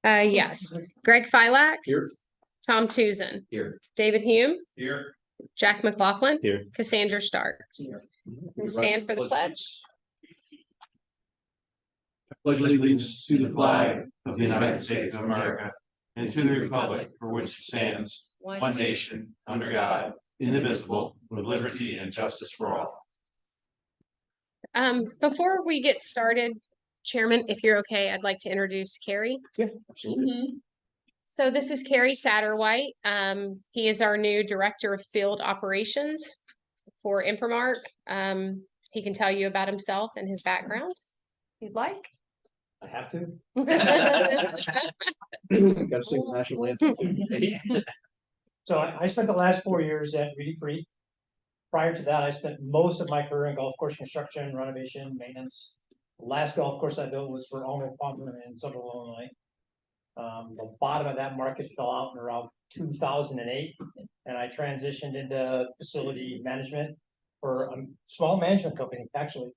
Yes. Greg Filak, Here. Tom Tuzen, Here. David Hume, Here. Jack McLaughlin, Here. Cassandra Starks. We stand for the pledge. Pledge allegiance to the flag of the United States of America and to the republic for which it stands, one nation, under God, indivisible, with liberty and justice for all. Before we get started, Chairman, if you're okay, I'd like to introduce Carrie. Yeah, absolutely. So this is Carrie Satterwhite. He is our new Director of Field Operations for Infomark. He can tell you about himself and his background, if you'd like. I have to. Got Got to sing the national anthem. So I spent the last 4 years at Reedy Creek. Prior to that, I spent most of my career in golf course construction, renovation, maintenance. The last golf course I built was for Arnold Palmer in Central Illinois. The bottom of that market fell out in around 2008, and I transitioned into facility management for a small management company. Actually,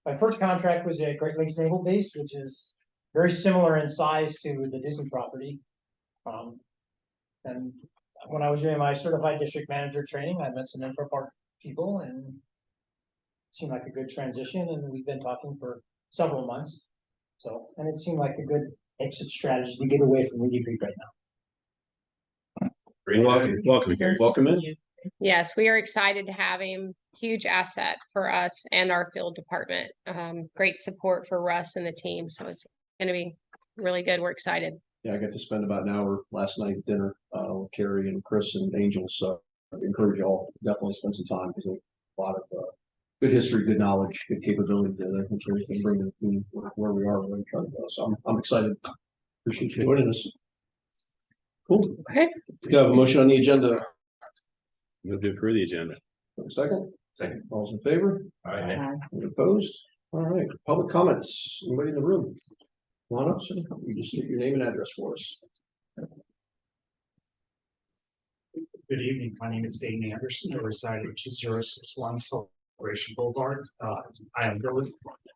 my first contract was at Great Lakes Naval Base, which is very similar in size to the Disney property. And when I was doing my certified district manager training, I met some Infomark people and it seemed like a good transition, and we've been talking for several months. So, and it seemed like a good exit strategy to get away from Reedy Creek right now. Welcome, Gary. Welcome in. Yes, we are excited to have him. Huge asset for us and our field department. Great support for Russ and the team. So it's going to be really good. We're excited. Yeah, I got to spend about an hour last night at dinner with Carrie and Chris and Angel. So I encourage you all to definitely spend some time because a lot of good history, good knowledge, good capability that I think Carrie can bring to the team where we are, where we're trying to go. So I'm excited. Appreciate you joining us. Cool. Okay. We have a motion on the agenda. Move to approve the agenda. Second. Second. All's in favor? Aye. Any opposed? All right. Public comments. Anybody in the room? Come on up, sir. You just state your name and address for us. Good evening. My name is Dane Anderson. I reside at 2061 Celebration Boulevard. I am really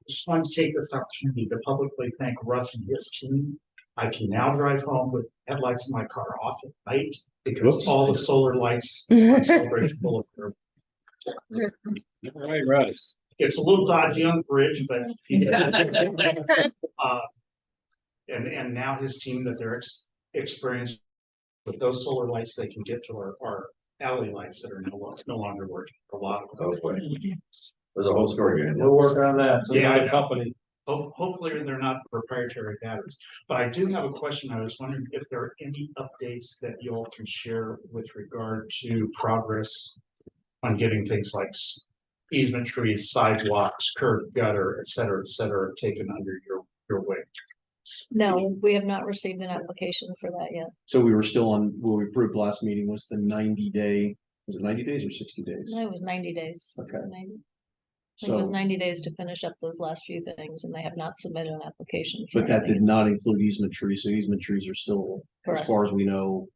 just want to take this opportunity to publicly thank Russ and his team. I can now drive home with headlights in my car off at night because Whoops. all the solar lights on Celebration Boulevard. All right, Russ. It's a little dodgy on the bridge, but and now his team that they're experienced with those solar lights, they can get to our alley lights that are no longer working. A lot of them. There's a whole story. We'll work on that. So Yeah, the company. Hopefully they're not proprietary batteries, but I do have a question. I was wondering if there are any updates that you all can share with regard to progress on getting things like easement trees, sidewalks, curb gutter, et cetera, taken under your wing. No, we have not received an application for that yet. So we were still on, what we approved last meeting was the 90-day, was it 90 days or 60 days? No, it was 90 days. Okay. 90. I think it was So, 90 days to finish up those last few things, and they have not submitted an application. For but that did anything not else. include easement trees. So easement trees are still, as Correct. far as we know.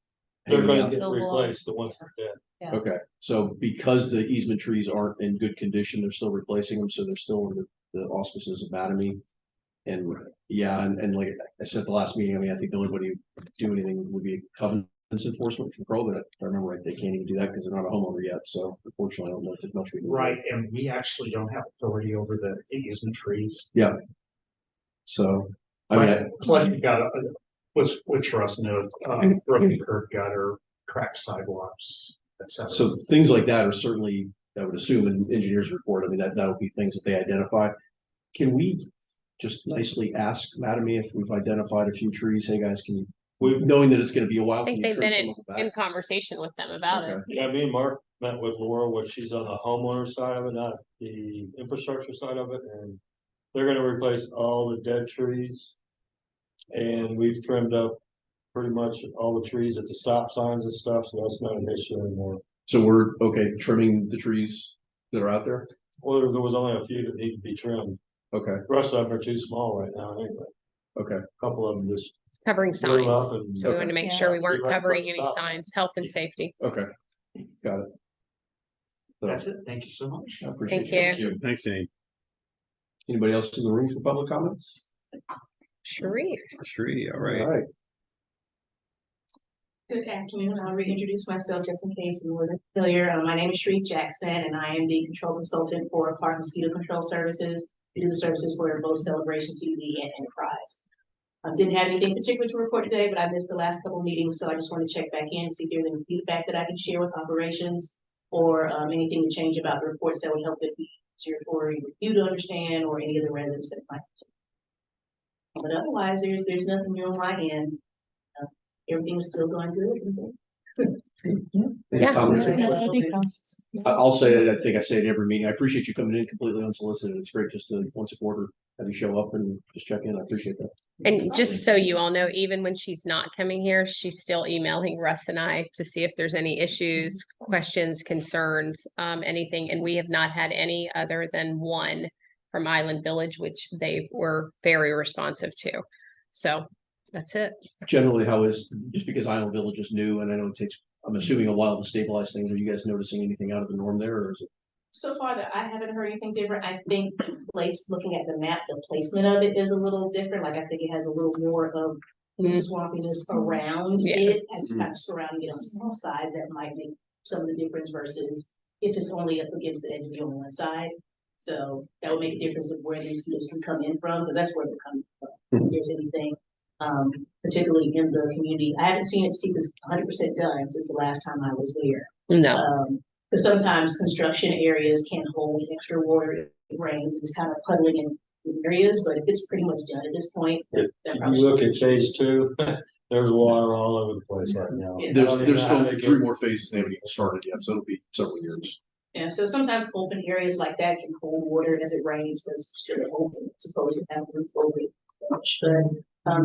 They're hanging going out. to get They'll replaced, the ones that are dead. Yeah. Okay, so because the easement trees aren't in good condition, they're still replacing them, so they're still in the auspices of Mattamy. And yeah, and like I said at the last meeting, I mean, I think the only way to do anything would be covenants enforcement control, but if I remember right, they can't even do that because they're not a homeowner yet. So unfortunately, I don't know if there's much we can do. Right, and we actually don't have authority over the easement trees. So I mean, Plus you got which Russ knows, broken curb gutter, cracked sidewalks, etc. so things like that are certainly, I would assume, in engineers report. I mean, that would be things that they identify. Can we just nicely ask Mattamy if we've identified a few trees? Hey guys, can you, knowing that it's going to be a while, I think can you they've trim been some of it in back? conversation with them about it. Okay. Yeah, me and Mark met with Laura, what she's on the homeowner side of it, not the infrastructure side of it, and they're gonna replace all the dead trees. And we've trimmed up pretty much all the trees at the stop signs and stuff, so that's not an issue anymore. So we're okay trimming the trees that are out there. Well, there was only a few that need to be trimmed. Okay. The rest of them are too small right now anyway. Okay. A couple of them just It's covering blew signs. up and. So we wanted to make sure we weren't Right, covering right, any stop. signs, health and safety. Okay. Got it. So, That's it. Thank you so much. I appreciate Thank you. Thanks, Dane. Anybody else in the room for public comments? Sharif. Shree, all All right. right. Good afternoon. I'll reintroduce myself just in case it wasn't familiar. My name is Shree Jackson and I am the control consultant for Park Mosquito Control Services. We do the services for both Celebration TV and Enterprise. Didn't have anything particular to report today, but I missed the last couple meetings, so I just want to check back in and see if there's any feedback that I can share with operations or anything to change about the reports that would help it be easier for you to understand or any of the residents that might. But otherwise, there's nothing new on my end. Everything's still going good. Any Yeah. comments? I'll say it, I think I say it every meeting. I appreciate you coming in completely unsolicited. It's great just to once a quarter have you show up and just check in. I appreciate that. And just so you all know, even when she's not coming here, she's still emailing Russ and I to see if there's any issues, questions, concerns, anything. And we have not had any other than one from Island Village, which they were very responsive to. So that's it. Generally, how is, just because Island Village is new and I know it takes, I'm assuming a while to stabilize things. Are you guys noticing anything out of the norm there or is it? So far that I haven't heard anything different. I think looking at the map, the placement of it is a little different. Like I think it has a little more of swampiness around Yeah. it as kind of surrounding it on small sides that might make some of the difference versus if it's only up against the edge of the on one side. So that would make a difference of where these mosquitoes can come in from, because that's where they're coming from. If there's anything, particularly in the community, I haven't see this 100% done since the last time I was there. No. Because sometimes construction areas can't hold extra water, it rains, it's kind of puddling in areas, but if it's pretty much done at this point. If that you probably look should at phase two, there's water all over the place right now. Yeah. There's still 3 more phases they haven't even started yet, so it'll be several years. Yeah, so sometimes open areas like that can hold water as it rains, because it's still open, supposed to have roof over it. But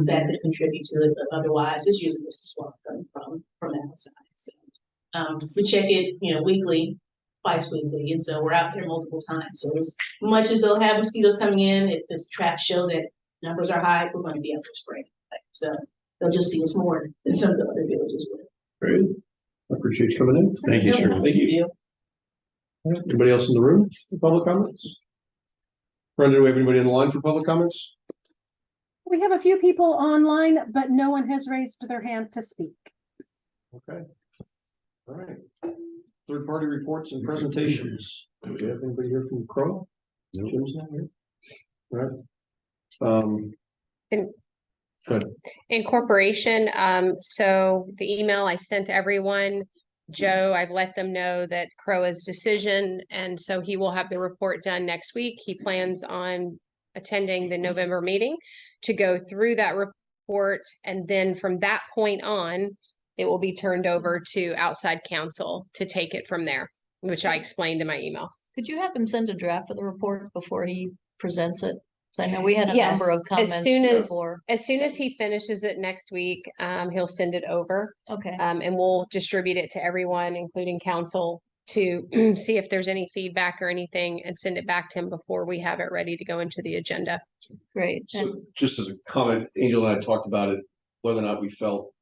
that could contribute to it, but otherwise it's usually just the swamp coming from outside. So we check it, weekly, twice weekly, and so we're out there multiple times. So as much as they'll have mosquitoes coming in, if the traps show that numbers are high, we're going to be out there spraying. So they'll just see us more than some of the other villages would. Great. I appreciate you coming in. Thank you, sir. Thank you. Anybody else in the room for public comments? Brenda, do we have anybody in the line for public comments? We have a few people online, but no one has raised their hand to speak. Okay. All right. Third party reports and presentations. Do we have anybody here from Crow? No. Jim's not here. All right. Good. Incorporation, so the email I sent everyone, Joe, I've let them know that Crowa's decision, and so he will have the report done next week. He plans on attending the November meeting to go through that report, and then from that point on, it will be turned over to outside counsel to take it from there, which I explained in my email. Could you have him send a draft of the report before he presents it? So I know we had a Yes, number of comments before. as soon as he finishes it next week, he'll send it over. Okay, And we'll distribute it to everyone, including council, to see if there's any feedback or anything and send it back to him before we have it ready to go into the agenda. great. And So just as a comment, Angel and I talked about it, whether or not we felt,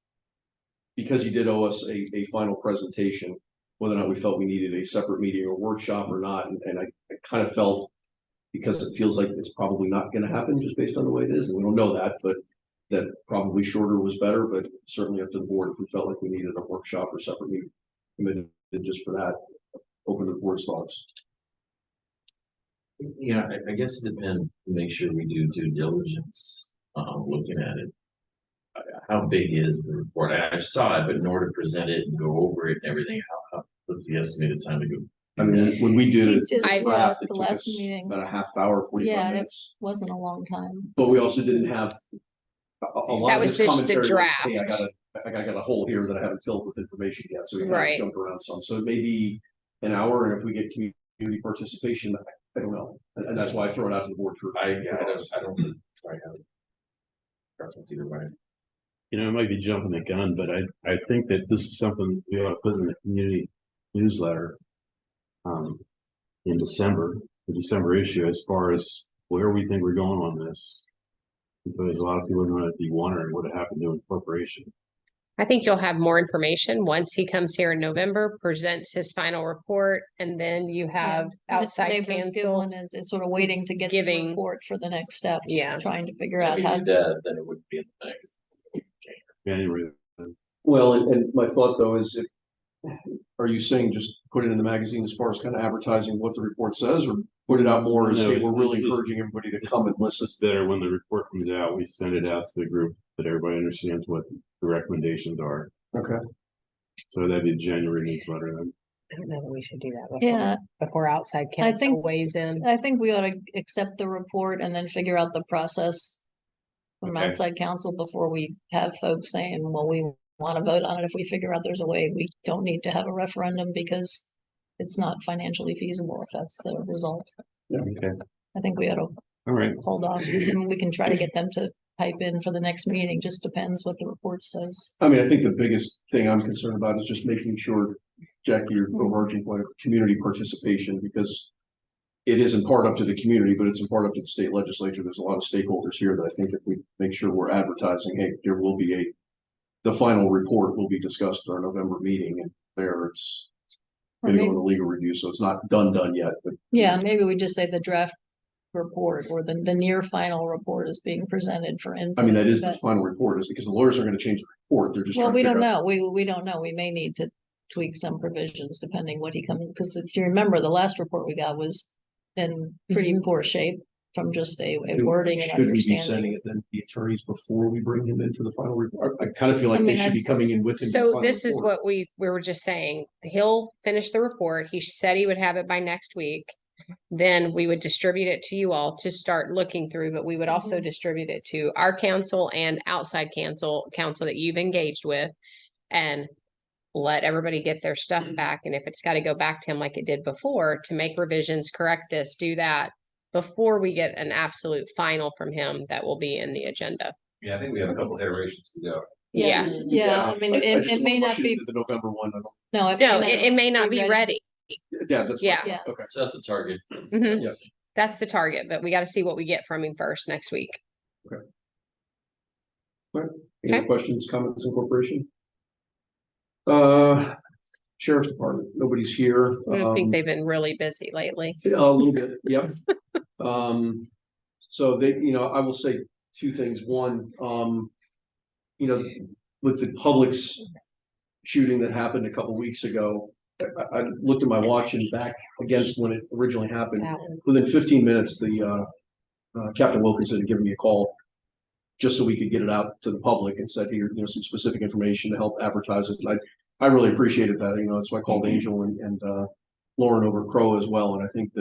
because he did owe us a final presentation, whether or not we felt we needed a separate meeting or workshop or not. And I kind of felt, because it feels like it's probably not going to happen just based on the way it is, and we don't know that, but that probably shorter was better, but certainly up to the board if we felt like we needed a workshop or separate meeting committed just for that. Open the board's thoughts. I guess it depends to make sure we do due diligence, looking at it. How big is the report? I saw it, but in order to present it and go over it and everything, what's the estimated time to go? I mean, when we did we it, did I- it draft, it the took last us meeting. about a half hour, 45 Yeah, and it minutes. wasn't a long time. But we also didn't have. A lot That of was his just the commentary was, draft. hey, I got a hole here that I haven't filled with information yet, so we kind Right. of jumped around some. So it may be an hour, and if we get community participation, I don't know. And that's why I throw it out to the board for. I don't sorry, have preference either way. I might be jumping the gun, but I think that this is something we ought to put in the community newsletter in December, the December issue, as far as where we think we're going on this. Because a lot of people are going to be wondering what happened to incorporation. I think you'll have more information once he comes here in November, presents his final report, and then you have outside Neighbors counsel. Giblin is sort of waiting to get the giving- report for the next steps. Yeah. Trying to figure If out we how. do that, then it wouldn't be in the magazine. January. Well, and my thought though is are you saying just put it in the magazine as far as kind of advertising what the report says, or put it out more as, No, hey, we're really it's- encouraging everybody to come and listen? It's better when the report comes out, we send it out to the group that everybody understands what the recommendations are. Okay. So that'd be January newsletter then. I don't know that we should do that Yeah, before outside I think- counsel weighs in. I think we ought to accept the report and then figure out the process from Okay. outside counsel before we have folks saying, well, we want to vote on it. If we figure out there's a way, we don't need to have a referendum because it's not financially feasible if that's the result. Okay, I think we ought to all right. hold off. We can try to get them to pipe in for the next meeting. Just depends what the report says. I mean, I think the biggest thing I'm concerned about is just making sure, Jackie, your overarching point of community participation, because it is in part up to the community, but it's in part up to the state legislature. There's a lot of stakeholders here that I think if we make sure we're advertising, hey, there will be the final report will be discussed at our November meeting, and there it's Or gonna go maybe- into legal review, so it's not done yet, but Yeah, maybe we just say the draft report or the near final report is being presented for input. I mean, that is the final report, is because the lawyers are gonna change the report. They're just Well, trying to we don't figure out. know. We don't know. We may need to tweak some provisions depending what he comes, because if you remember, the last report we got was in pretty poor shape from just a wording and Should we be understanding. sending it then to the attorneys before we bring him in for the final report? I kind of feel like I they mean, should be coming in with him. for the So final this is report. what we were just saying. He'll finish the report. He said he would have it by next week. Then we would distribute it to you all to start looking through, but we would also distribute it to our council and outside council that you've engaged with. And let everybody get their stuff back. And if it's got to go back to him like it did before to make revisions, correct this, do that, before we get an absolute final from him, that will be in the agenda. Yeah, I think we have a couple iterations to go. Yeah, I mean, it just may don't not rush be, into The November one, I don't. no. No, it may not be ready. Yeah, that's. Yeah. fine. Yeah. Okay. So that's the target. Mhm. Yes. That's the target, but we got to see what we get from him first next week. Any Okay. questions, comments, incorporation? Sheriff's Department, nobody's here. I think they've been really busy lately. A little bit, yep. So they, I will say two things. One, with the Publix shooting that happened a couple weeks ago, I looked at my watch and back against when it originally happened. That one. Within 15 minutes, the Captain Wilkinson had given me a call just so we could get it out to the public and said, here, some specific information to help advertise it. And I really appreciated that. That's why I called Angel and Lauren over Crow as well. And I think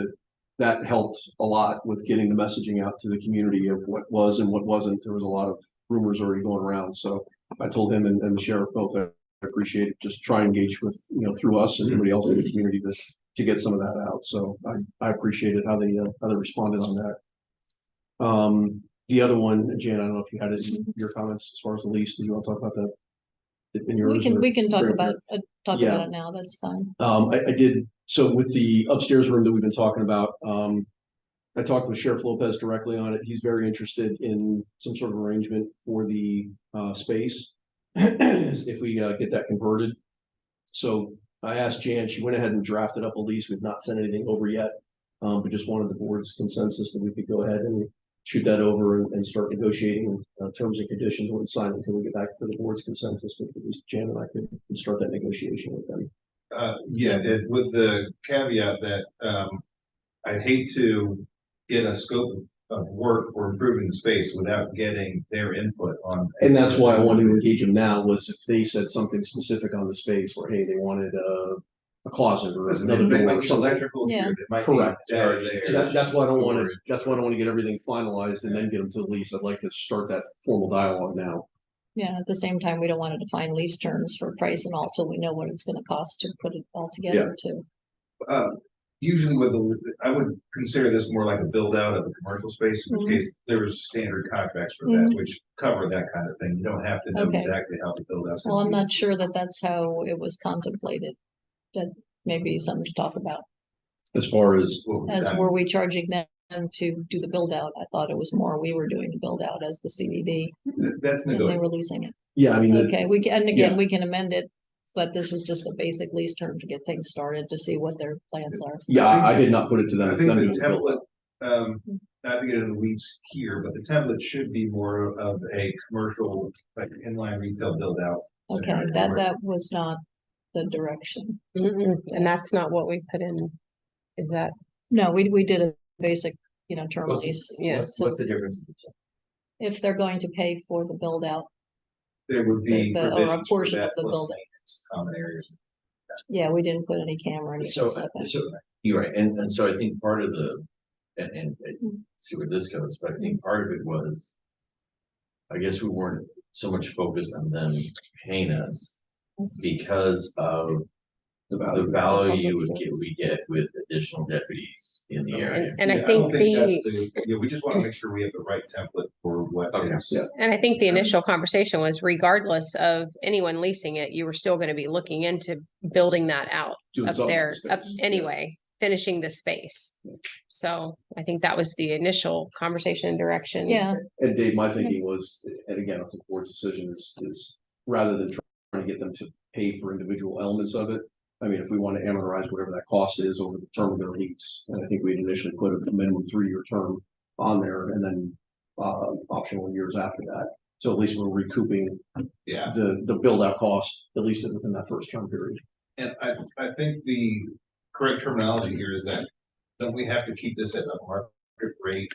that helped a lot with getting the messaging out to the community of what was and what wasn't. There was a lot of rumors already going around. So I told him and the sheriff both, I appreciate it. Just try and engage with, through us and everybody else in the community to get some of that out. So I appreciated how they responded on that. The other one, Jan, I don't know if you had it in your comments as far as the lease. Did you want to talk about that? In yours, or- We can talk Great. about Yeah. it now. That's fine. I did, so with the upstairs room that we've been talking about, I talked with Sheriff Lopez directly on it. He's very interested in some sort of arrangement for the space. If we get that converted. So I asked Jan, she went ahead and drafted up a lease. We've not sent anything over yet. But just wanted the board's consensus that we could go ahead and shoot that over and start negotiating terms and conditions. Wouldn't sign until we get back to the board's consensus, but at least Jan and I could start that negotiation with them. With the caveat that, I'd hate to get a scope of work for improving the space without getting their input on. And that's why I wanted to engage them now, was if they said something specific on the space where, hey, they wanted a closet or Listen, another they door might or be something. electrical Yeah. here that might be Correct. data there. That's why I don't want to get everything finalized and then get them to the lease. I'd like to start that formal dialogue now. Yeah, at the same time, we don't want to define lease terms for price and all till we know what it's gonna cost to put it all together too. Usually I would consider this more like a build out of a commercial space, in which Mhm. case there's standard contracts for that, which cover that kind of thing. You don't have to know Okay. exactly how the build out's. Well, I'm not sure that that's how it was contemplated. That may be something to talk about. As far as, As were we charging them to do the build out? I thought it was more we were doing the build out as the CDD That's and they negotiable. were leasing it. Yeah, I mean, Okay, we can, and again, yeah. we can amend it, but this is just a basic lease term to get things started to see what their plans are. yeah, I did not put it to them. I It's think them the doing the build template, out. not to get into the weeds here, but the template should be more of a commercial, like inline retail build out. Okay, that was not the direction. And that's not what we put in. Is that, No, we did a basic, term What's- lease. yes. So What's the difference? if they're going to pay for the build out, There would be or a provisions for portion of that the plus building. maintenance, common areas. Yeah, we didn't put any camera or anything So, like that. so, you're right, and so I think part of the, and see where this goes, but I think part of it was. I guess we weren't so much focused on them paying us because of the value we get with additional deputies in the area. and I Yeah, think don't that's the, Yeah, we just wanna make sure we have the right template for what Okay. is. Yeah. and I think the initial conversation was regardless of anyone leasing it, you were still gonna be looking into building that out Doing up something there, with the up space. anyway, finishing the space. So I think that was the initial conversation and direction. Yeah, And Dave, my thinking was, and again, up to the board's decision is rather than trying to get them to pay for individual elements of it. I mean, if we want to amortize whatever that cost is over the term of their lease, and I think we'd initially put a minimum 3-year term on there and then optional years after that. So at least we're recouping Yeah, the build out cost, at least within that first term period. and I think the correct terminology here is that, don't we have to keep this at a market rate?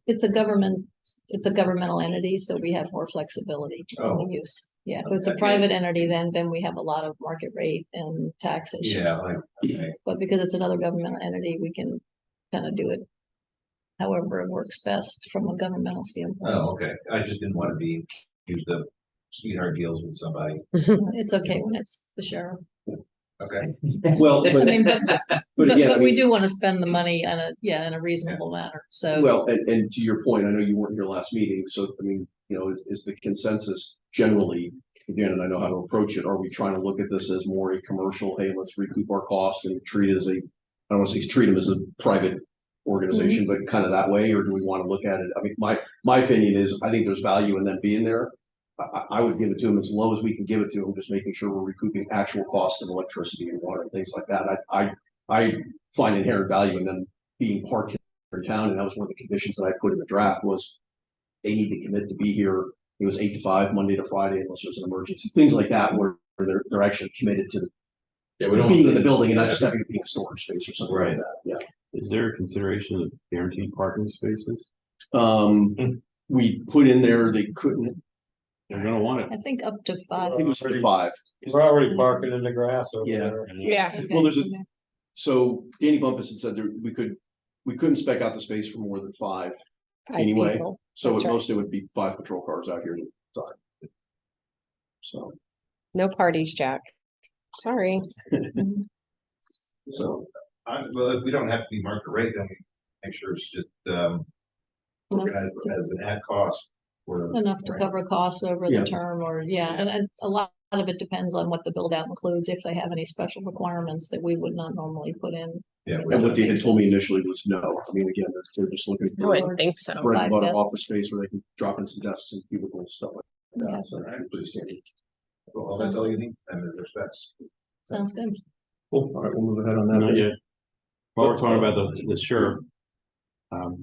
it's a governmental entity, so we have more flexibility in Oh. the use. Yeah, if it's a Okay. private entity, then we have a lot of market rate and tax issues. Yeah, like, okay. But because it's another governmental entity, we can kind of do it however it works best from a governmental standpoint. Oh, okay, I just didn't wanna be accused of sweetheart deals with somebody. It's okay when it's the sheriff. Okay, Well, I mean, but again, I we mean, do want to spend the money in a reasonable manner, so. well, and to your point, I know you weren't here last meeting, so I mean, is the consensus generally, again, and I know how to approach it, are we trying to look at this as more a commercial, hey, let's recoup our cost and treat it as I don't want to say treat them as a private organization, but kind of that way, or do we want to look at it? I mean, my opinion is, I think there's value in them being there. I would give it to them as low as we can give it to them, just making sure we're recouping actual costs of electricity and water and things like that. I find inherent value in them being parked in town, and that was one of the conditions that I put in the draft was they need to commit to be here. It was 8 to 5, Monday to Friday, unless there's an emergency, things like that, where they're actually committed to Yeah, we don't. being in the building and not just having it be a storage space or something like Right. that. Yeah. Is there a consideration of guaranteed parking spaces? We put in there, they couldn't, They're gonna want it. I think up to I 5. think it was 5. We're already parking in the grass over Yeah. there. Yeah, Okay. Well, there's so Danny Bumpus had said there, we couldn't spec out the space for more than 5. 5 Anyway. people. So That's at right. most it would be 5 patrol cars out here. So, No parties, Jack. Sorry. so, well, if we don't have to be market rate, then we make sure it's just, organized as an ad cost. For Enough to cover costs over Yeah. the term, or, and a lot of it depends on what the build out includes, if they have any special requirements that we would not normally put in. Yeah. and what they had told me initially was no. I mean, again, they're just looking I for wouldn't think so. bread and butter Yes. office space where they can drop in some desks and cubicles, stuff like Okay. that. So pretty standard. Well, that's all you need, and there's specs. Sounds good. Cool. All right, we'll move ahead on that. Not yet. While we're talking about the sheriff,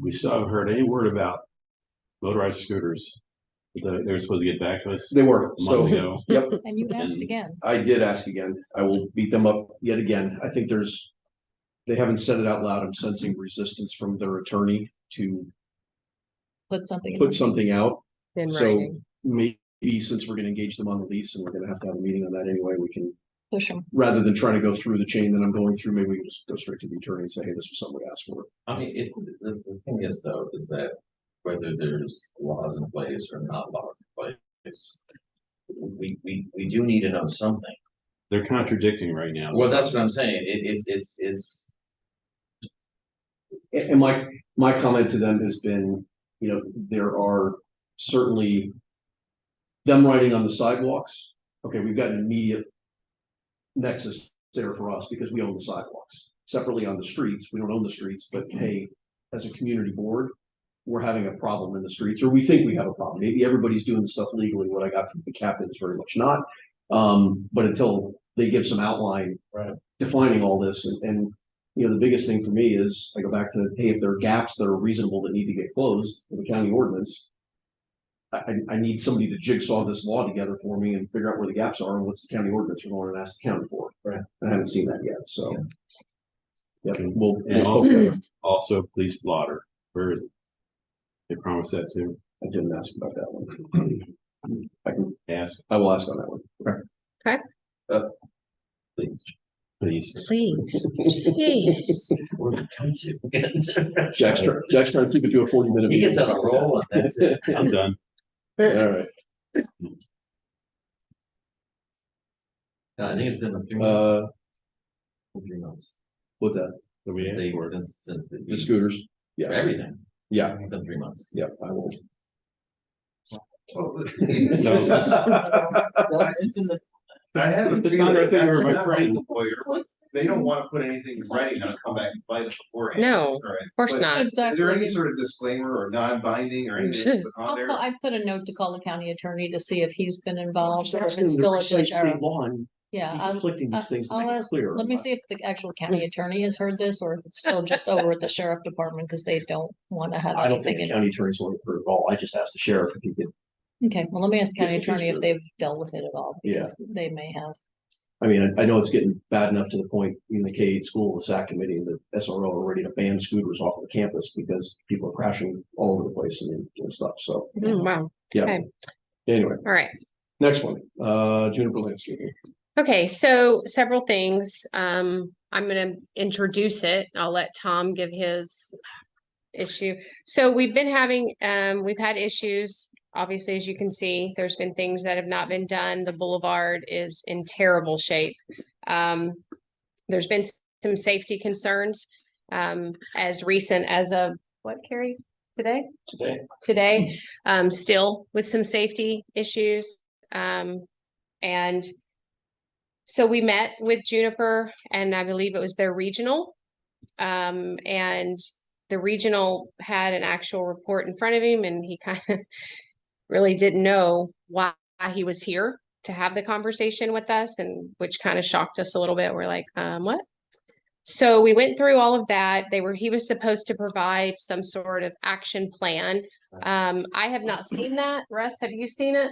we still haven't heard any word about motorized scooters. They were supposed to get back to us They were, a so, month ago. yep, And you asked And- again. I did ask again. I will beat them up yet again. I think they haven't said it out loud. I'm sensing resistance from their attorney to Put something. put something out. In So writing. maybe since we're gonna engage them on the lease and we're gonna have to have a meeting on that anyway, we can, Push them. rather than trying to go through the chain that I'm going through, maybe we can just go straight to the attorney and say, hey, this was something we asked for. I mean, the thing is though, is that whether there's laws in place or not laws in place, we do need to know something. They're contradicting right now. Well, that's what I'm saying. It's. And my comment to them has been, there are certainly them riding on the sidewalks. Okay, we've got an immediate nexus there for us because we own the sidewalks. Separately on the streets, we don't own the streets, but hey, as a community board, we're having a problem in the streets, or we think we have a problem. Maybe everybody's doing the stuff legally. What I got from the captain is very much not. But until they give some outline Right. defining all this, and you know, the biggest thing for me is I go back to, hey, if there are gaps that are reasonable that need to get closed in the county ordinance, I need somebody to jigsaw this law together for me and figure out where the gaps are and what's the county ordinance we're going and ask the county for. Right. I haven't seen that yet, so. Yeah, Okay. we'll, And we'll- also police blotter, where is it? They promised that too. I didn't ask about that one. I will ask on that one. Please. Please. Please, jeez. Where we come to. Jack's trying to keep it to a 40-minute. He gets on a roll and that's it. I'm done. All right, I think it's been 3 months. 3 months. what's that? So we Since asked they- for it. since The scooters? For everything. Yeah, It's been 3 months. yeah, I will. No. I have a It's not right there, feeling my that- friend. They don't wanna put anything in writing and come back and bite us beforehand. No, Right. Of course But not. Is there any Exactly. sort of disclaimer or non-binding or anything on there? I put a note to call the county attorney to see if he's been involved or if it's still a State sheriff. law and Yeah, conflicting these things to I'll make it ask- clear. let me see if the actual county attorney has heard this or if it's still just over at the sheriff department because they don't want to have I don't think anything the in. county attorney's will approve all. I just asked the sheriff if he could. Okay, well, let me ask the county If he's attorney if heard. they've dealt with it at all, Yeah. because they may have. I mean, I know it's getting bad enough to the point in the K-8 school, the SAC committee, and the SRO are ready to ban scooters off of the campus because people are crashing all over the place and stuff. So, Oh, wow. yeah. Okay. Anyway, All right. next one, Juniper Landscaping. Okay, so several things. I'm gonna introduce it. I'll let Tom give his issue. So we've been having, we've had issues. Obviously, as you can see, there's been things that have not been done. The boulevard is in terrible shape. There's been some safety concerns, as recent as of, what, Carrie, today? Today, still with some safety issues. And so we met with Juniper and I believe it was their regional. And the regional had an actual report in front of him and he kind of really didn't know why he was here to have the conversation with us, and which kind of shocked us a little bit. We're like, what? So we went through all of that. He was supposed to provide some sort of action plan. I have not seen that. Russ, have you seen it?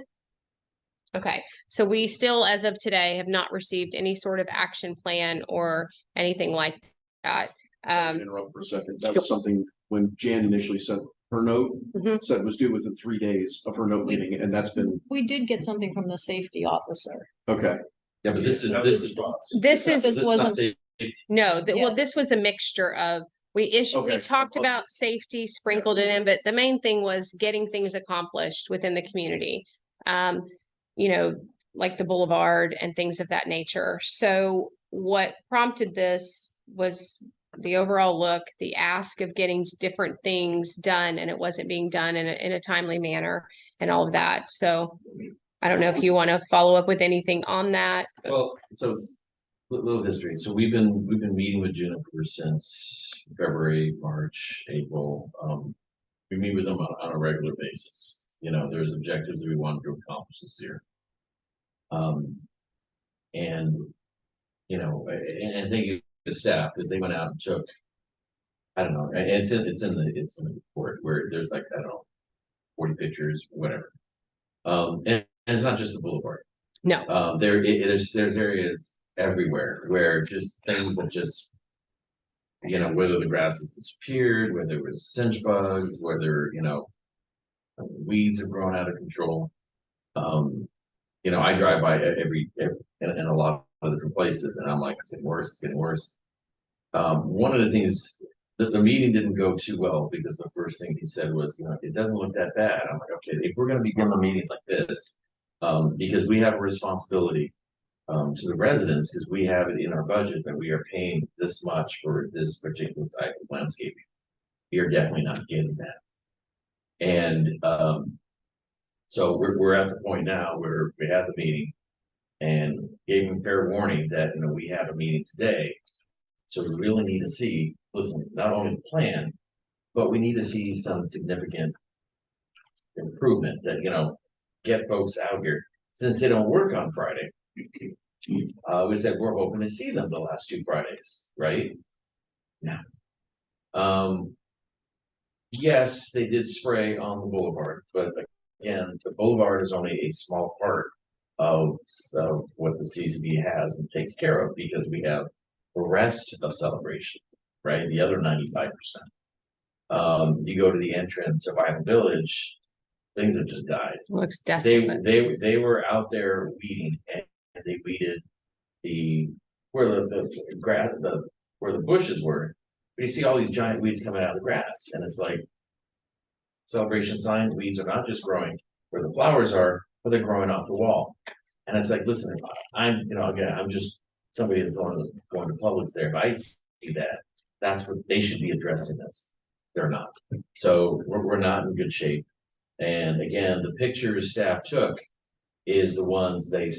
Okay, so we still, as of today, have not received any sort of action plan or anything like that. Interrupt for a second. That was something when Jan initially sent her note, Mhm. said it was due within 3 days of her note getting it, and that's been, We did get something from the safety officer. okay. Yeah, but this is, That this was is. This This is, this wasn't- not safe. no, well, Yeah. this was a mixture of, we Okay. talked about safety, sprinkled it in, but the main thing was getting things accomplished within the community. You know, like the boulevard and things of that nature. So what prompted this was the overall look, the ask of getting different things done, and it wasn't being done in a timely manner and all of that. So I don't know if you want to follow up with anything on that. Well, so little history. So we've been meeting with Juniper since February, March, April. We meet with them on a regular basis. You know, there's objectives that we wanted to accomplish this year. And you know, and thank you to staff because they went out and took, I don't know, and it's in the report where there's like, I don't know, 40 pictures, whatever. And it's not just the boulevard. No. There's areas everywhere where just things that just, you know, whether the grass has disappeared, whether it was cinch bugs, whether, you know, weeds have grown out of control. You know, I drive by every in a lot of different places and I'm like, it's getting worse, it's getting worse. One of the things, the meeting didn't go too well because the first thing he said was, you know, it doesn't look that bad. I'm like, okay, if we're gonna be doing a meeting like this, because we have a responsibility to the residents, because we have it in our budget that we are paying this much for this particular type of landscaping. We are definitely not getting that. And so we're at the point now where we had the meeting and gave him fair warning that, you know, we have a meeting today. So we really need to see, listen, not only the plan, but we need to see some significant improvement that, get folks out here, since they don't work on Friday. We said we're hoping to see them the last 2 Fridays, right? Yeah. Yes, they did spray on the boulevard, but again, the boulevard is only a small part of what the CCD has and takes care of, because we have the rest of Celebration, right? The other 95%. You go to the entrance of Island Village, things have just died. Looks desolate. They were out there weeding, and they weeded where the grass, where the bushes were. But you see all these giant weeds coming out of the grass, and it's like Celebration sign, weeds are not just growing where the flowers are, but they're growing off the wall. And it's like, listen, again, I'm just somebody that's going to Publix there. If I see that, that's what they should be addressing this. They're not. So we're not in good shape. And again, the pictures staff took is the ones they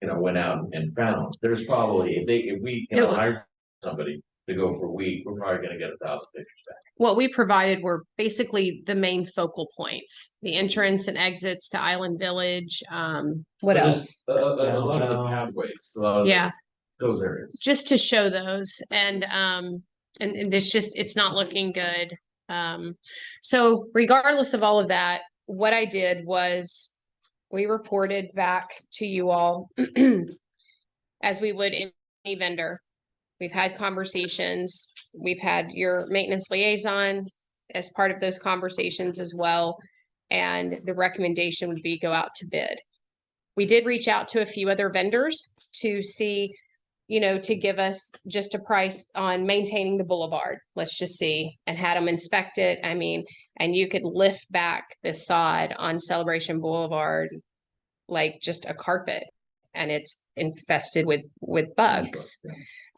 went out and found. There's probably, if we hire somebody to go for a week, we're probably going to get 1,000 pictures back. What we provided were basically the main focal points, the entrance and exits to Island Village. What But else? A lot of the pathways, those areas. Just to show those, and it's not looking good. So regardless of all of that, what I did was we reported back to you all as we would any vendor. We've had conversations. We've had your maintenance liaison as part of those conversations as well. And the recommendation would be go out to bid. We did reach out to a few other vendors to see, to give us just a price on maintaining the boulevard. Let's just see, and had them inspect it. I mean, and you could lift back the sod on Celebration Boulevard like just a carpet, and it's infested with bugs.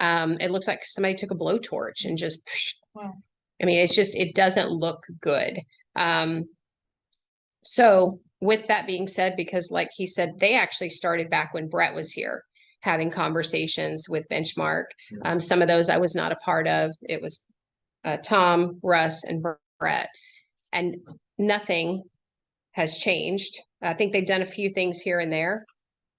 It looks like somebody took a blowtorch and just, Wow. I mean, it doesn't look good. So with that being said, because like he said, they actually started back when Brett was here having conversations with Benchmark. Some of those I was not a part of. It was Tom, Russ, and Brett, and nothing has changed. I think they've done a few things here and there,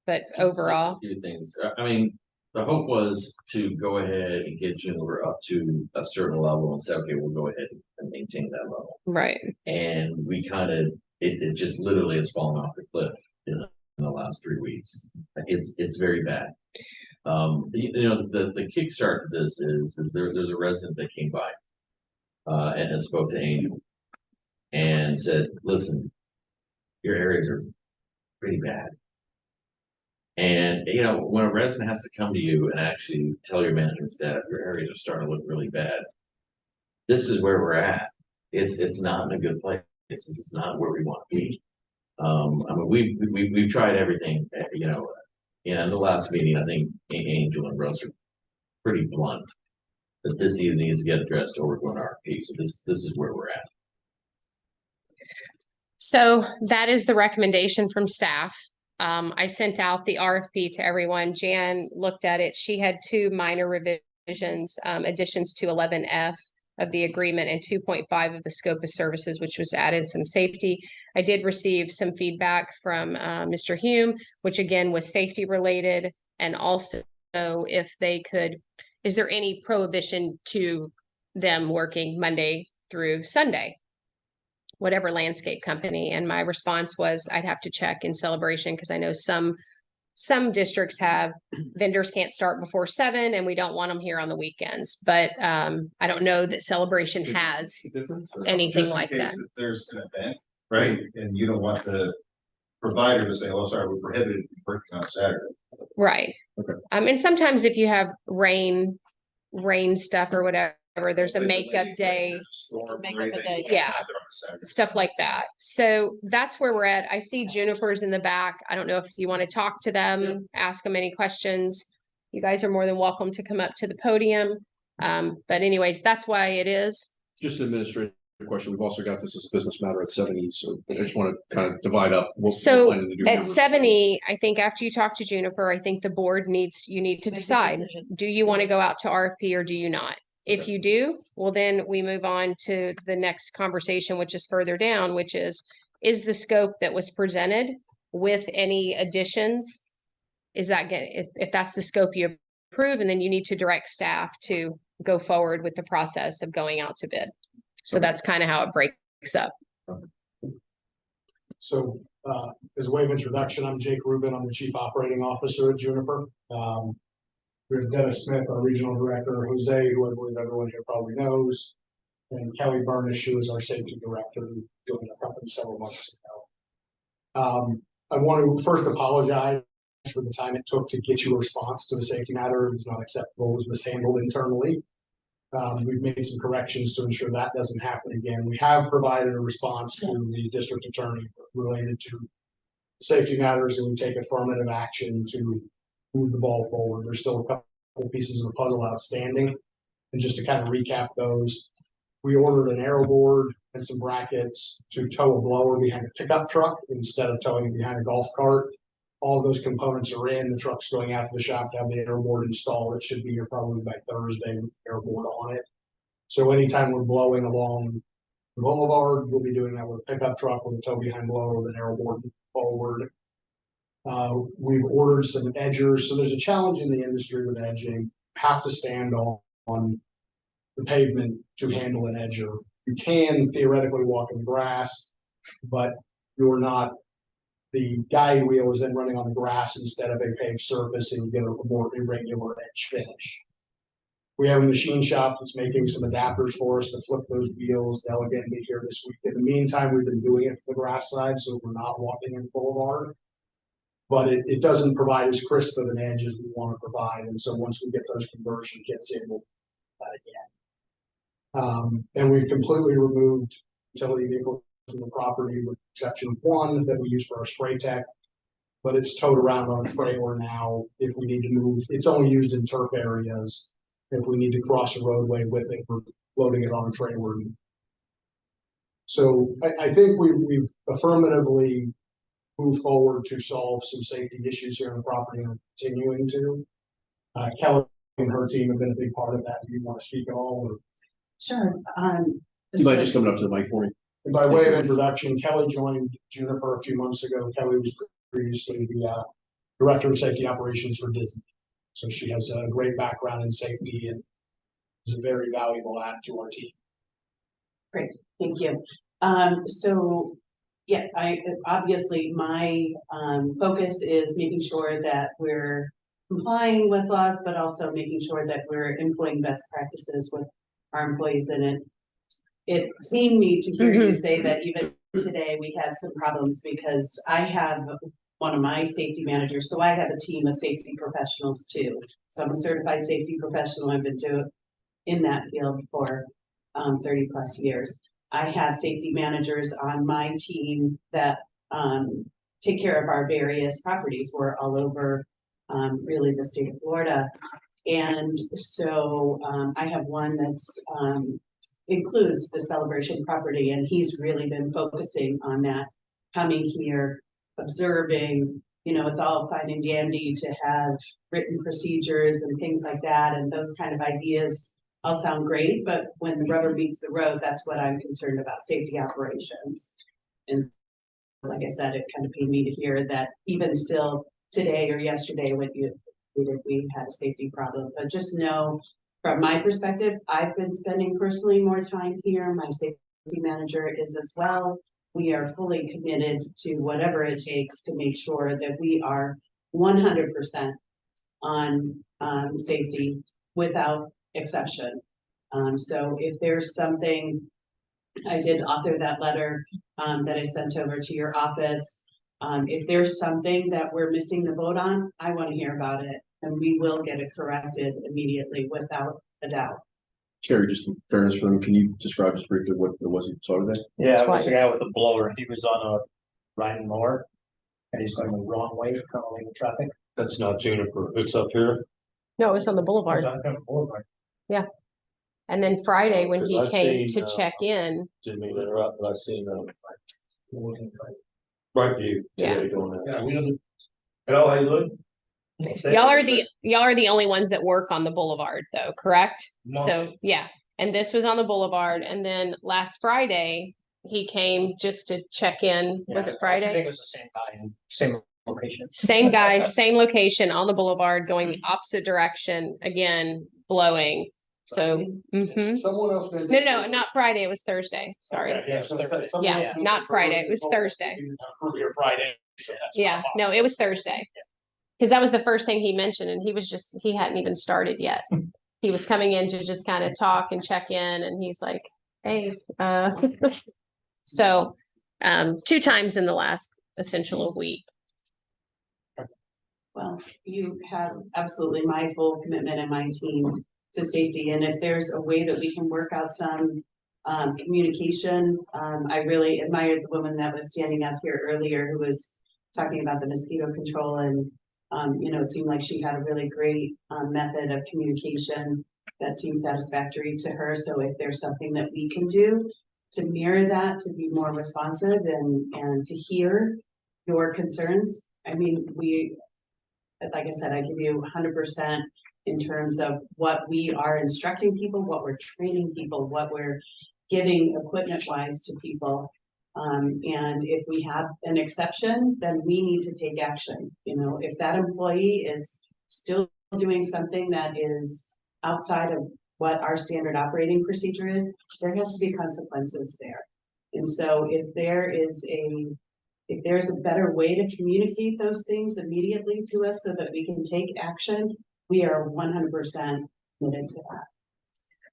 but overall, A few things. I mean, the hope was to go ahead and get Juniper up to a certain level and say, okay, we'll go ahead and maintain that level. right. And we it just literally has fallen off the cliff in the last 3 weeks. It's very bad. The kickstart to this is there's a resident that came by and spoke to Angel and said, listen, your areas are pretty bad. And, when a resident has to come to you and actually tell your management staff your areas are starting to look really bad, this is where we're at. It's not in a good place. This is not where we want to be. I mean, we've tried everything, in the last meeting, I think Angel and Russ are pretty blunt that this either needs to get addressed or we're going to RFP. So this is where we're at. So that is the recommendation from staff. I sent out the RFP to everyone. Jan looked at it. She had 2 minor revisions, additions to 11F of the agreement and 2.5 of the scope of services, which was added some safety. I did receive some feedback from Mr. Hume, which again was safety related, and also if they could, is there any prohibition to them working Monday through Sunday? Whatever landscape company. And my response was I'd have to check in Celebration, because I know some districts have vendors can't start before 7 and we don't want them here on the weekends. But I don't know that Celebration has anything Just in like case that. There's an event, right? And you don't want the provider to say, oh, sorry, we're prohibited from working on Saturday. Right. Okay. And sometimes if you have rain stuff or whatever, there's a makeup day. Makeup day. Yeah. Stuff like that. So that's where we're at. I see Juniper's in the back. I don't know if you want to talk to them, ask them any questions. You guys are more than welcome to come up to the podium. But anyways, that's why it is. Just an administrative question. We've also got this as a business matter at 70, so I just want to kind of divide up. What we're So planning to do here. at 70, I think after you talk to Juniper, I think the board you need to Make a decide. decision. Do you want to go out to RFP or do you not? If you do, well, then we move on to the next conversation, which is further down, which is the scope that was presented with any additions? Is that if that's the scope you approve, and then you need to direct staff to go forward with the process of going out to bid. So that's kind of how it breaks up. So, as a way of introduction, I'm Jake Rubin. I'm the Chief Operating Officer at Juniper. We have Dennis Smith, our Regional Director, Jose, who I believe everyone here probably knows, and Kelly Burnish, who is our Safety Director, who joined the company several months ago. I want to first apologize for the time it took to get you a response to the safety matter. It was not acceptable. It was mishandled internally. We've made some corrections to ensure that doesn't happen again. We have provided a response to the district attorney related to safety matters, and we take affirmative action to move the ball forward. There's still a couple pieces of the puzzle outstanding. And just to kind of recap those, we ordered an aero board and some brackets to tow a blower behind a pickup truck instead of towing it behind a golf cart. All of those components are in. The truck's going out to the shop to have the aero board installed. It should be here probably by Thursday with the aero board on it. So anytime we're blowing along the boulevard, we'll be doing that with a pickup truck with a tow behind blower with an aero board forward. We've ordered some edgers. So there's a challenge in the industry with edging. You have to stand on the pavement to handle an edger. You can theoretically walk in the grass, but you're not. The guide wheel is then running on the grass instead of a paved surface, and you get a more irregular edge finish. We have a machine shop that's making some adapters for us to flip those wheels. They'll again be here this week. In the meantime, we've been doing it for the grass side, so we're not walking in boulevard. But it doesn't provide as crisp of an edge as we want to provide. And so once we get those conversion kits in, we'll do that again. And we've completely removed utility vehicles from the property with the exception of one that we use for our spray tech, but it's towed around on a trailer now if we need to move. It's only used in turf areas. If we need to cross a roadway with it, we're loading it on a trailer. So I think we've affirmatively moved forward to solve some safety issues here on the property and continuing to. Kelly and her team have been a big part of that. Do you want to speak at all? Or? Sure. You might just coming up to the mic for me. And by way of introduction, Kelly joined Juniper a few months ago. Kelly was previously the Director of Safety Operations for Disney. So she has a great background in safety and is a very valuable add to our team. Great, thank you. So yeah, obviously my focus is making sure that we're complying with laws, but also making sure that we're employing best practices with our employees. And it pained me to hear you say that even today we had some problems because I have one of my safety managers. So I have a team of safety professionals too. So I'm a certified safety professional. I've been doing in that field for 30 plus years. I have safety managers on my team that take care of our various properties. We're all over really the state of Florida. And so I have one that's includes the Celebration property, and he's really been focusing on that, coming here, observing, you know, it's all fine and dandy to have written procedures and things like that, and those kind of ideas all sound great, but when the rubber meets the road, that's what I'm concerned about, safety operations. And like I said, it kind of pained me to hear that even still today or yesterday when we had a safety problem, but just know from my perspective, I've been spending personally more time here. My safety manager is as well. We are fully committed to whatever it takes to make sure that we are 100% on safety without exception. So if there's something, I did author that letter that I sent over to your office. If there's something that we're missing the boat on, I want to hear about it. And we will get it corrected immediately without a doubt. Carrie, just in fairness for them, can you describe just briefly what it was you saw today? Yeah, it was a guy with a blower. He was on a riding mower and he's going the wrong way, currently in traffic. That's not Juniper, it's up here. No, it's on the boulevard. He's on the boulevard. Yeah. And then Friday when he 'Cause I came seen, to check in, Didn't mean to interrupt, but I seen Brightview Yeah. today doing that. Yeah, we don't. Hello, how you doing? Y'all are the only ones that work on the boulevard though, correct? So, yeah, and this was on the boulevard, and then last Friday, he came just to check in, was it I Friday? think it was the same guy in same location. Same guy, same location on the boulevard, going the opposite direction, again, blowing, so. Mhm. Someone else. No, not Friday, it was Thursday, sorry. Yeah, not Friday, it was Thursday. Earlier Friday. So that's Yeah, not no, possible. it was Thursday. Cause that was the first thing he mentioned, and he hadn't even started yet. He was coming in to just kind of talk and check in, and he's like, hey, so, 2 times in the last essential week. Well, you have absolutely my full commitment and my team to safety, and if there's a way that we can work out some communication, I really admired the woman that was standing up here earlier who was talking about the mosquito control, and it seemed like she had a really great method of communication that seemed satisfactory to her. So if there's something that we can do to mirror that, to be more responsive and to hear your concerns, I mean, like I said, I give you 100% in terms of what we are instructing people, what we're training people, what we're giving equipment wise to people. And if we have an exception, then we need to take action. If that employee is still doing something that is outside of what our standard operating procedure is, there has to be consequences there. And so if there's a better way to communicate those things immediately to us so that we can take action, we are 100% committed to that.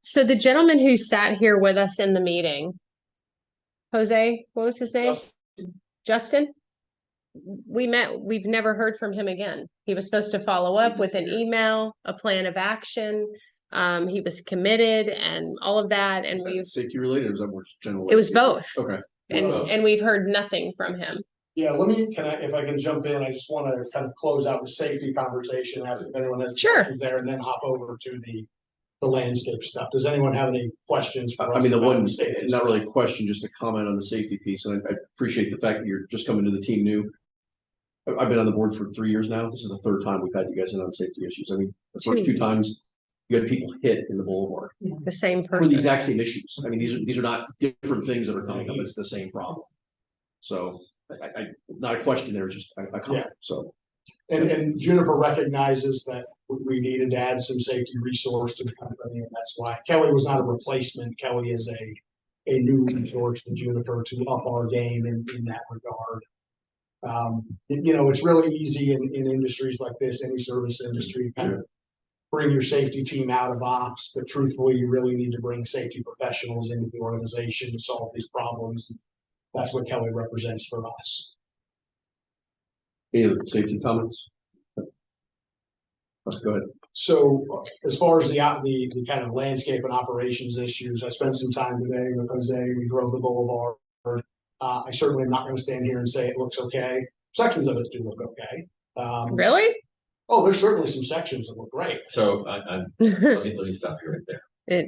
So the gentleman who sat here with us in the meeting, Jose, what was his name? Justin? We've never heard from him again. He was supposed to follow up with an email, a plan of action. He was committed and all of that, and Is that safety related, or is that more general? it was both. Okay. And we've heard nothing from him. Yeah, if I can jump in, I just want to kind of close out the safety conversation, if anyone has Sure. questions there, and then hop over to the landscape stuff. Does anyone have any questions for us? I mean, the about one, safety not stuff? really a question, just a comment on the safety piece, and I appreciate the fact that you're just coming to the team new. I've been on the board for 3 years now. This is the 3rd time we've had you guys in on safety issues. I mean, the first 2 times you had people hit in the boulevard The same for the person. exact same issues. I mean, these are not different things that are coming up. It's the same problem. So I not a question there, it's just a comment. Yeah. So. And Juniper recognizes that we needed to add some safety resource to the company, and that's why Kelly was not a replacement. Kelly is a new resource to Juniper to up our game in that regard. It's really easy in industries like this, any service industry, kind of bring your safety team out of ops, but truthfully, you really need to bring safety professionals into the organization to solve these problems. That's what Kelly represents for us. Any other safety comments? Go ahead. So as far as the kind of landscape and operations issues, I spent some time today with Jose. We drove the boulevard. I certainly am not going to stand here and say it looks okay. Sections of it do look okay. Really? Oh, there's certainly some sections that look great. So let me stop you right there.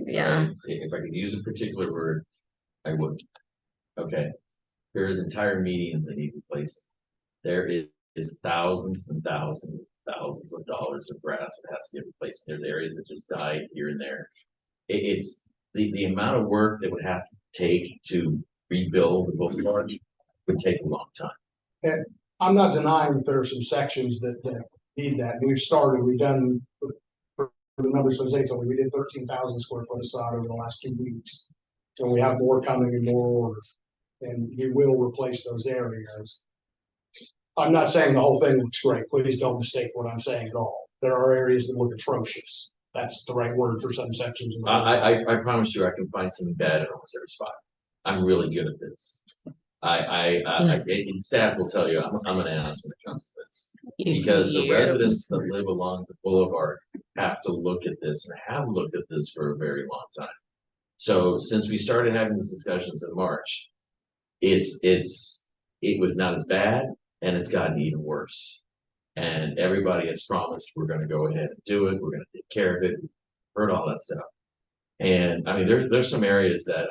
Yeah. If I could use a particular word, I would. Okay. There is entire medians that need replacing. There is thousands and thousands and thousands of dollars of grass that has to get replaced. There's areas that just die here and there. It's the amount of work that would have to take to rebuild the boulevard would take a long time. And I'm not denying that there are some sections that need that. We've done, for the numbers Jose told me, we did 13,000 square foot of sod over the last 2 weeks. And we have more coming and more orders. And we will replace those areas. I'm not saying the whole thing looks great. Please don't mistake what I'm saying at all. There are areas that look atrocious. That's the right word for some sections. I promise you I can find some bad in almost every spot. I'm really good at this. Staff will tell you I'm an ass when it comes to this. Because the residents that live along the boulevard have to look at this and have looked at this for a very long time. So since we started having these discussions in March, it was not as bad and it's gotten even worse. And everybody has promised we're going to go ahead and do it. We're going to take care of it. We've heard all that stuff. And I mean, there's some areas that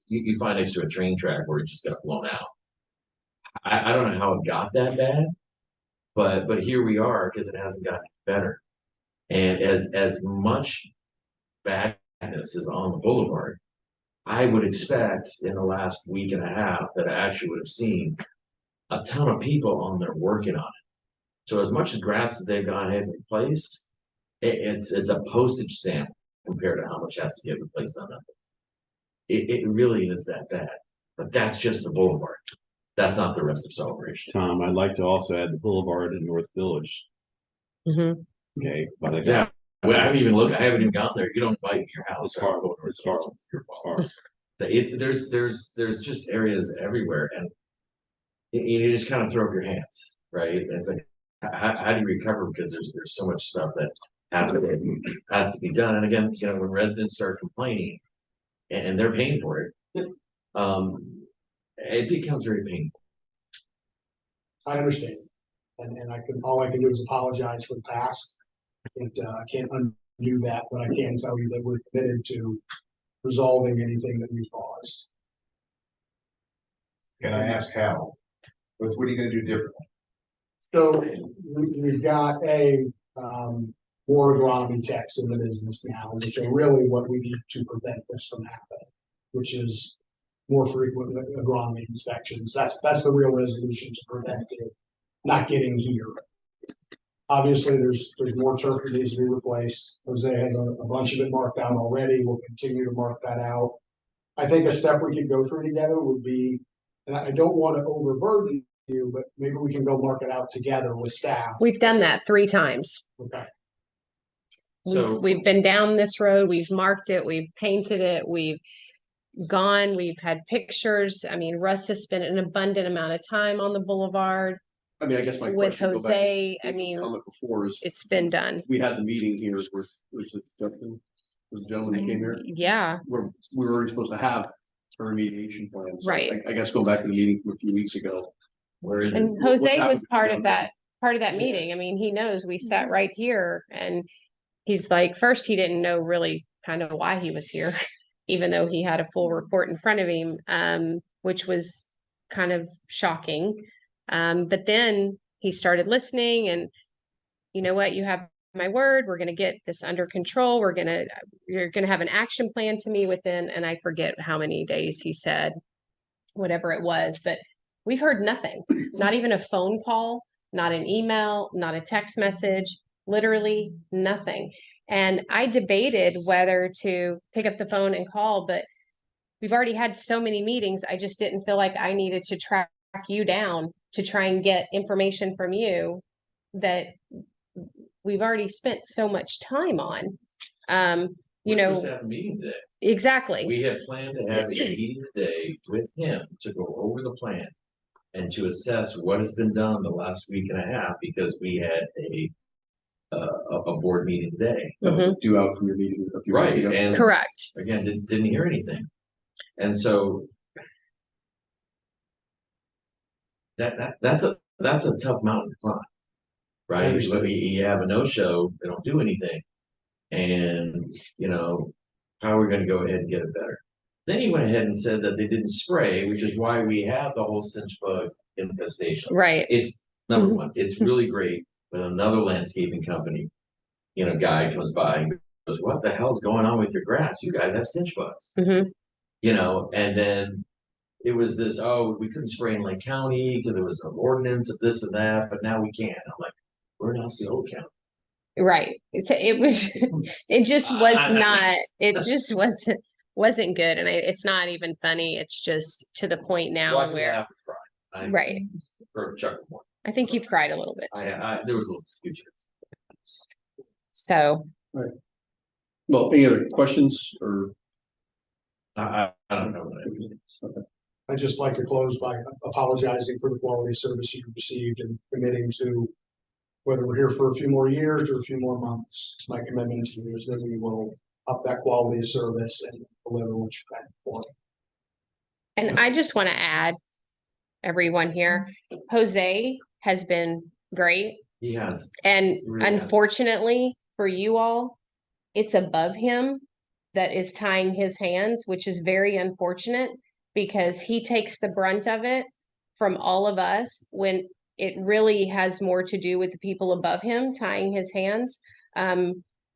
you find next to a train track where it just got blown out. I don't know how it got that bad, But here we are, because it hasn't gotten better. And as much badness is on the boulevard, I would expect in the last week and a half that I actually would have seen a ton of people on there working on it. So as much as grass as they've gone ahead and replaced, it's a postage stamp compared to how much has to get replaced on that. It really is that bad, but that's just the boulevard. That's not the rest of Celebration. Tom, I'd like to also add the Boulevard in North Village. Mhm. Okay, but I Yeah, well, I haven't even looked. I haven't even gone there. You don't invite me to your house. It's far, it's far, it's far. There's just areas everywhere, and you just kind of throw up your hands, right? It's like, how do you recover? Because there's so much stuff that has to be done. And again, you know, when residents start complaining and they're paying for it, it becomes very painful. I understand. And all I can do is apologize for the past. I can't undo that, but I can tell you that we're committed to resolving anything that we caused. Can I ask how? What are you gonna do differently? So we've got more agronomy techs in the business now, which are really what we need to prevent this from happening, which is more frequent agronomy inspections. That's the real resolution to prevent it not getting here. Obviously, there's more turf that needs to be replaced. Jose has a bunch of it marked out already. We'll continue to mark that out. I think a step we could go through together would be, and I don't want to overburden you, but maybe we can go mark it out together with staff. We've done that 3 times. Okay. So We've been down this road, we've marked it, we've painted it, we've gone, we've had pictures. I mean, Russ has spent an abundant amount of time on the boulevard I mean, I guess my with question. go back to Jose. I David's mean, comment before is, it's been done. we had the meeting here with the Justin, was the gentleman who came here, Yeah, where we were already supposed to have a remediation plan. So Right. I guess going back to the meeting from a few weeks ago. where is it? and what's Jose happened was part down of there? that meeting. I mean, he knows we sat right here and he's like, first he didn't know really kind of why he was here, even though he had a full report in front of him, which was kind of shocking. But then he started listening and you know what, you have my word, we're going to get this under control. You're going to have an action plan to me within, and I forget how many days he said, whatever it was, but we've heard nothing, not even a phone call, not an email, not a text message, literally nothing. And I debated whether to pick up the phone and call, but we've already had so many meetings. I just didn't feel like I needed to track you down to try and get information from you that we've already spent so much time on. You We're supposed know, to have a meeting today. exactly. We had planned to have a meeting today with him to go over the plan and to assess what has been done the last week and a half, because we had a board meeting today. That was due out from your meeting a few weeks Right, ago. and Correct. again, didn't hear anything. And so that's a tough mountain to climb. Right? You have a no-show, they don't do anything. And, you know, how are we gonna go ahead and get it better? Then he went ahead and said that they didn't spray, which is why we have the whole cinch bug infestation. Right. It's number one, it's really great when another landscaping company, you know, guy comes by and goes, what the hell's going on with your grass? You guys have cinch bugs. Mhm. You know, and then it was this, oh, we couldn't spray in Lake County because there was an ordinance of this and that, but now we can. I'm like, we're in Osceola County. Right. It was, it just was not, it just wasn't good. And it's not even funny. It's just to the point now Well, I could where, laugh and cry. right. Or chuckle more. I think you've cried a little bit. There was a little future. So, Well, any other questions or? I don't know what I mean. I'd just like to close by apologizing for the quality of service you received and committing to, whether we're here for a few more years or a few more months, my commitment to you is that we will up that quality of service and deliver what you plan for. and I just want to add, everyone here, Jose has been great. He has. And really has. unfortunately for you all, it's above him that is tying his hands, which is very unfortunate because he takes the brunt of it from all of us when it really has more to do with the people above him tying his hands.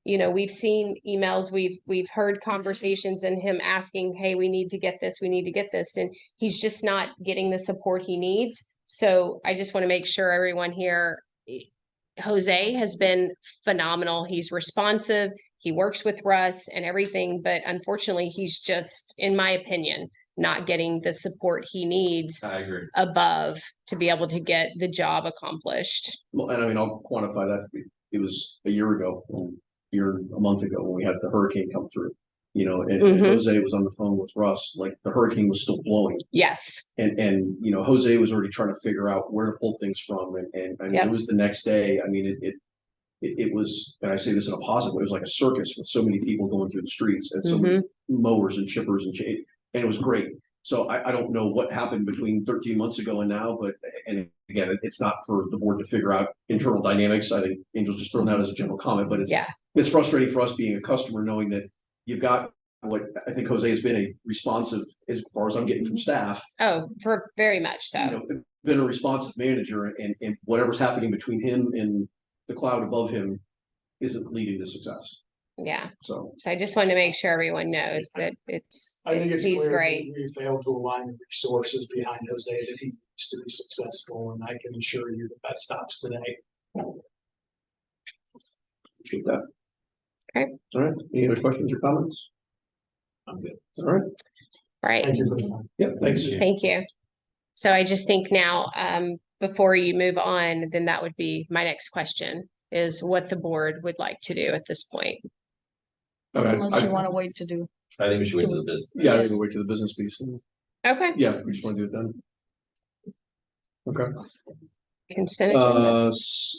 You know, we've seen emails, we've heard conversations and him asking, hey, we need to get this, we need to get this, and he's just not getting the support he needs. So I just want to make sure everyone here, Jose has been phenomenal. He's responsive, he works with Russ and everything, but unfortunately, he's just, in my opinion, not getting the support he needs I agree. above to be able to get the job accomplished. Well, and I mean, I'll quantify that. It was a year ago, a month ago, when we had the hurricane come through, you know, and Mhm. Jose was on the phone with Russ, like the hurricane was still blowing. Yes. And, you know, Jose was already trying to figure out where to pull things from. And I mean, Yep. it was the next day. I mean, it was, and I say this in a positive way, it was like a circus with so many people going through the streets and so many mowers and chippers and and it was great. So I don't know what happened between 13 months ago and now, but, and again, it's not for the board to figure out internal dynamics. I think Angel's just throwing that as a general comment, but it's frustrating for us being a customer, knowing that you've got what I think Jose has been a responsive, as far as I'm getting from staff, Oh, for very much so. you know, been a responsive manager, and whatever's happening between him and the cloud above him isn't leading to success. Yeah. So So I just wanted to make sure everyone knows that I think it's he's clear that great. we failed to align the resources behind Jose that he needs to be successful, and I can assure you that that stops today. appreciate that. Okay. All right. Any other questions or comments? I'm good. All right. All right. Thank you for the time. Yeah, thanks. Thank you. So I just think now, before you move on, then that would be my next question, is what the board would like to do at this point. Okay. Unless you want to wait to do. I think we should wait for the business. Yeah, I can wait to the business piece. Okay. Yeah, we just want to do it then. Okay. Consent agenda.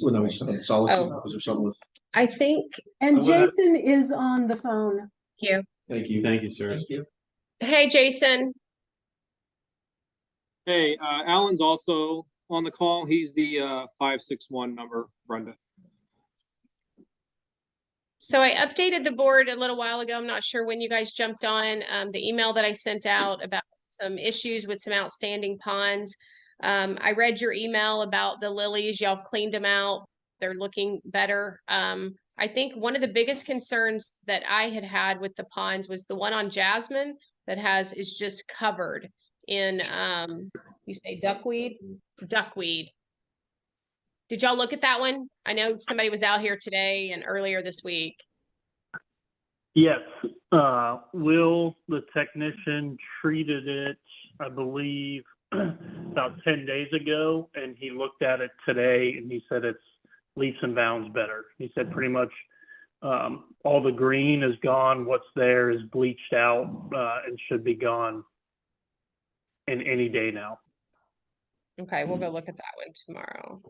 Well, no, we just had solid. Oh. Was there something with? I think, And I'm gonna- Jason is on the phone. you. Thank you. Thank you, sir. Thank you. Hey, Jason. Hey, Alan's also on the call. He's the 561 number, Brenda. So I updated the board a little while ago. I'm not sure when you guys jumped on, the email that I sent out about some issues with some outstanding ponds. I read your email about the lilies. Y'all have cleaned them out. They're looking better. I think one of the biggest concerns that I had with the ponds was the one on Jasmine that is just covered in, you say duckweed? Duckweed. Did y'all look at that one? I know somebody was out here today and earlier this week. Yes, Will, the technician, treated it, I believe, about 10 days ago, and he looked at it today and he said it's leaps and bounds better. He said pretty much all the green is gone. What's there is bleached out and should be gone in any day now. Okay, we'll go look at that one tomorrow.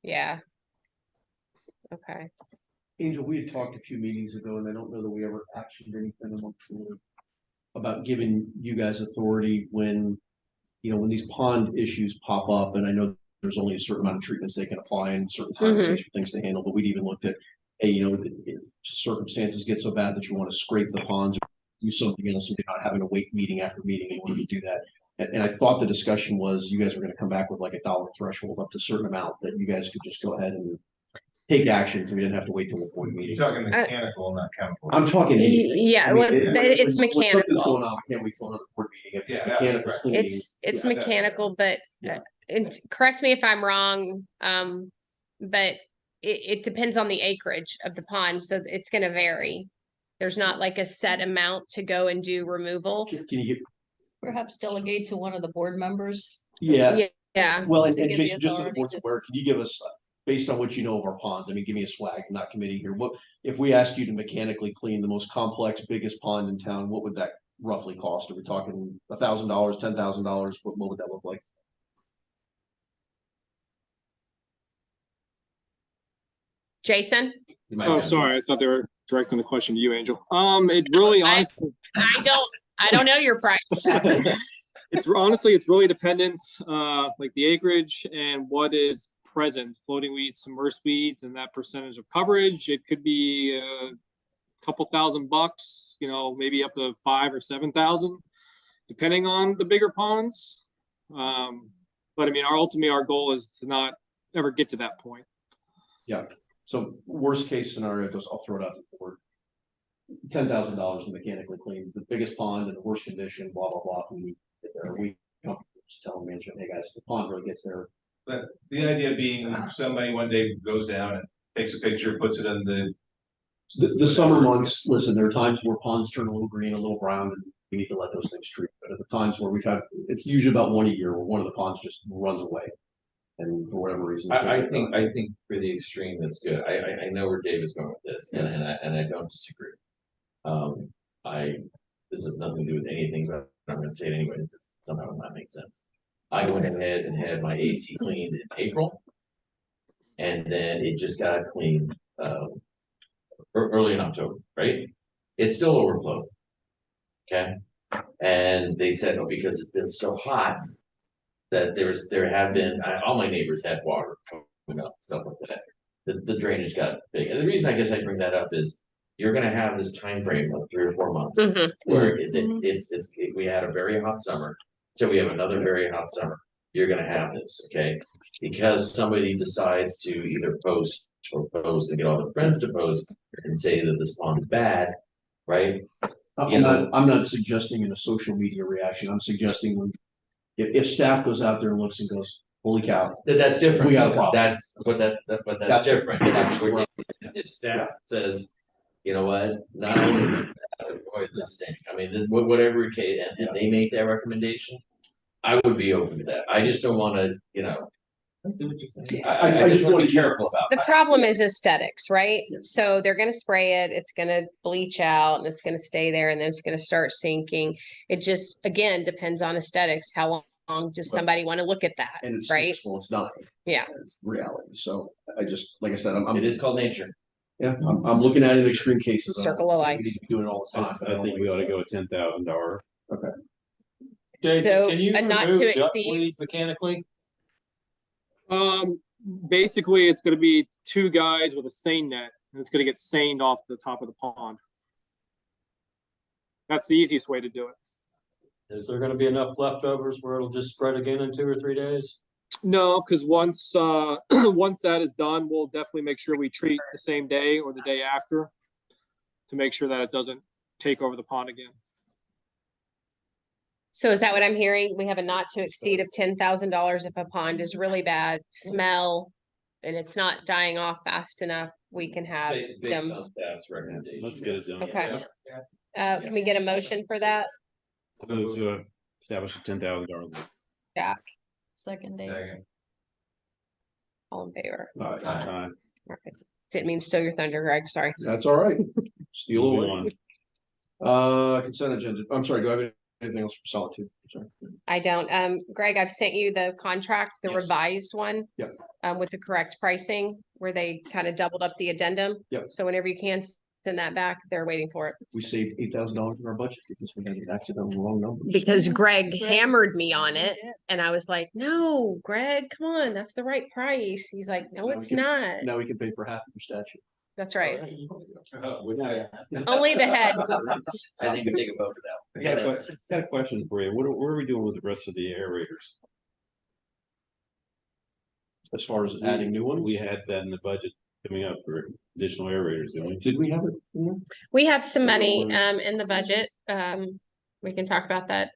Yeah. Okay. Angel, we had talked a few meetings ago, and I don't know that we ever actioned anything amongst the board about giving you guys authority when, you know, when these pond issues pop up, and I know there's only a certain amount of treatments they can apply and certain time for things to handle, but we'd even looked at, hey, you know, if circumstances get so bad that you want to scrape the ponds or do something else, so you're not having to wait meeting after meeting in order to do that. And I thought the discussion was you guys were going to come back with like a dollar threshold up to a certain amount that you guys could just go ahead and take action, so we didn't have to wait till a board meeting. You're talking mechanical, not chemical. I'm talking anything. Yeah, I mean, well, it's when something's mechanical. going on, we can't wait till another board meeting. If it's Yeah, mechanical right. cleaning, It's yeah, mechanical, but Yeah. and correct me if I'm wrong, but it depends on the acreage of the pond, so it's gonna vary. There's not like a set amount to go and do removal. Can you get? Perhaps delegate to one of the board members. Yeah. Yeah. Well, and To give the Jason, just so the authority board's to- aware, can you give us, based on what you know of our ponds, I mean, give me a swag, I'm not committing here. What, if we asked you to mechanically clean the most complex, biggest pond in town, what would that roughly cost? Are we talking $1,000, $10,000? What would that look like? Jason? Oh, sorry. I thought they were directing the question to you, Angel. It really honestly, I don't know your price. it's really dependent, like the acreage and what is present, floating weeds, submerged weeds, and that percentage of coverage. It could be a couple $1,000, you know, maybe up to 5,000 or 7,000, depending on the bigger ponds. But I mean, our goal is to not ever get to that point. Yeah, so worst case scenario, just I'll throw it out the board. $10,000 mechanically clean, the biggest pond in the worst condition, blah, blah, blah, if we need to get there, we just tell management, hey guys, the pond really gets there. But the idea being somebody one day goes down and takes a picture, puts it in The summer months, listen, there are times where ponds turn a little green, a little brown, and we need to let those things treat, but at the times where we've had, it's usually about one a year where one of the ponds just runs away. And for whatever reason. I think for the extreme, that's good. I know where Dave is going with this, and I don't disagree. This has nothing to do with anything, but I'm gonna say it anyways, it's somehow it might make sense. I went ahead and had my AC cleaned in April. And then it just got cleaned, early in October, right? It's still overflowed. Okay, and they said, oh, because it's been so hot that there have been, all my neighbors had water coming up, stuff like that. The drainage got big, and the reason I guess I bring that up is you're gonna have this time frame of 3 or 4 months where we had a very hot summer, so we have another very hot summer. You're gonna have this, okay? Because somebody decides to either post and get all their friends to post and say that this pond is bad, right? I'm not suggesting in a social media reaction, I'm suggesting when, if staff goes out there and looks and goes, holy cow. That's different. We got a problem. That's different. That's where if staff says, you know what, not only is it bad, boy, this stink. I mean, whatever case, and they make that recommendation, I would be open to that. I just don't wanna, I see what you're saying. I just wanna be careful about The that. problem is aesthetics, right? So they're gonna spray it, it's gonna bleach out and it's gonna stay there and then it's gonna start sinking. It just, again, depends on aesthetics. How long does somebody wanna look at that, And it's right? well, it's dying. Yeah. It's reality. So I just, like I said, It is called nature. Yeah, I'm looking at it in extreme cases. I don't Circle of think life. We need to be doing it all the time. I think we ought to go with $10,000. Okay. Dave, So, can you and not to remove exceed- duckweed mechanically? Basically, it's gonna be 2 guys with a seine net, and it's gonna get seined off the top of the pond. That's the easiest way to do it. Is there gonna be enough leftovers where it'll just spread again in 2 or 3 days? No, because once once that is done, we'll definitely make sure we treat the same day or the day after to make sure that it doesn't take over the pond again. So is that what I'm hearing? We have a not to exceed of $10,000 if a pond is really bad, smell, and it's not dying off fast enough, we can have Based them. on staff's recommendation. Let's get it done. Okay. Can we get a motion for that? Move to establish a $10,000. Jack, Second day. all in favor? Aye. Perfect. Didn't mean to steal your thunder, Greg, sorry. That's all right. Steal Moving away. on. Consent agenda. I'm sorry, do I have anything else for solitude? Sorry. I don't. Greg, I've sent you the contract, the Yes. revised one. Yep. With the correct pricing, where they kind of doubled up the addendum. Yep. So whenever you can send that back, they're waiting for it. We saved $8,000 in our budget because we had an accident on the wrong numbers. Because Greg hammered me on it and I was like, no, Greg, come on, that's the right price. He's like, no, Now we it's can- not. Now we can pay for half of your statue. That's right. Only Only the head. I think we take a vote for that. Got a question for you. What are we doing with the rest of the aerators? As far as adding new ones? We had that in the budget coming up for additional aerators, didn't we? Did we have it? in there? We have some money in the budget. We can talk about that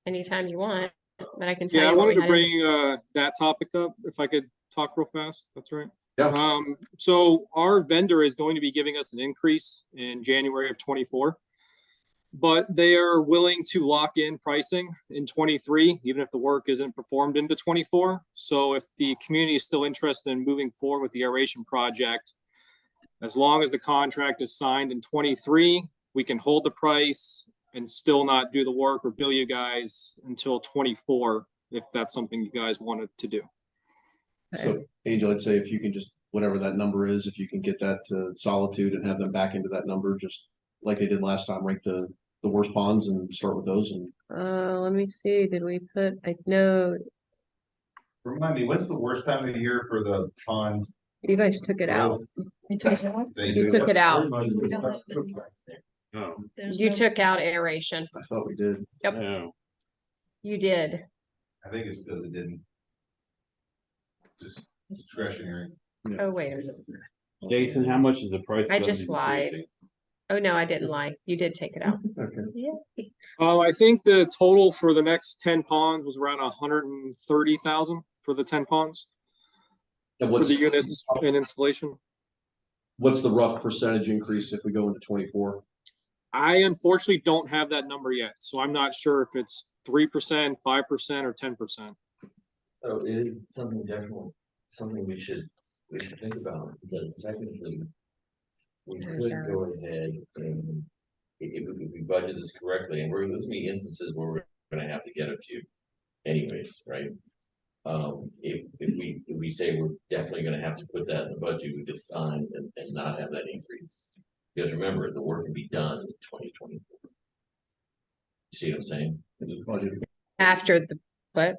anytime you want, but I can tell Yeah, I you what we wanted to had in- bring that topic up, if I could talk real fast, that's right. Yeah. So our vendor is going to be giving us an increase in January of 24. But they are willing to lock in pricing in 23, even if the work isn't performed into 24. So if the community is still interested in moving forward with the aeration project, as long as the contract is signed in 23, we can hold the price and still not do the work or bill you guys until 24, if that's something you guys wanted to do. So Angel, I'd say if you can just, whatever that number is, if you can get that to Solitude and have them back into that number, just like they did last time, rank the worst ponds and start with those and. Let me see, did we put, I know, Remind me, when's the worst time of year for the pond? you guys took it out. They You do. took it out. Oh, You took out aeration. I thought we did. Yep. yeah. You did. I think it's because it didn't just discretionary. Oh, wait a minute. Jason, how much is the price? I of just lied. increasing? Oh, no, I didn't lie. You did take it out. Okay. Yeah. I think the total for the next 10 ponds was around 130,000 for the 10 ponds And for the units and installation. what's the rough percentage increase if we go into 24? I unfortunately don't have that number yet, so I'm not sure if it's 3%, 5%, or 10%. So it is something definitely, something we should think about, because technically we could go ahead and if we budget this correctly, and there's gonna be instances where we're gonna have to get a few anyways, right? If we say we're definitely gonna have to put that in the budget, we could sign and not have that increase. Because remember, the work can be done in 2024. You see what I'm saying? Budget. After the, what?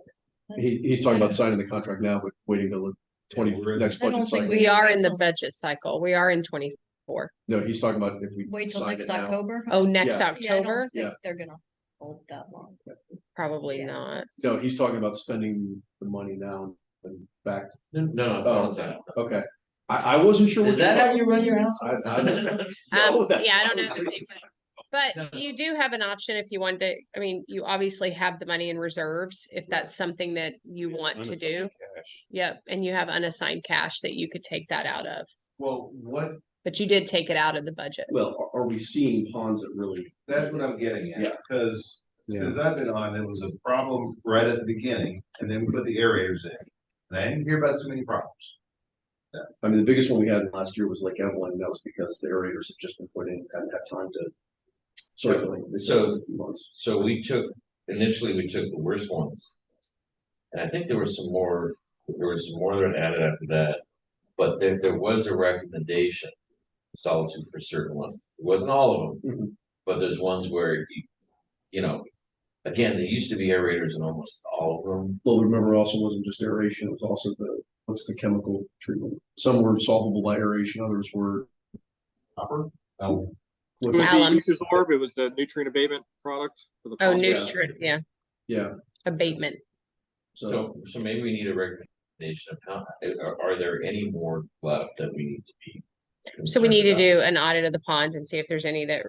He's talking about signing the contract now, but waiting till the 20 next I don't budget think cycle. We are in the budget cycle. We are in 24. No, he's talking about if we Wait till sign next it now. October? Oh, next Yeah. Yeah, I don't October? think Yeah. they're gonna hold that long. Probably Yeah. not. No, he's talking about spending the money now and back. No, it's not that. Okay. I wasn't sure. Is what that you- how you run your house? I don't know. No, that's Yeah, I not don't know. what if they- But you do have an option if you want to, I mean, you obviously have the money in reserves if that's something that you want to do. Unassigned cash. Yep, and you have unassigned cash that you could take that out of, Well, what, but you did take it out of the budget. Well, are we seeing ponds that really? that's what I'm getting Yeah. at, because Yeah. since I've been on, there was a problem right at the beginning, and then we put the aerators in. And I didn't hear about too many problems. I mean, the biggest one we had last year was Lake Evelyn. That was because the aerators had just been put in, hadn't had time to circulate. They So- took a few months. So initially we took the worst ones. And I think there was some more that added after that. But there was a recommendation, solitude for certain ones. It wasn't all of them, Mhm. but there's ones where you know, again, there used to be aerators in almost all of them. Well, remember also wasn't just aeration, it was also what's the chemical treatment? Some were solvable by aeration, others were. Copper? It What's was that? Alum. the Nutrizorb, it was the nutrient abatement product for the Oh, phosphate. nutrient, yeah, Yeah, abatement. so So maybe we need a recommendation of how, are there any more left that we need to be? So we need to concerned do an audit of the ponds and see if there's any that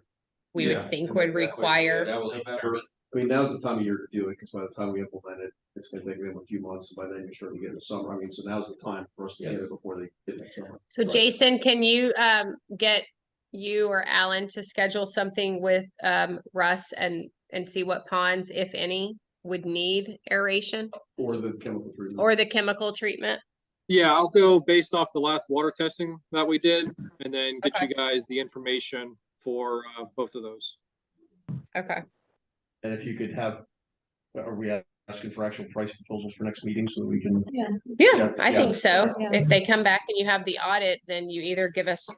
we Yeah. would think about? would That way, require. that will determine. I mean, now's the time of year to do it, because by the time we implement it, it's gonna take them a few months, and by then you're starting to get in the summer, I mean, so now's the time for us to get it before they get in the summer. So Jason, can you get you or Alan to schedule something with Russ and see what ponds, if any, would need aeration Or the chemical treatment. or the chemical treatment? Yeah, I'll go based off the last water testing that we did and then get you guys the information for both of those. Okay. And if you could have, are we asking for actual price proposals for next meeting so that we can? Yeah, Yeah, I yeah. think so. Yeah. If they come back and you have the audit, then you either give us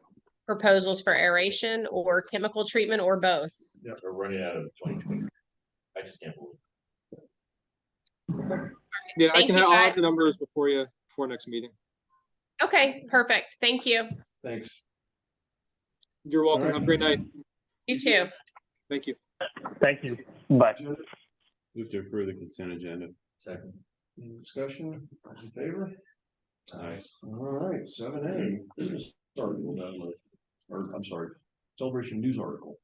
proposals for aeration or chemical treatment or both. We're running out of 2020. I just can't believe. Yeah, Thank you, I'll have guys. the numbers before next meeting. Okay, perfect. Thank you. Thanks. You're welcome. All right. Have a great night. You too. Thank you. Thank you. Bye. Move to approve the consent agenda. Second. Any discussion, all in favor? Aye. All right, 7A, business article, or I'm sorry, celebration news article.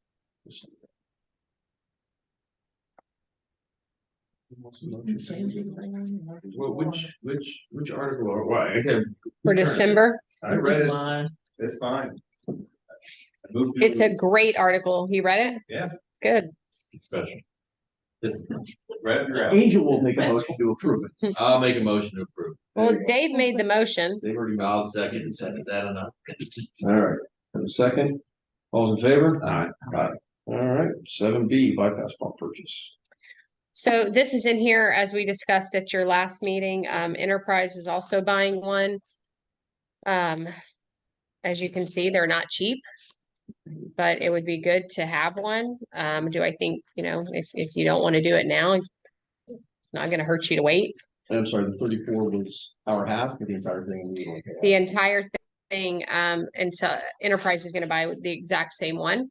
Well, which article or why? I got. For December, I read it, it's fine. I moved to- it's a great article. You read it? Yeah. Good. It's special. Right up your alley. Angel will make a motion to approve it. I'll make a motion to approve. Well, Dave made the motion. They've already. I'll second. Is that enough? All right, and a second, all's in favor? Aye. Aye. All right, 7B, bypass pump purchase. So this is in here as we discussed at your last meeting. Enterprise is also buying one. As you can see, they're not cheap. But it would be good to have one. Do I think, if you don't want to do it now, it's not gonna hurt you to wait. And I'm sorry, the 34 was our half, or the entire thing? The entire thing, and so Enterprise is gonna buy the exact same one.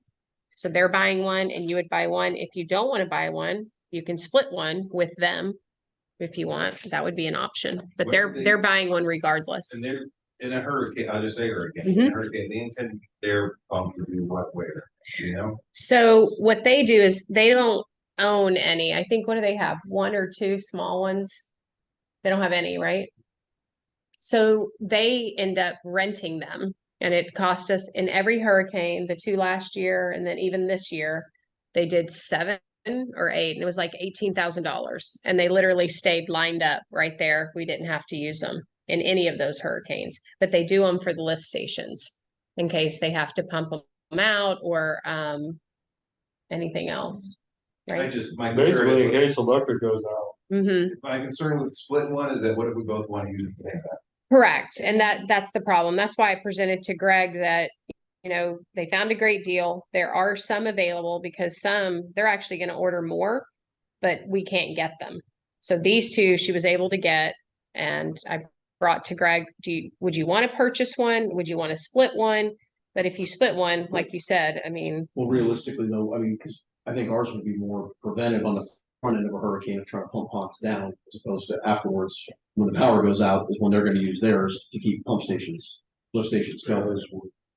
So they're buying one and you would buy one. If you don't want to buy one, you can split one with them. if you want, that would be an option, but When they're, they- they're buying one regardless. And they're in a hurricane, I'll just say hurricane, Mhm. hurricane, they intend their pump to do what, where, you know? So what they do is they don't own any. I think, what do they have? One or two small ones? They don't have any, right? So they end up renting them, and it cost us in every hurricane, the two last year, and then even this year, they did 7 or 8, and it was like $18,000. And they literally stayed lined up right there. We didn't have to use them in any of those hurricanes, but they do them for the lift stations in case they have to pump them out or anything else, I right? just, my concern Basically, in is, case electric goes out. Mm-hmm. my concern with splitting one is that what if we both want to use it? Correct. And that's the problem. That's why I presented to Greg that, they found a great deal. There are some available because they're actually going to order more, but we can't get them. So these two she was able to get, and I brought to Greg, would you want to purchase one? Would you want to split one? But if you split one, like you said, I mean, Well, realistically though, I mean, because I think ours would be more preventive on the front end of a hurricane of trying to pump ponds down as opposed to afterwards. When the power goes out is when they're gonna use theirs to keep pump stations, lift stations going.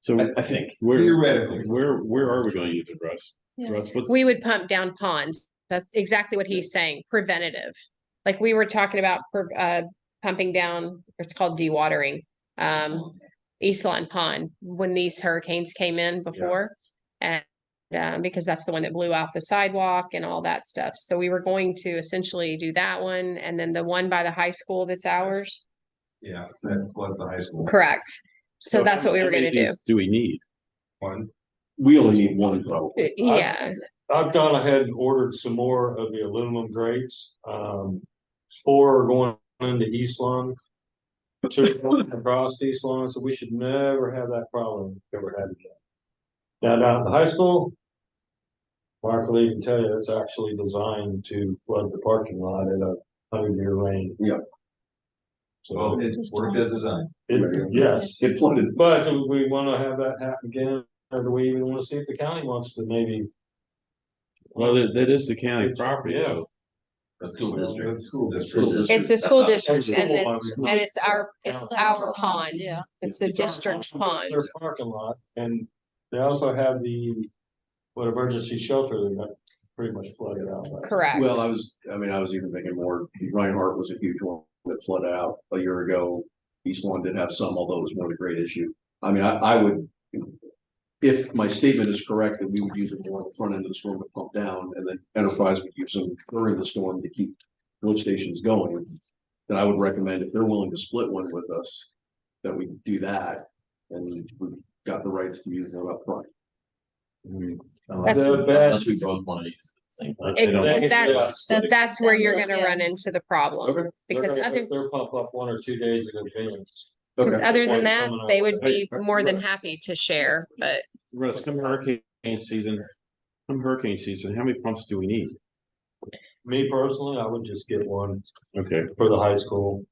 So I think. Theoretically. Where are we gonna use it, Russ? Yeah. Russ, what's? we would pump down ponds. That's exactly what he's saying, preventative. Like we were talking about pumping down, it's called dewatering. East Lawn Pond, when these hurricanes came in before. And because that's the one that blew out the sidewalk and all that stuff. So we were going to essentially do that one, and then the one by the high school that's ours. Yeah, that was the high school. Correct. So that's what we how were many gonna of do. these Do we need? One. We only need one probably. Yeah, I've gone ahead and ordered some more of the aluminum grates. 4 are going into East Lawn. 2 going across East Lawn, so we should never have that problem ever had again. Now, down at the high school, Mark will even tell you, it's actually designed to flood the parking lot in a 100-year rain. Yep. So Well, it worked as designed. yes, It flooded. but do we want to have that happen again, or do we even want to see if the county wants to maybe? Well, that is the county property, Yeah. though. The school district. That's school district. it's the school That's not- district, and it's- it's our pond. Yeah. It's the It's our district's pond, pond. it's their parking lot, and they also have emergency shelter that got pretty much flooded out. Correct. Well, I was even thinking more, Ryan Hart was a huge one that flooded out a year ago. East Lawn did have some, although it was not a great issue. I mean, I would, if my statement is correct, that we would use it more on the front end of the storm to pump down, and then Enterprise would use them during the storm to keep lift stations going. Then I would recommend, if they're willing to split one with us, that we do that, and we've got the rights to use them up front. That's- Unless we both want to use it at the same time. That's where you're gonna Yeah. run into the problem, because other, They're pump up 1 or 2 days in advance. because Okay. other than One that, coming up. they would be more than happy to share, but Russ, come hurricane season, how many pumps do we need? Me personally, I would just get one Okay, for the high school.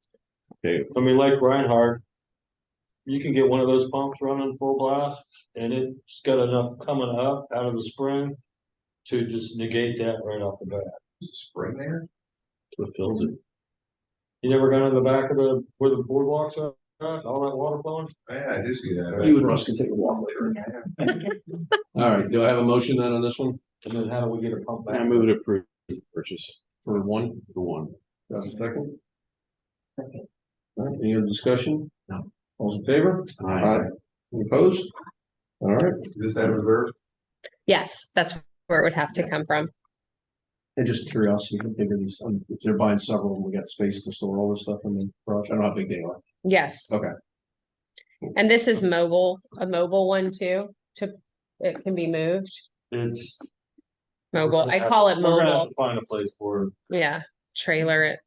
okay, I mean, like Reinhardt, you can get one of those pumps running full blast, and it's got enough coming up out of the spring to just negate that right off the bat. Is it spring there? what fills it? You never gone in the back of where the boardwalks are, all that water flowing? Yeah, I do see that. You and Russ can take a walk later. All right, do I have a motion then on this one? And then how do we get a pump back? I move to approve the purchase For one? for one. Do I have a second? All right, any other discussion? No. All in favor? Aye. Any opposed? All right, Is this out of reserve? yes, that's where it would have to come from. and just curiosity, how big are these, if they're buying several, we got space to store all this stuff in the garage, I don't know how big they are. Yes. Okay. And this is a mobile one too, it can be moved. It's. Mobile, I call it We're gonna have mobile, to Find a place for it. yeah, trailer it,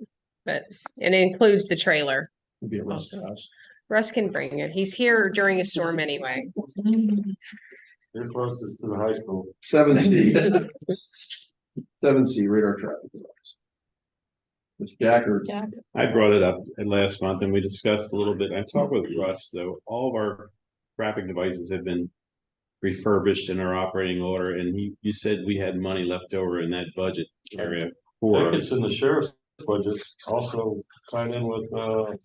and it includes the trailer. It'd be a Russ's house. Russ can bring it, he's here during a storm anyway. They're closest to the high school. 7C. 7C, radar traffic device. Mr. Jack or? Jack. I brought it up last month and we discussed a little bit. I talked with Russ, though, all of our traffic devices have been refurbished in our operating order, and you said we had money left over in that budget area I for. think it's in the sheriff's budget, also tied in with,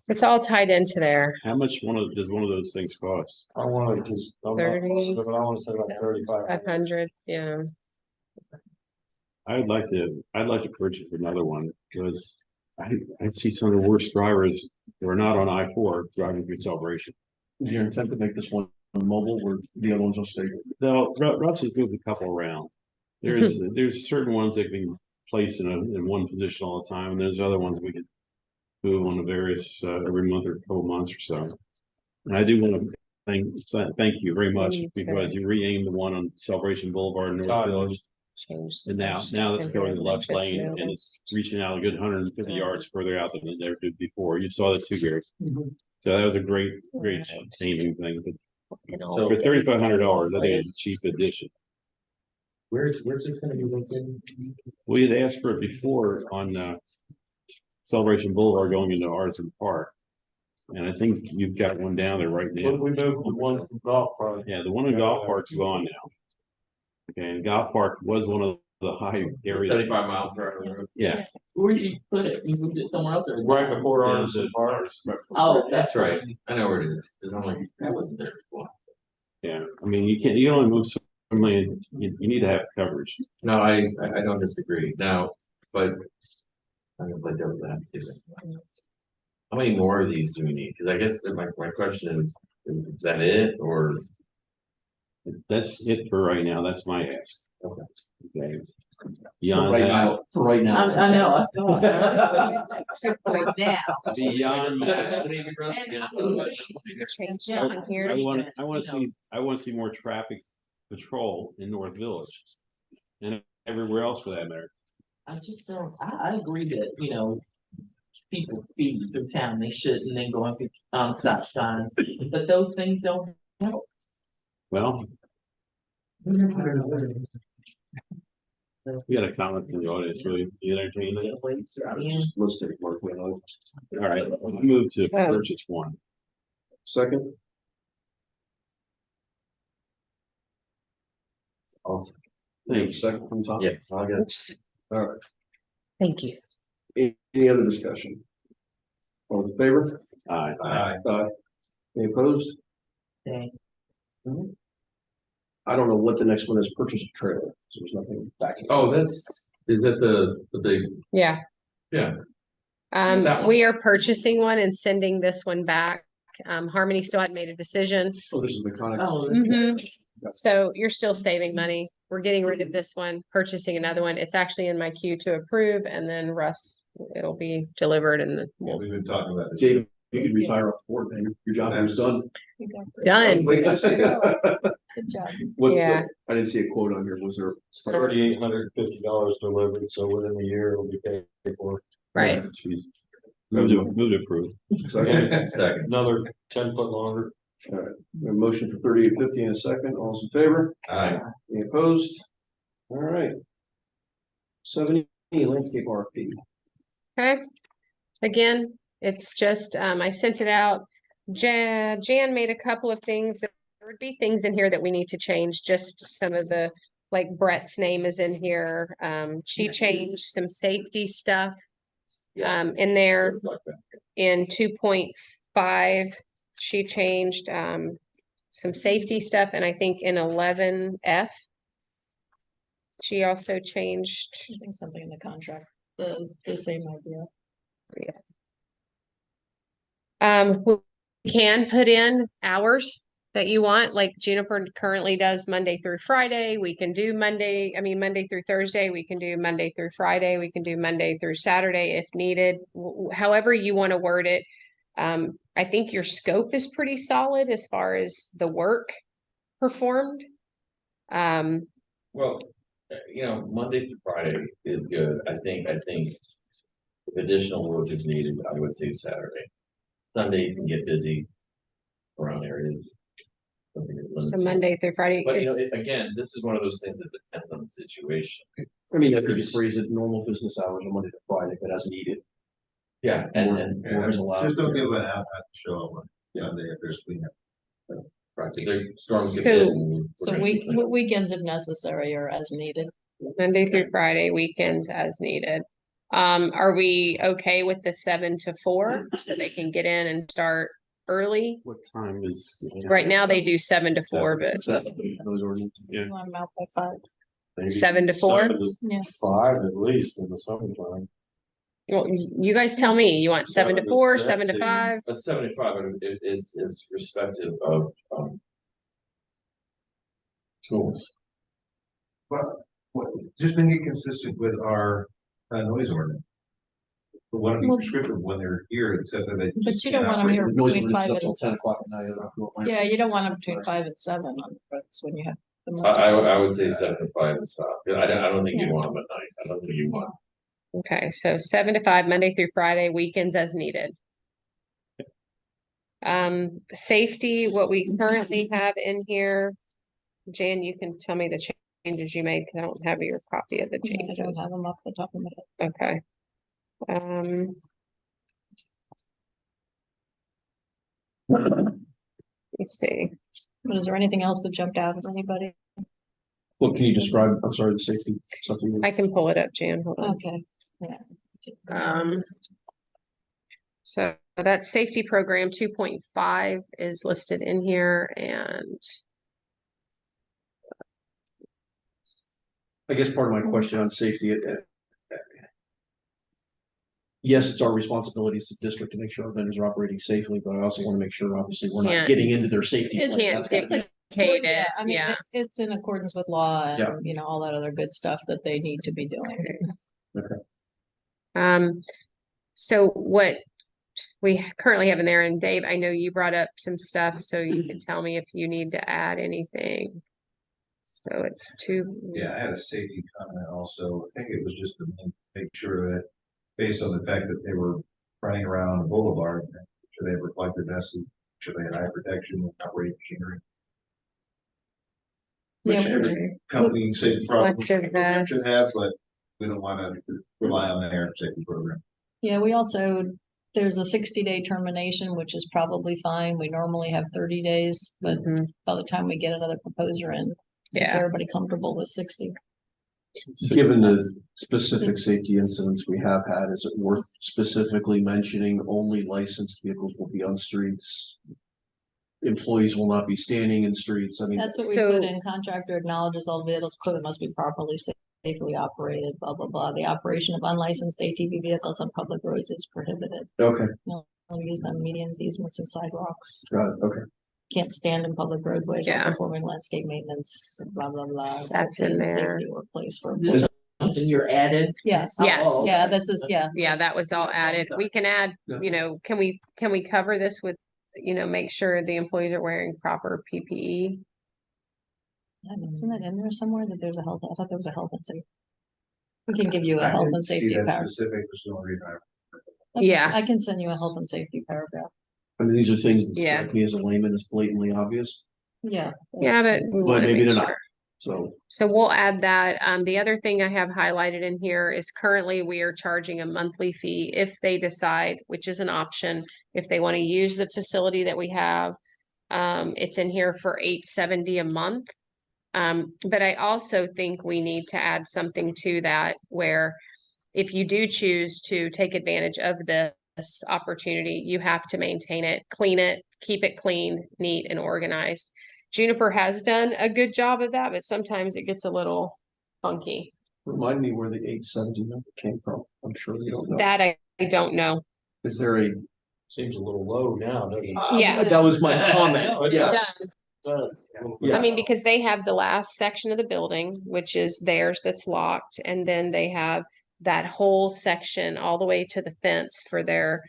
It's all tied into there. How much does one of those things cost? I wanna just, I'm not 30. positive, but I wanna say like 35. 500, yeah. I'd like to purchase another one because I see some of the worst drivers who are not on I-4 driving through Celebration. Is your intent to make this one mobile or the other ones will stay? No, Russ has moved a couple around. There's certain ones that can be placed in one position all the time, and there's other ones we can move on the various every month or couple months or so. And I do want to thank you very much because you renamed the one on Celebration Boulevard in North Village. And now it's going to Lux Lane and it's reaching out a good 150 yards further out than it ever did before. You saw that too, Gary. So that was a great saving thing. But so for $3,500, I think it's a cheap addition. Where's this gonna be located? We had asked for it before on Celebration Boulevard going into Artisan Park. And I think you've got one down there right now. We moved the one from Golf Park. Yeah, the one in Golf Park's gone now. Okay, and Golf Park was one of the high areas. 35 miles per hour. Yeah. Where did you put it? You moved it somewhere else? Or Right before Artisan Park. Oh, that's right. I know where it is. Cause I'm like, that wasn't there before. Yeah, I mean, you can only move so many, you need to have coverage. No, I don't disagree now, but I'm gonna play devil's advocate. How many more of these do we need? Cause I guess my question is that it or? That's it for right now. That's my ask. Okay. Okay. For Beyond right that, now, for right now. I know, I thought. Right now. beyond that, Change something here. I want to see more traffic patrol in North Village. And everywhere else for that matter. I just don't, I agree that, you know, people speed through town, they shouldn't, then going through, stop signs, but those things don't help. Well, we got a comment from the audience, really, you entertain that? Let's take Mark. All right, I'll move to purchase one. Second, Awesome. thank you. Second from Tom. Yeah, I'll get it. All right. Thank you. Any other discussion? All in favor? Aye. Aye. Any opposed? Okay. I don't know what the next one is, purchase a trailer, so there's nothing backing. Oh, is that the big, Yeah. yeah. That one. We are purchasing one and sending this one back. Harmony still hadn't made a decision. Oh, this is the Conic. Oh, Mhm. So you're still saving money. We're getting rid of this one, purchasing another one. It's actually in my queue to approve and then Russ, it'll be delivered and Yeah, we've been talking about this. David, you could retire off the board, man. Your job was done. done. Good job. What, Yeah. I didn't see a quote on here. Was there? $3,850 delivered, so within a year it'll be paid for. Right. Jeez. Move to approve. Second, Second. another 10 foot longer. All right, we have a motion for 3850 in a second. All those in favor? Aye. Any opposed? All right. 70 landscape RFP. Okay. Again, it's just, I sent it out. Jan made a couple of things. There would be things in here that we need to change, just some of the, like Brett's name is in here. She changed some safety stuff in there. In 2.5, she changed some safety stuff, and I think in 11F, she also changed. I think something in the contract, the same idea. We can put in hours that you want, like Juniper currently does Monday through Friday. We can do Monday through Thursday. We can do Monday through Friday. We can do Monday through Saturday if needed. However you want to word it. I think your scope is pretty solid as far as the work performed. Well, you know, Monday through Friday is good. I think if additional work is needed, I would say Saturday. Sunday you can get busy around areas. So Monday through Friday. But you know, again, this is one of those things that depends on the situation. I mean, if you could phrase it normal business hours on Monday to Friday, but as needed. Yeah, and More is allowed. Just don't give an out to show up on Sunday if there's cleanup. right, if the storm gets So- in, we're So gonna week, be clean. weekends if necessary or as needed. Monday through Friday, weekends as needed. Are we okay with the 7 to 4 so they can get in and start early? What time is? Right now they do 7 to 4, but Those ordinances. Yeah. I'm out by 5. maybe 7 to 4? 7 to Yeah. 5 at least in the summertime. Well, you guys tell me, you want 7 to 4, 7 to 5? But 75 is respective of, Schools. But just make it consistent with our noise ordinance. We want to be Well- prescriptive when they're here, except that they. But just you don't can't want them operate. here Noise between ordinance 5 up till and 10 o'clock at night. I don't know if Yeah, you don't want them between 5 and 7 on the roads when you have. the I would say 7 to 5 and stop. I don't think you want them at night. I don't think you want. Okay, so 7 to 5, Monday through Friday, weekends as needed. Safety, what we currently have in here, Jan, you can tell me the changes you made, because I don't have your copy of the Yeah, I don't changes. have them off the top of my head. Okay. Let's see. But is there anything else that jumped out at anybody? What can you describe? I'm sorry, the safety, something. I can pull it up, Jan, hold on. Okay, yeah. So that safety program 2.5 is listed in here, and I guess part of my question on safety, yes, it's our responsibility as a district to make sure our vendors are operating safely, but I also want to make sure, obviously, we're not Can't- getting into their safety. It plan. can't That's gotta be- dictate Yeah, it, I mean, yeah. it's in accordance with law Yeah. and, all that other good stuff that they need to be doing. So what we currently have in there, and Dave, I know you brought up some stuff, so you can tell me if you need to add anything. So it's Yeah, I had a safety comment also. I think it was just to make sure that, based on the fact that they were running around the boulevard, make sure they had reflective vests, make sure they had eye protection, and operating machinery. Which Yeah, every company safety probably Reflective vest. should have, but we don't want to rely on their safety program. Yeah, we also, there's a 60-day termination, which is probably fine. We normally have 30 days, but by the time we get another proposer in, is Yeah. everybody comfortable with 60? Given the specific safety incidents we have had, is it worth specifically mentioning only licensed vehicles will be on streets? Employees will not be standing in streets. I mean, That's what we So- put in. Contractor acknowledges all vehicles equipment must be properly safely operated, blah, blah, blah. The operation of unlicensed ATV vehicles on public roads is prohibited. okay, Only used on medians, easements and sidewalks. got it, okay. Can't stand in public roadways or Yeah. performing landscape maintenance, blah, blah, blah. That's in Health and there. Safety workplace for. This is something you're added. Yes. Yes. Oh, Yeah, okay. this is, yeah. Yeah, that was all added. We can add, can we cover this with, make sure the employees are wearing proper PPE? Isn't that in there somewhere that there's a health, I thought there was a health and safety. We can give you a I health didn't and see safety that paragraph. specific, was the only reason Yeah. I can send you a health and safety paragraph. I mean, these are things that Yeah. strike me as a layman as blatantly obvious, Yeah. Yeah, but we wanna maybe make they're not. sure. So, So we'll add that. The other thing I have highlighted in here is currently we are charging a monthly fee if they decide, which is an option, if they want to use the facility that we have. It's in here for $870 a month. But I also think we need to add something to that where if you do choose to take advantage of this opportunity, you have to maintain it, clean it, keep it clean, neat, and organized. Juniper has done a good job of that, but sometimes it gets a little funky. remind me where the 870 number came from. I'm sure you don't know. That I don't know. Is there a? Seems a little low now, doesn't it? Yeah. That was my comment. It Yes. does. Yeah. I mean, because they have the last section of the building, which is theirs that's locked, and then they have that whole section all the way to the fence for their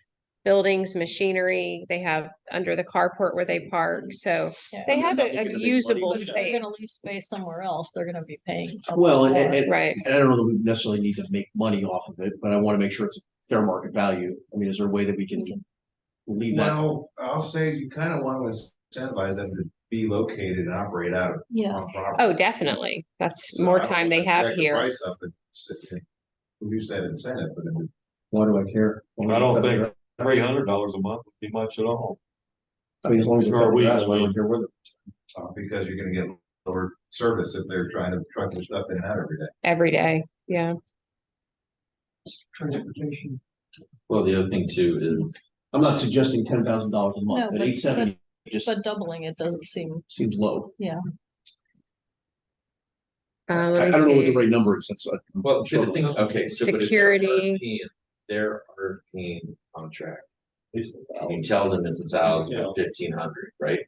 buildings, machinery. They have under the carport where they park. So Yeah. they have a usable If they're gonna space. lease space somewhere else, they're gonna be paying. a Well, lot more. Right. and I don't know that we necessarily need to make money off of it, but I want to make sure it's fair market value. I mean, is there a way that we can leave that? Well, I'll say you kind of want to incentivize them to be located and operate out of. Yeah. on property. Oh, definitely. That's So more I don't time they wanna have jack the here. Price up and reduce that incentive, but if Why do I care? I don't think $300 a month would be much at all. I mean, as long as For a we're week, grass, I why do I mean. care whether? because you're gonna get lower service if they're trying to truck their stuff in and out every day. Every day. Yeah. transportation. Well, the other thing too is, I'm not suggesting $10,000 a No, month, at but- 870 just But doubling it doesn't seem, seems low. yeah. Let I me don't know what the see. right number is, that's. well, see, the thing, okay, so but if Security. Their RFP contract. You tell them it's 1,000 or 1,500, right?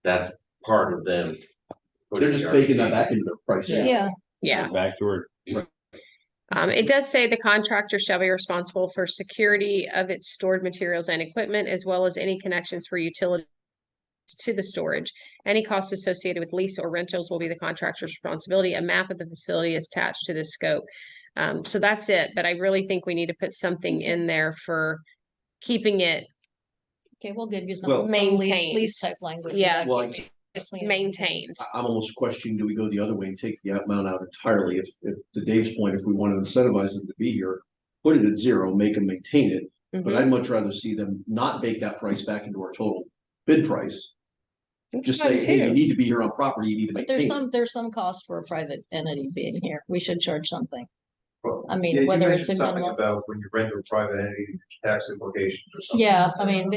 That's part of them. They're just baking that back into their price. Yeah. Yeah. Back to work. It does say the contractor shall be responsible for security of its stored materials and equipment, as well as any connections for utilities to the storage. Any costs associated with lease or rentals will be the contractor's responsibility. A map of the facility is attached to the scope. So that's it, but I really think we need to put something in there for keeping it Okay, we'll give you Well- some lease, maintained. lease type language. Yeah. Well, Just maintained. I'm almost questioning, do we go the other way and take the amount out entirely? If to Dave's point, if we want to incentivize them to be here, put it at 0, make them maintain it. But Mhm. I'd much rather see them not bake that price back into our total bid price. That's Just fine say, hey, you too. need to be here on property, you need to But maintain it. there's some cost for a private entity being here. We should charge something. Well, I mean, yeah, you whether it's mentioned a something minimum. about when you rent to a private entity, tax implications or something. Yeah, I mean,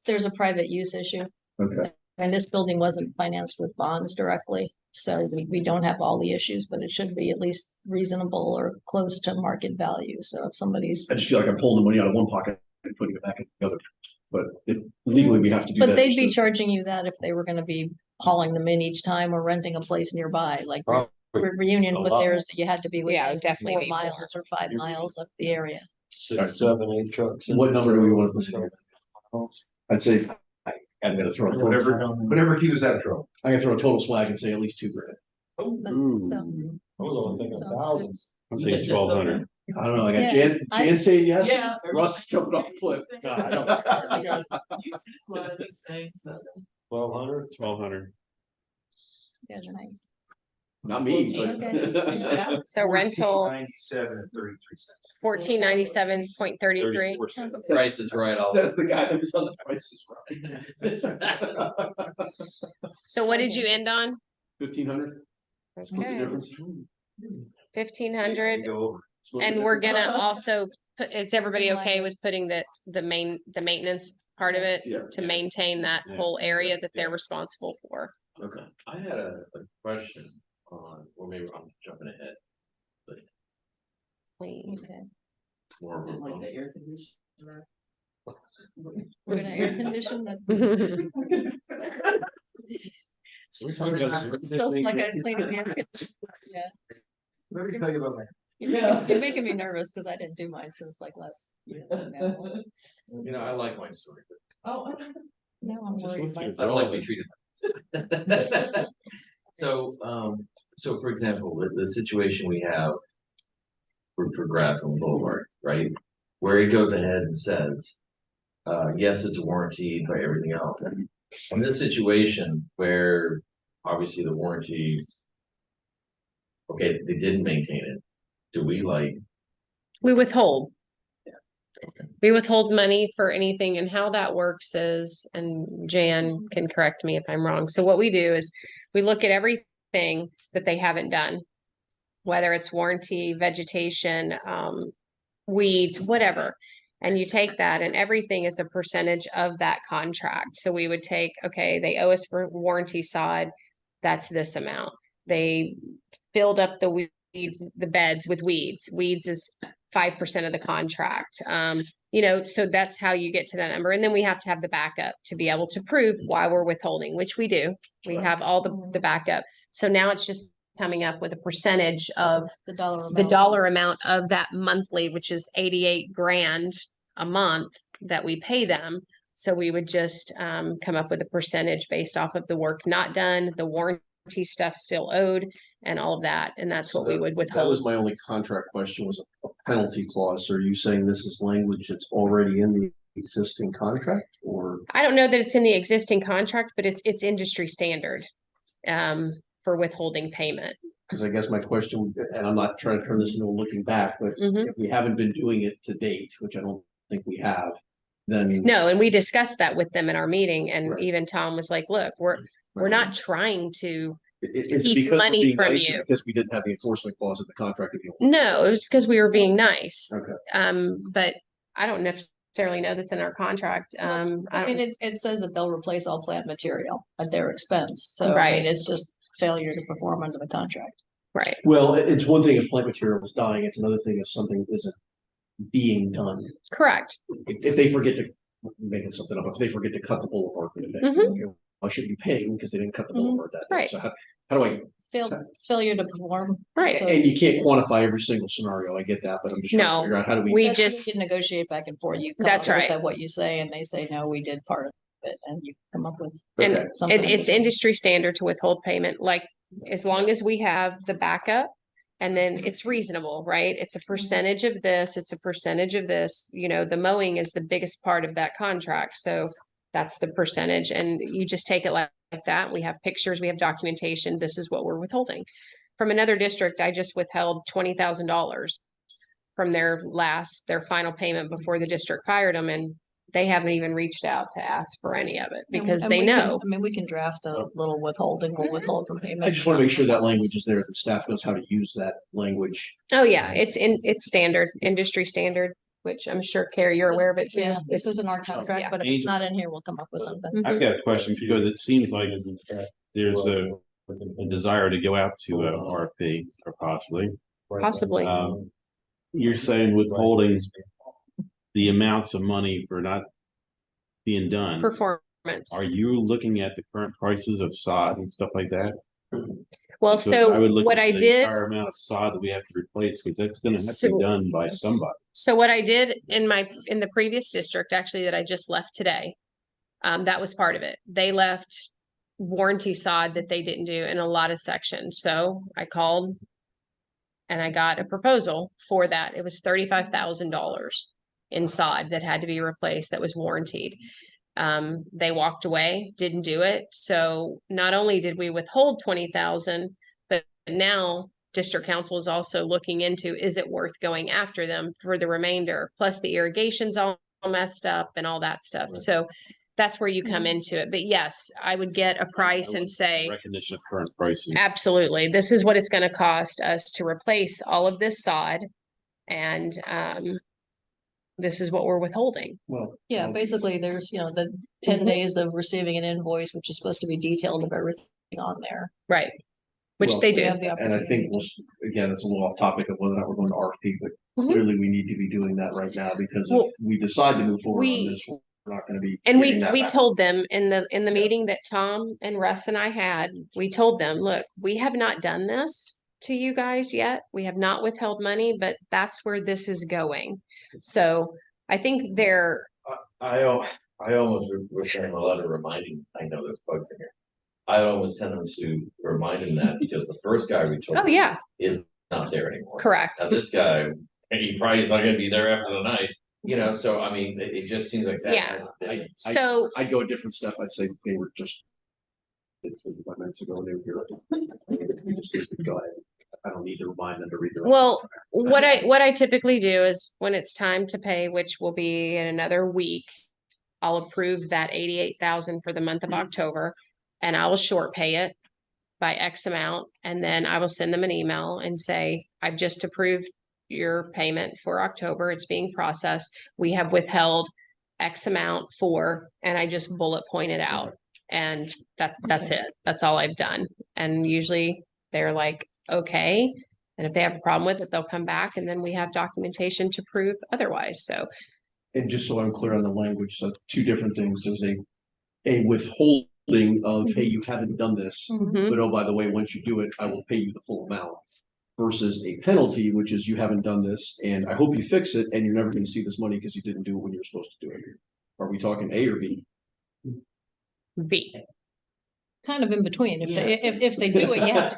there's a private use issue. Okay. And this building wasn't financed with bonds directly, so we don't have all the issues, but it should be at least reasonable or close to market value. So if somebody's. I just feel like I'm pulling the money out of one pocket and putting it back in the other. But if legally we have to do that. But they'd just be to- charging you that if they were gonna be hauling them in each time or renting a place nearby, like Reunion A put lot. theirs, you had to be Yeah, within definitely 4 be more. miles or 5 miles of the area. 6, 7, 8 trucks. What number do we want to put in? I'd say, I'm gonna throw. Whatever keeps us out of trouble. I'm gonna throw a total swag and say at least $2,000. So, I was only thinking Sounds thousands. I'm thinking 1,200. I don't know, I got Yeah, Jan saying yes, Yeah. Russ jumping off the cliff. No, I don't. You see one of these things. 1,200. 1,200. yeah, nice. Not me, Okay. but. So rental 97 and 33 cents. 1497.33. price is right off. That's the guy that was on the prices, right? So what did you end on? 1,500, split the Okay, difference. 1,500. Go over. Split the And we're difference. gonna also put, is everybody okay with putting the maintenance part of it Yeah, to maintain that Yeah. whole area that they're responsible for? okay. I had a question on, or maybe I'm jumping ahead. Please. Okay. More of a- Like the air conditioner. We're gonna air condition the. Still like I clean the air conditioner. Yeah. Let me tell you about my. You're making me nervous because I didn't do mine since like last year. You know, I like my story, but Oh, Now I'm Just worried look about. at I don't like to be treated. So, so for example, the situation we have for Grassland Boulevard, right? Where it goes ahead and says, yes, it's warranted by everything else. In this situation where obviously the warranty, okay, they didn't maintain it, do we like, We withhold. okay. We withhold money for anything, and how that works is, and Jan can correct me if I'm wrong. So what we do is we look at everything that they haven't done, whether it's warranty, vegetation, weeds, whatever. And you take that, and everything is a percentage of that contract. So we would take, okay, they owe us for warranty sod, that's this amount. They filled up the weeds, the beds with weeds. Weeds is 5% of the contract. You know, so that's how you get to that number. And then we have to have the backup to be able to prove why we're withholding, which we do. We have all the backup. So now it's just coming up with a percentage of The dollar amount. the dollar amount of that monthly, which is 88 grand a month that we pay them. So we would just come up with a percentage based off of the work not done, the warranty stuff still owed, and all of that. And that's what we would That was withhold. my only contract question, was a penalty clause. So are you saying this is language that's already in the existing contract, or? I don't know that it's in the existing contract, but it's industry standard for withholding payment. Because I guess my question, and I'm not trying to turn this into a looking back, but Mhm. if we haven't been doing it to date, which I don't think we have, then. No, and we discussed that with them in our meeting, and Right. even Tom was like, look, we're not trying to It's keep because we're money being from nice or you. because we didn't have the enforcement clause in the contract of you. No, it was because we were being nice. Okay. But I don't necessarily know that's in our contract. I mean, don't, it says that they'll replace all plant material at their expense, so I Right. mean, it's just failure to perform under the contract. right. Well, it's one thing if plant material is dying, it's another thing if something isn't being done. Correct. If they forget to, making something up, if they forget to cut the boulevard for the day, Mhm. okay, why shouldn't you pay because they didn't cut the Mhm. boulevard that day? Right. So how do I, Failure to perform. Right. So and you can't quantify every single scenario, I get that, but I'm just trying No, to figure out how do we that's when you just, can negotiate back and forth. You come That's up with right. What you say, and they say, no, we did part of it, and you come up with and Okay. something. it's industry standard to withhold payment, like as long as we have the backup. And then it's reasonable, right? It's a percentage of this, it's a percentage of this, the mowing is the biggest part of that contract, so that's the percentage, and you just take it like that. We have pictures, we have documentation, this is what we're withholding. From another district, I just withheld $20,000 from their final payment before the district fired them, and they haven't even reached out to ask for any of it because And they we can- know. I mean, we can draft a little withholding, we'll withhold from payment. I just want to make sure that language is there, that the staff knows how to use that language. Oh, yeah, it's standard, industry standard, which I'm sure Carrie, you're aware of it too. Yeah, this isn't our contract, yeah. but if it's not in here, we'll come up with something. I've got a question because it seems like there's a desire to go out to a RFP or Possibly. You're saying withholding the amounts of money for not being done. Performance. Are you looking at the current prices of sod and stuff like that? Well, Because so I would look what at I the did, entire amount of sod that we have to replace, because that's gonna have to So- be done by somebody. so what I did in the previous district, actually, that I just left today, that was part of it. They left warranty sod that they didn't do in a lot of sections. So I called and I got a proposal for that. It was $35,000 in sod that had to be replaced, that was warranted. They walked away, didn't do it. So not only did we withhold 20,000, but now district council is also looking into, is it worth going after them for the remainder? Plus the irrigation's all messed up and all that stuff. Right. So that's where you come into it. But yes, I would get a price and say, Recognition of current pricing. absolutely, this is what it's gonna cost us to replace all of this sod. And this is what we're withholding. Well. Yeah, basically, there's, the 10 days of receiving an invoice, which is supposed to be detailed of everything on there. Right. Which Well, they We do. have the And I think, again, it's a little off topic of whether or not we're going to RFP, but Mhm. clearly we need to be doing that right now because Well, if we decide to move forward on we- this, we're not going to be. And getting that we back. told them in the meeting that Tom and Russ and I had, we told them, look, we have not done this to you guys yet. We have not withheld money, but that's where this is going. So I think they're, I almost was sending a letter reminding, I know there's bugs in here. I almost sent them to remind him that because the first guy we told oh, yeah, is not there anymore. correct. Now this guy, and he probably is not gonna be there after the night, so I mean, it just seems like that. Yeah. has been- So I'd go a different step. I'd say they were just. It's 5 minutes ago, and they were here. We just need to go ahead. I don't need to remind them to read the. Well, what I typically do is when it's time to pay, which will be in another week, I'll approve that 88,000 for the month of October, and I will short pay it by X amount, and then I will send them an email and say, I've just approved your payment for October. It's being processed. We have withheld X amount for, and I just bullet point it out. And that's it. That's all I've done. And usually they're like, okay. And if they have a problem with it, they'll come back and then we have documentation to prove otherwise. So, And just so I'm clear on the language, so 2 different things. There's a withholding of, hey, you haven't done this, mhm. but oh, by the way, once you do it, I will pay you the full amount. Versus a penalty, which is you haven't done this, and I hope you fix it, and you're never going to see this money because you didn't do it when you were supposed to do it. Are we talking A or B? B. Kind of in between. If they do it, yeah.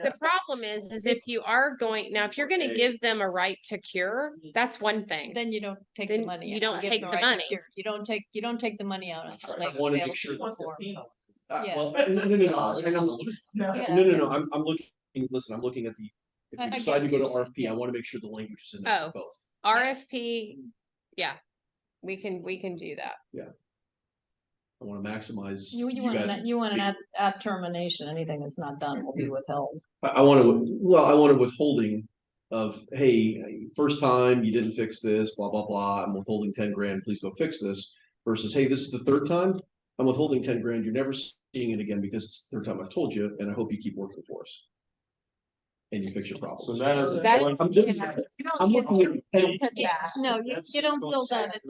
The problem is if you are going, now, if you're gonna give them a right to cure, that's one thing. Then you don't take the Then money. you out. don't give take them the right to money. cure. You don't take the money out until they. I want to fail make sure. to perform. Yeah. Well, no, I'm looking, listen, I'm looking at the, if I we get decide to what go you're to saying, RFP, I want to make sure the language is in there Oh. for both. RFP, yeah, we can do that. I wanna maximize You you want guys. an, you want an at termination, anything that's not done will be withheld. I want a withholding of, hey, first time you didn't fix this, blah, blah, blah, I'm withholding 10 grand, please go fix this. Versus, hey, this is the third time, I'm withholding 10 grand, you're never seeing it again because it's the third time I've told you, and I hope you keep working for us. And you fix your problems. So that is. That- I'm just- I'm looking at. No, you don't build that.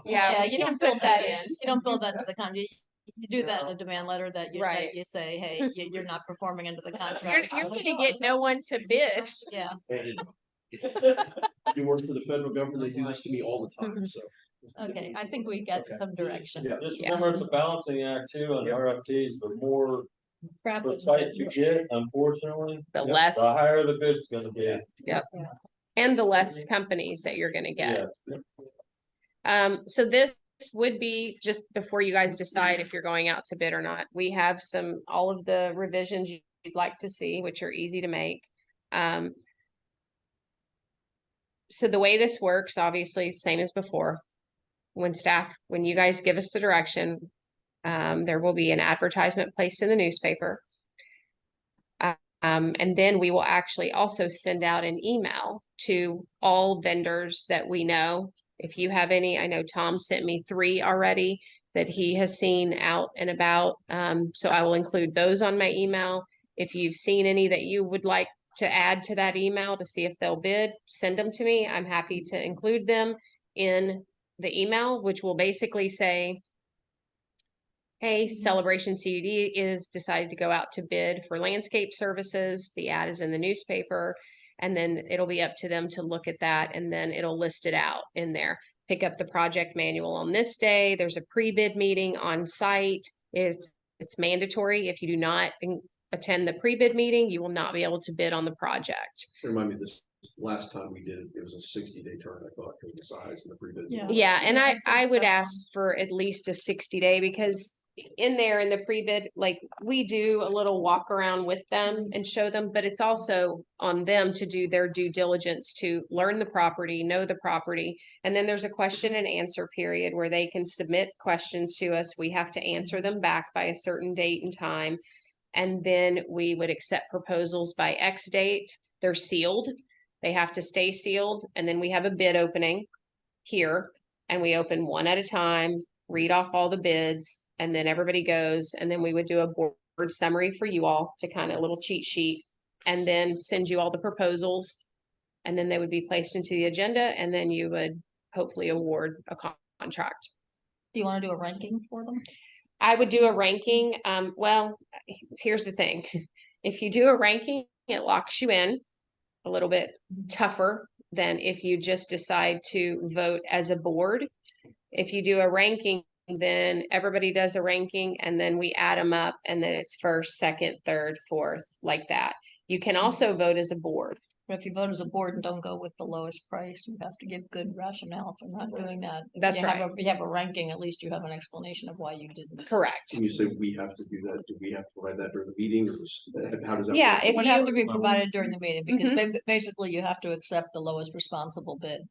Yeah, You don't build that in. You don't build that to the contract. You do that in a demand letter that you say, Right. you say, hey, you're not performing into the You're, contract. you're gonna get no one to bid. Yeah. You work for the federal government, they do this to me all the time, so. Okay, I think we got some direction. Yeah. Just remember, it's a balancing act too on Yeah. RFPs, the more Crap. precise you get, unfortunately. The less, The higher the bid's gonna be. and the less companies that you're gonna get. Yes. So this would be just before you guys decide if you're going out to bid or not. We have all of the revisions you'd like to see, which are easy to make. So the way this works, obviously, same as before. When you guys give us the direction, there will be an advertisement placed in the newspaper. And then we will actually also send out an email to all vendors that we know. If you have any, I know Tom sent me 3 already that he has seen out and about. So I will include those on my email. If you've seen any that you would like to add to that email to see if they'll bid, send them to me. I'm happy to include them in the email, which will basically say, hey, Celebration CDD is decided to go out to bid for landscape services. The ad is in the newspaper, and then it'll be up to them to look at that, and then it'll list it out in there. Pick up the project manual on this day. There's a pre-bid meeting on site. It's mandatory. If you do not attend the pre-bid meeting, you will not be able to bid on the project. Remind me, this last time we did it was a 60-day turn, I thought, because of the size and the pre-bids. Yeah, and I would ask for at least a 60-day, because in there in the pre-bid, like, we do a little walk around with them and show them, but it's also on them to do their due diligence to learn the property, know the property. And then there's a question and answer period where they can submit questions to us. We have to answer them back by a certain date and time. And then we would accept proposals by X date. They're sealed. They have to stay sealed. And then we have a bid opening here, and we open one at a time, read off all the bids, and then everybody goes. And then we would do a board summary for you all to kind of a little cheat sheet, and then send you all the proposals. And then they would be placed into the agenda, and then you would hopefully award a contract. Do you want to do a ranking for them? I would do a ranking. Well, here's the thing. If you do a ranking, it locks you in a little bit tougher than if you just decide to vote as a board. If you do a ranking, then everybody does a ranking, and then we add them up, and then it's first, second, third, fourth, like that. You can also vote as a board. But if you vote as a board and don't go with the lowest price, you have to give good rationale for not doing that. If That's you have right. You have a ranking, at least you have an explanation of why you didn't. Correct. When you say we have to do that, do we have to provide that during the meeting, or how does that? Yeah, work? if It would you- have to be provided during the meeting, because Mhm. basically you have to accept the lowest responsible bid.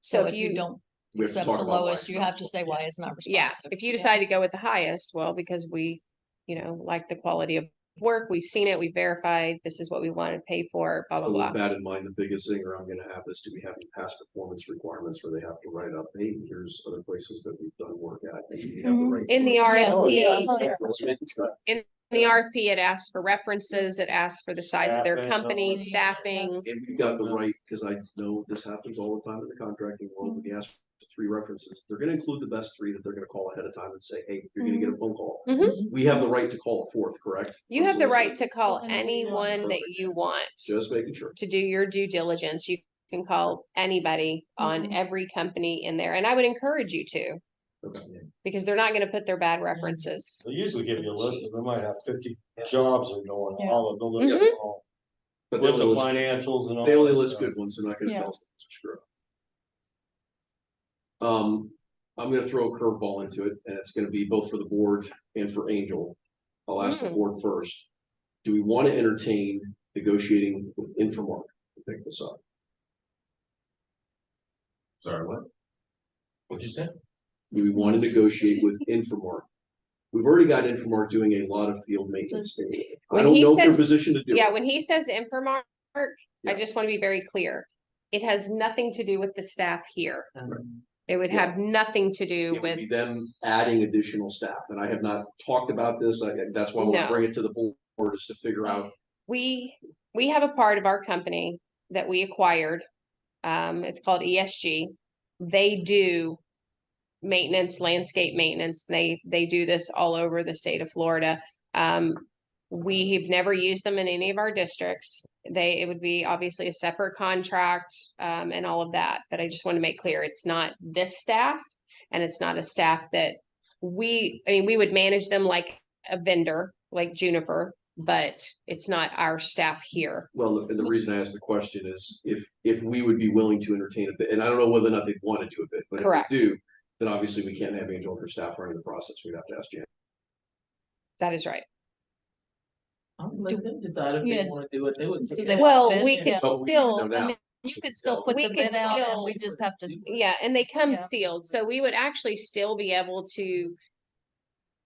So So if if you you, don't We have to accept talk the about why lowest, it's you not have to say why it's not yeah, responsive. if you decide to go with the highest, well, because we, like the quality of work, we've seen it, we've verified, this is what we want to pay for, blah, blah, So blah. with that in mind, the biggest thing I'm gonna have is, do we have any past performance requirements where they have to write up, hey, here's other places that we've done work at. And we have the right In the to- RFP, Let's make sure. in the RFP, it asks for references, it asks for the size of their Staffing, company, all that. staffing. And we've got the right, because I know this happens all the time in the contracting world, when you ask for 3 references, they're gonna include the best 3 that they're gonna call ahead of time and say, hey, you're gonna get a phone call. Mhm. We have the right to call a 4th, correct? You have the right to call Well, anyone that Perfect. you want Just making sure. to do your due diligence. You can call anybody on every company in there, and I would encourage you to, Okay. because they're not gonna put their bad references. They usually give you a list, and they might have 50 jobs they're going, Yeah. all of them, look at Mhm. them all. But they With the only list, financials and all. they only that list stuff. good ones, they're not gonna Yeah. tell us to screw up. I'm gonna throw a curveball into it, and it's gonna be both for the board and for Angel. I'll ask the board first. Do we want to entertain negotiating with Infomark to pick this up? Sorry, what? What'd you say? Do we want to negotiate with Infomark? We've already got Infomark doing a lot of field maintenance. I When don't he know if they're says- positioned to do Yeah, it. when he says Infomark, I Yeah. just want to be very clear. It has nothing to do with the staff here. It would Yeah. have nothing to do It would with, be them adding additional staff, and I have not talked about this. That's why I want No. to bring it to the board is to figure out. we have a part of our company that we acquired. It's called ESG. They do maintenance, landscape maintenance. They do this all over the state of Florida. We've never used them in any of our districts. It would be obviously a separate contract, and all of that, but I just want to make clear, it's not this staff, and it's not a staff that we would manage them like a vendor, like Juniper, but it's not our staff here. Well, and the reason I asked the question is if we would be willing to entertain a bit, and I don't know whether or not they'd want to do a bit, but Correct. if they do, then obviously we can't have Angel and her staff running the process. We'd have to ask Jan. That is right. I'll let them decide if they Yeah. wanna do it, they would. Do say they that. Well, bid? we could Yeah. But we still, know now. You could still put We the could bid out and still- we just have to, yeah, and they come Yeah. sealed, so we would actually still be able to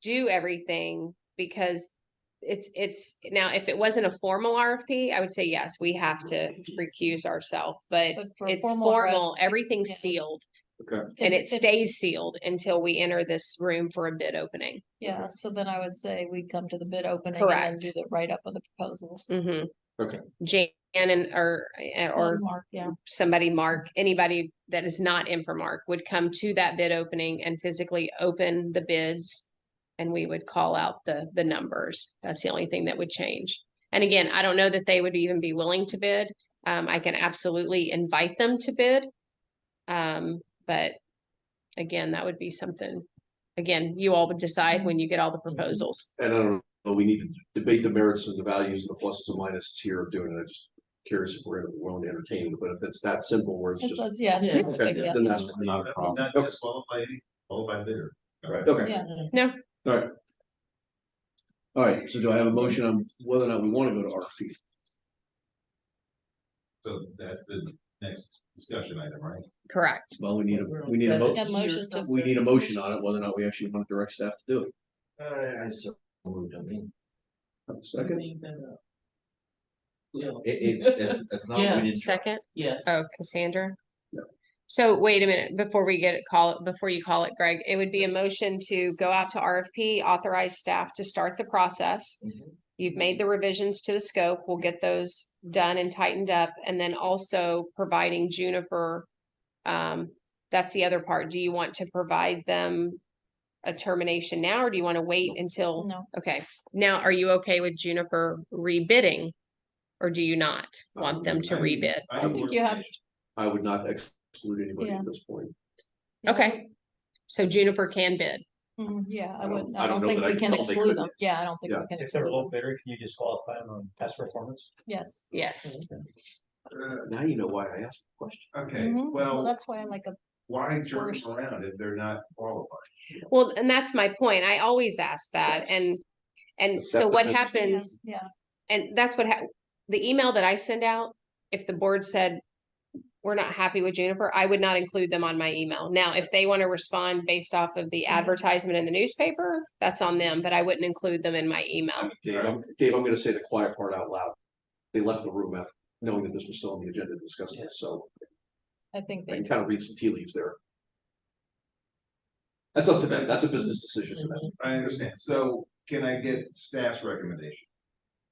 do everything because it's now, if it wasn't a formal RFP, I would say, yes, we have to recuse ourselves, but but for a it's formal formal, RFP, everything's yeah. sealed. Okay. And it If- stays sealed until we enter this room for a bid opening. Yeah, so then I would say we'd come to the bid opening and then Correct. do the write-up of the proposals. Mm-hmm. Okay. Jan or Mark, yeah. somebody, Mark, anybody that is not Infomark would come to that bid opening and physically open the bids. And we would call out the numbers. That's the only thing that would change. And again, I don't know that they would even be willing to bid. I can absolutely invite them to bid. But again, that would be something, again, you all would decide when you get all the proposals. And I don't know, we need to debate the merits and the values and the pluses and minuses here of doing it. I'm just curious if we're willing to entertain it, but if it's that simple where it's It's, just. yeah. Yeah. Okay, yeah. then that's. Not a problem. Not Okay. disqualify any qualified bidder. Okay, Yeah. No, all right. All right, so do I have a motion on whether or not we want to go to RFP? So that's the next discussion item, right? correct. Well, we need a Yeah, motions to- we need a motion on it, whether or not we actually want direct staff to do it. I so moved, I mean. Second, Yeah. It's not, Yeah. we didn't. Second, Yeah, oh, Cassandra. No. So wait a minute, before you call it, Greg, it would be a motion to go out to RFP, authorize staff to start the process. Mhm. You've made the revisions to the scope. We'll get those done and tightened up, and then also providing Juniper. That's the other part. Do you want to provide them a termination now, or do you want to wait until? No. Okay, now, are you okay with Juniper rebidding? Or do you not want them to rebid? I think you have, I would not exclude anybody Yeah. at this point. Okay, so Juniper can bid. yeah, I I don't- wouldn't, I I don't don't know think that I we can can tell they exclude could. them. Yeah, I don't think Yeah. we can If they're exclude low them. bidder, can you disqualify them on past performance? Yes. Yes. Now you know why I asked the question. Okay, Mhm. Well, well, that's why I like a, why turn them around if they're not qualified? Well, and that's my point. I always ask that, Yes. and If so that- what that- happens, yeah, and that's what the email that I send out, if the board said we're not happy with Juniper, I would not include them on my email. Now, if they want to respond based off of the advertisement in the newspaper, that's on them, but I wouldn't include them in my email. Dave, I'm gonna say the quiet part out loud. They left the room after knowing that this was still on the agenda to discuss this, so I think I they, can kind of read some tea leaves there. That's up to them. That's a business decision for them. I understand. So can I get staff's recommendation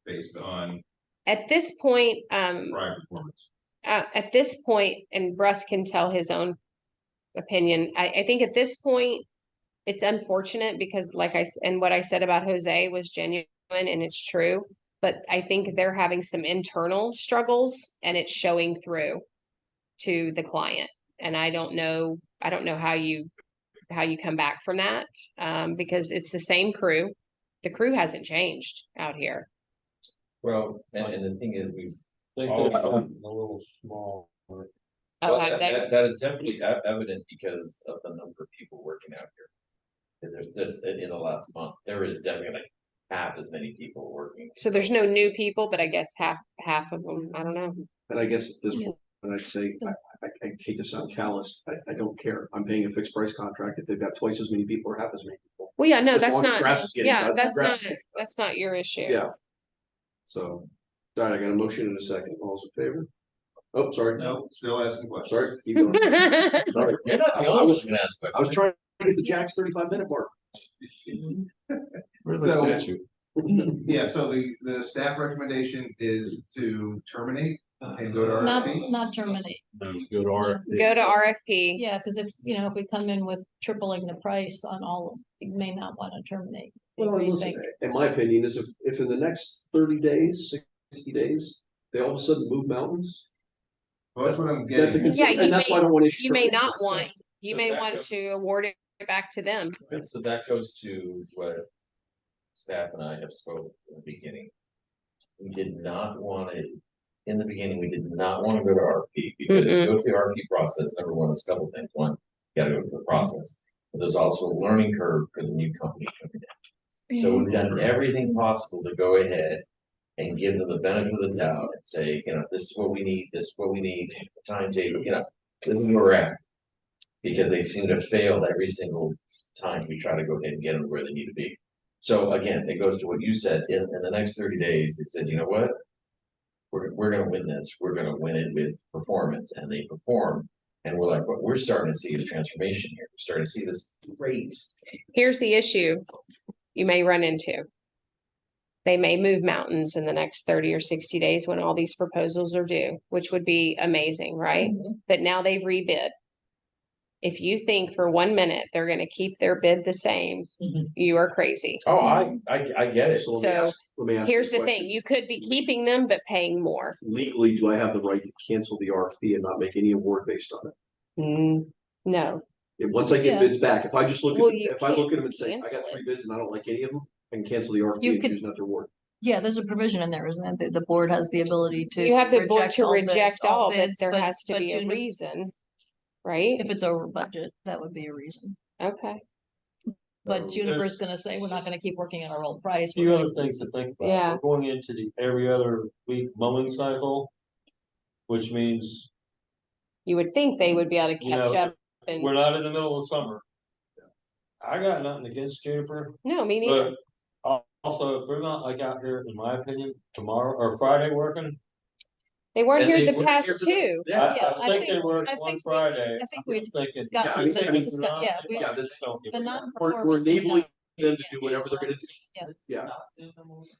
based on At this point, prior performance? at this point, and Russ can tell his own opinion, I think at this point, it's unfortunate because and what I said about Jose was genuine and it's true, but I think they're having some internal struggles and it's showing through to the client. And I don't know how you come back from that, because it's the same crew. The crew hasn't changed out here. Well, and the thing is, we. They Oh, could have oh. been a little small. Oh, Well, have they? that is definitely evident because of the number of people working out here. And there's in the last month, there is definitely like half as many people working. So there's no new people, but I guess half of them, I don't know. And I guess at this Yeah. point, and I'd say, I hate to sound callous, I don't care. I'm paying a fixed price contract if they've got twice as many people or half as many people. Well, yeah, no, As that's long as not, grass is getting yeah, cut, that's grass not, is- that's not your issue. Yeah. So, all right, I got a motion in a second. All's in favor? Oh, sorry. No, still asking questions. Sorry. Keep going. Sorry. You're not the I only was- one who can ask I was questions. trying to get the Jack's 35-minute mark. Where's So- the statute? Yeah, so the staff recommendation is to terminate and go to Not, RFP. not terminate. Go to our. Go to RFP. Yeah, because if, if we come in with tripling the price on all, of you may not want to terminate. Well, What do you listen, think? in my opinion, is if in the next 30 days, 60 days, they all of a sudden move mountains. Well, that's what I'm That's a getting. Yeah, concern, you and that's why I don't want to issue. You may termination. not want, you So may that want goes- to award it back to them. So that goes to what staff and I have spoke in the beginning. We did not want it, in the beginning, we did not want to go to RFP because if you go through the RFP process, number one, there's a couple things. One, you gotta go through the process. But there's also a learning curve for the new company coming in. So we've done everything possible to go ahead and give them the benefit of the doubt and say, this is what we need, this is what we need, timetable, this is where we're at. Because they seem to fail every single time we try to go ahead and get them where they need to be. So again, it goes to what you said, in the next 30 days, they said, you know what? We're gonna win this, we're gonna win it with performance, and they perform. And we're like, what we're starting to see is transformation here, we're starting to see this great. Here's the issue you may run into. They may move mountains in the next 30 or 60 days when all these proposals are due, which would be amazing, right? But now they've rebid. If you think for 1 minute they're gonna keep their bid the same, you are crazy. Oh, I get it. So let me So, ask, let me ask. Here's this the question. thing, you could be keeping them but paying more. Legally, do I have the right to cancel the RFP and not make any award based on it? No, If, once I get Yeah. bids back, if I just look Well, at, you if I look can't at them and say, I cancel got 3 it. bids and I don't like any of them, I can cancel the RFP You and could- choose not to award. Yeah, there's a provision in there, isn't it? The board has the ability to. you have the board to all bid- reject all, but bids, there has to but be a Juni- reason, right? If it's over budget, that would be a reason. Okay, But Juniper's gonna say, we're not gonna keep working at our old price. Few We're other gonna- things to think about. Yeah. We're going into the every other week mowing cycle, which means you would think they would be able to You catch know, up and, we're not in the middle of summer. I got nothing against Juniper, no, me neither. but also if they're not like out here, in my opinion, tomorrow or Friday working. They weren't And here they the weren't past here for two. Yeah, I think they worked one Friday. I think I'm we've thinking. got- Yeah, I mean, the- I mean, discuss- yeah, we- Yeah, Just don't give The a crap. non-performance. We're is enabling done. them to do whatever they're gonna do. Yeah. Yeah.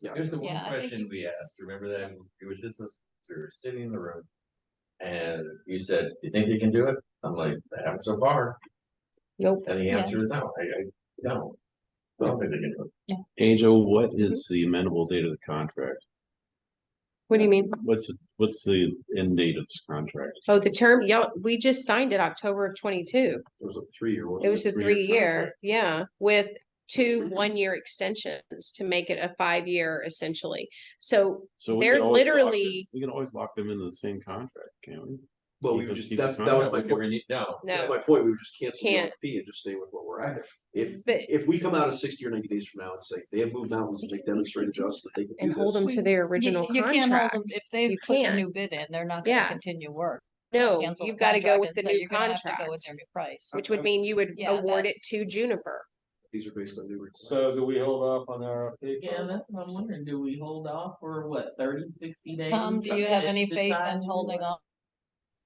Yeah. Here's the one Yeah, I think- question we asked, remember that, it was just us, we were sitting in the room. And you said, do you think you can do it? I'm like, they haven't so far, Nope. and the Yeah. answer is no, I don't. I don't think they can do it. Angel, what is the amendable date of the contract? What do you mean? What's the end date of this contract? Oh, the term, y'all, we just signed it October of 22. It was a 3-year one. It was a 3-year 3-year, yeah, with 2 1-year extensions to make it a 5-year essentially. So So we they're can always lock them- literally, We can always lock them into the same contract, can't we? Well, we Keep would it- just, keep the that was contract. my We point. can no. That's no, my point. We would just cancel the Can't. RFP and just stay with what we're at. If, But- if we come out of 60 or 90 days from now and say they have moved mountains and they demonstrated to us that they can and do hold this. them to their original You can't hold them, contract. if they've You put a can't. new bid in, they're not Yeah. gonna continue work. No, Cancel the you've got to go contract with and the say new you're gonna have to contract, Go with their new price. which would mean you would Yeah, award that- it to Juniper. These are based on new requirements. So do we hold off on our RFP? Yeah, that's what I'm wondering, do we hold off for what, 30, 60 days? Tom, do you have and any faith decide in to holding do it? on?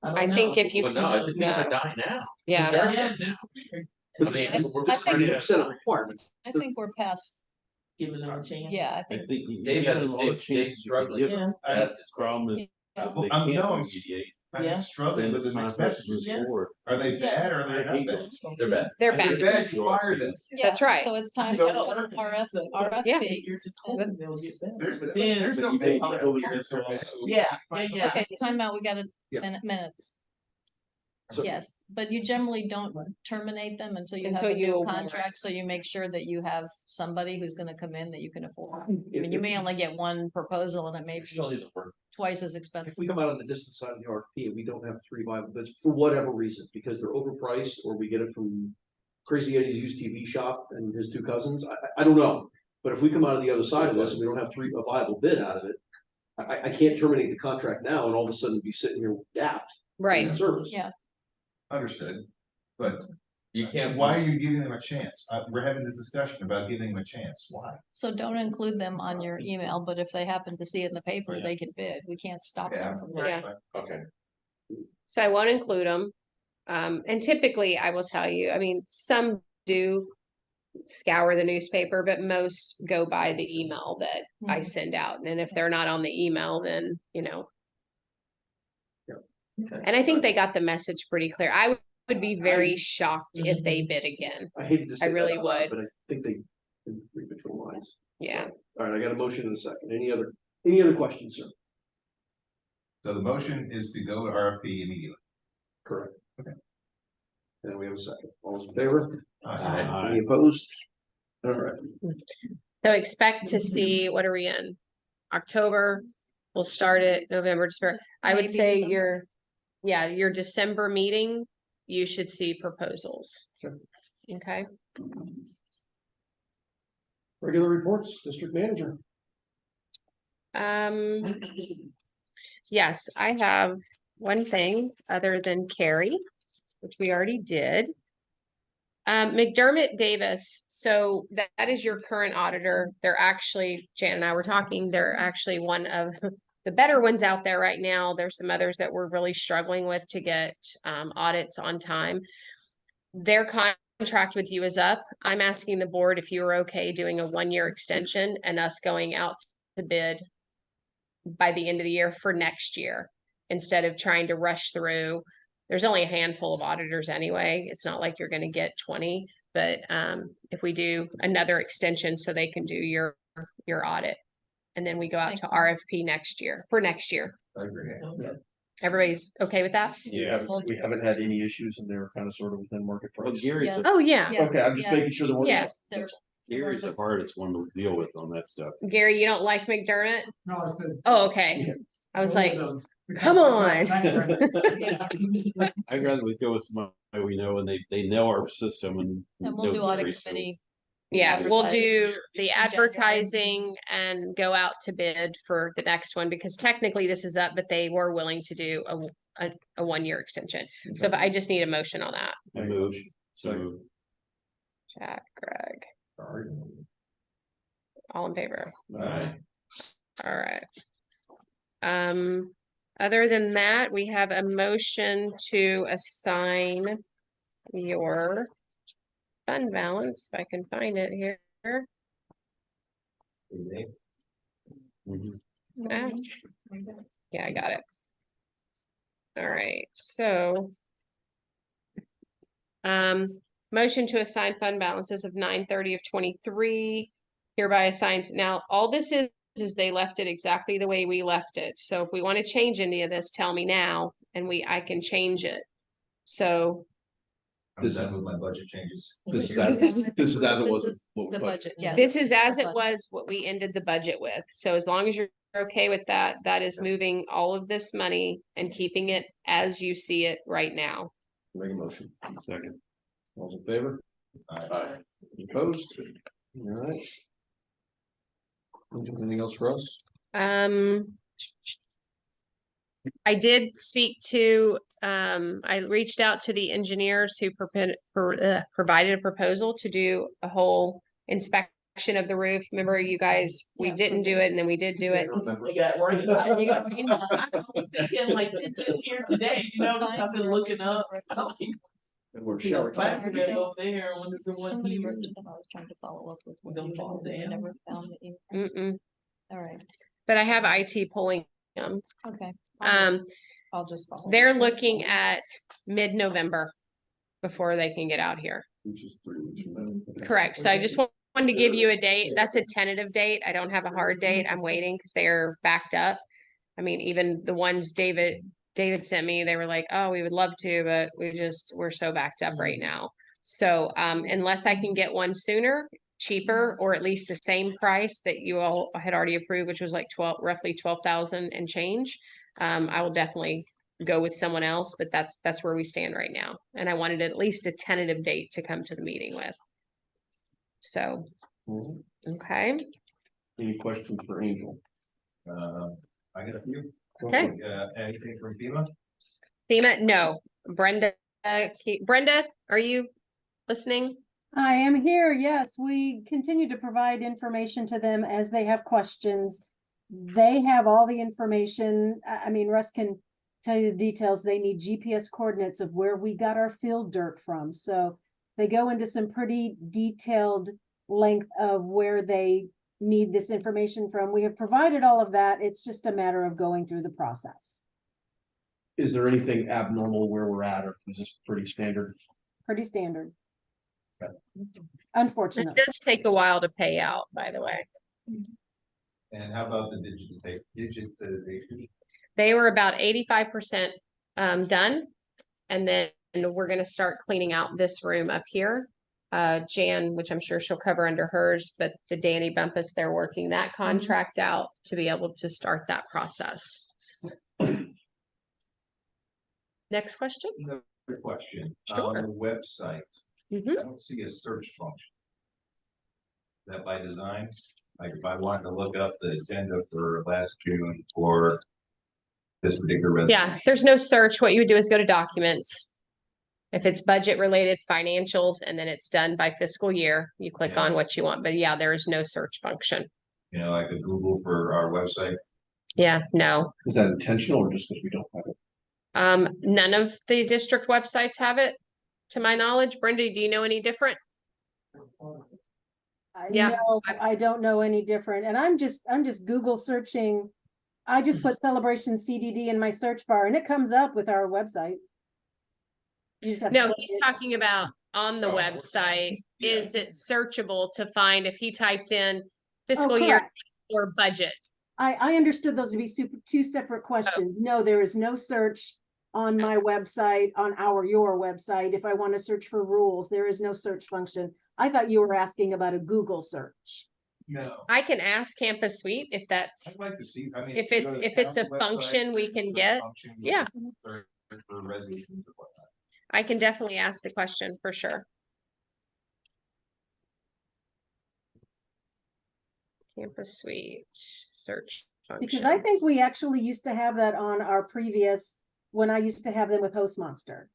I don't think know. if you Well, no, I think things no. are dying now. Yeah. They're dead now. But I this- mean, we're I just ready think- to. 100% requirements. I think we're past, Giving them a chance. yeah, I I think, think. you Dave give has, them all the Dave's chances you can struggling. give them. Yeah. That's his Problem is, Yeah. if they I'm- can't no, I'm- remediate, Yeah. I'm struggling then with the the next contract message. moves Yeah. forward. Are they bad or are they I hate not bad? those. They're bad. They're If bad. they're bad, you fire them. yeah, That's right. So it's time So- to go to RFP. You're just hoping they'll get better. There's, But then- there's But no you bad. can't go against their- Yeah, yeah. Okay, time out, we got Yeah. minutes. So- Yes, but you generally don't terminate them until you have Until a you new award. contract, so you make sure that you have somebody who's gonna come in that you can afford. I If- mean, you if- may only get one proposal and it may be Still need to work. twice as If expensive. we come out on the distance side of the RFP and we don't have 3 viable bids for whatever reason, because they're overpriced or we get it from Crazy Eddie's used TV shop and his 2 cousins, I don't know. But if we come out of the other side of this and we don't have a viable bid out of it, I can't terminate the contract now and all of a sudden be sitting here gapped. Right. Service. Yeah. Understood, but You can't. why are you giving them a chance? We're having this discussion about giving them a chance. Why? So don't include them on your email, but if they happen to see it in the paper, they can bid. We can't stop Yeah. them from bidding. Yeah. Okay. So I won't include them. And typically I will tell you, I mean, some do scour the newspaper, but most go by the email that I Mhm. send out. And if they're not on the email, then, Okay. and I think they got the message pretty clear. I would be very shocked if they bid again. I hated to say that really out loud, would. but I think they can read between the lines. Yeah. All right, I got a motion in a second. Any other questions, sir? So the motion is to go to RFP immediately. Correct. Okay. And we have a second. All those in favor? Aye. Any opposed? All right. So expect to see, what are we in? October, we'll start it November, December. I would Maybe say December. your December meeting, you should see proposals. Sure. Okay, Regular reports, district manager. um, yes, I have one thing other than Carrie, which we already did. McDermott Davis, so that is your current auditor. They're actually, Jan and I were talking, they're actually one of the better ones out there right now. There's some others that we're really struggling with to get audits on time. Their contract with you is up. I'm asking the board if you are okay doing a 1-year extension and us going out to bid by the end of the year for next year, instead of trying to rush through. There's only a handful of auditors anyway. It's not like you're going to get 20, but if we do another extension so they can do your audit, and then we go out Makes to sense. RFP next year, for next year. I agree. Everybody's okay with that? Yeah, we haven't had any issues and they're kind of sort of within market Well, price. Gary's, Yeah. Oh, yeah. Yeah. Okay, I'm just Yeah. making sure the word. Yes. Gary's the hardest one to deal with on that stuff. Gary, you don't like McDermott? No, I said. Oh, okay. I was like, come on. I'd rather we go with somebody we know and they know our system and. And we'll know do audit Gary, so- committee. Yeah, we'll Advertise do the in January. advertising and go out to bid for the next one, because technically this is up, but they were willing to do a 1-year extension. So if I just need a motion on that. I move, so Jack, Greg, all in favor? Aye. All right. Other than that, we have a motion to assign your fund balance, if I can find it here. mhm. Ah, yeah, I got it. All right, so. Motion to assign fund balances of 9/30 of 23 hereby assigned. Now, all this is they left it exactly the way we left it. So if we want to change any of this, tell me now and I can change it. So, I'm done with my budget changes. This is as it was. This is what we the budgeted. budget, yes. this is as the it budget. was what we ended the budget with. So as long as you're okay with that, that is moving all of this money and keeping it as you see it right now. Make a motion. Second. All's in favor? Aye. Opposed? All right. Anything else for us? I did speak to, I reached out to the engineers who provided a proposal to do a whole inspection of the roof. Remember, you guys, we Yeah, didn't do it and then we did do it. I got worried about you. I was thinking like this is here today, you know, I've been looking up. And we're See a sharing. fire drill over there, I wonder if there was Somebody here. wrote to them, I was trying to follow up with. what Don't you fall wrote, and I down. Never found the email. Mm-mm. All right, But I have IT pulling them. okay. I'll just follow. They're up. looking at mid-November before they can get out here. Which is 3 weeks from now. Correct. So I just wanted to give you a date. That's a tentative date. I don't have a hard date. I'm waiting because they're backed up. I mean, even the ones David sent me, they were like, oh, we would love to, but we're so backed up right now. So unless I can get one sooner, cheaper, or at least the same price that you all had already approved, which was like roughly 12,000 and change, I will definitely go with someone else, but that's where we stand right now. And I wanted at least a tentative date to come to the meeting with. So, Mhm. okay. Any questions for Angel? I got a few. Okay. Anything from FEMA? FEMA, no. Brenda, Brenda, are you listening? I am here. Yes, we continue to provide information to them as they have questions. They have all the information. I mean, Russ can tell you the details. They need GPS coordinates of where we got our field dirt from. So they go into some pretty detailed length of where they need this information from. We have provided all of that. It's just a matter of going through the process. Is there anything abnormal where we're at, or is this pretty standard? Pretty standard. Okay. It Unfortunately. does take a while to pay out, by the way. And how about the digitization? They were about 85% done. And then we're gonna start cleaning out this room up here. Jan, which I'm sure she'll cover under hers, but the Danny Bumpus, they're working that contract out to be able to start that process. Next question? Another question. Sure. On the website, Mhm. I don't see a search function. Is that by design? Like if I wanted to look up the agenda for last June or this particular resolution? Yeah, there's no search. What you would do is go to documents. If it's budget related financials, and then it's done by fiscal year, you click on what you want. But yeah, there is no search function. You know, like a Google for our website? Yeah, no. Is that intentional or just because we don't have it? None of the district websites have it, to my knowledge. Brenda, do you know any different? Yeah. No, I don't know any different. And I'm just Google searching. I just put Celebration CDD in my search bar and it comes up with our website. You just have to No, click he's it. talking about on the website. Is it searchable to find if he typed in fiscal year correct. or budget? I understood those to be two separate questions. No, there is no search on my website, on your website. If I want to search for rules, there is no search function. I thought you were asking about a Google search. No. I can ask Campus Suite if that's, I'd like to see, I mean. if you go to the it's a council website, function we can there's a get. function Yeah. For resolutions or whatnot. I can definitely ask the question for sure. Campus Suite search function. Because I think we actually used to have that on our previous, when I used to have them with Host Monster.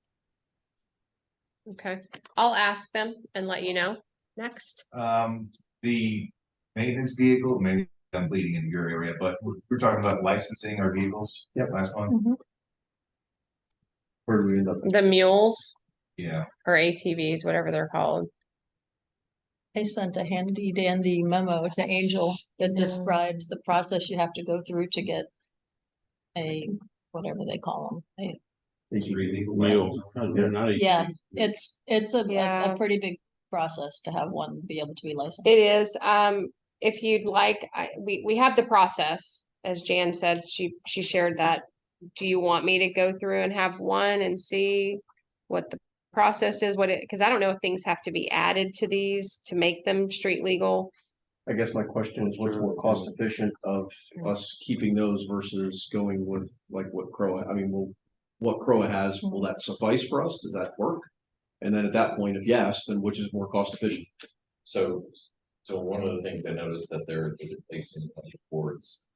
Okay, I'll ask them and let you know. Next. The maintenance vehicle, maybe I'm bleeding into your area, but we're talking about licensing our vehicles. Yep. Last one. Where do we end up? The mules Yeah. or ATVs, whatever they're called. I sent a handy dandy memo to Angel that describes the process you have to go through to get a, whatever they call them. Yeah, it's a pretty big process to have one be able to be licensed. It is. If you'd like, we have the process, as Jan said, she shared that. Do you want me to go through and have one and see what the process is, because I don't know if things have to be added to these to make them street legal. I guess my question is, what's more cost efficient of us keeping those versus going with like what Croa, what Croa has, will that suffice for us? Does that work? And then at that point, if yes, then which is more cost efficient? So one of the things I noticed that they're replacing boards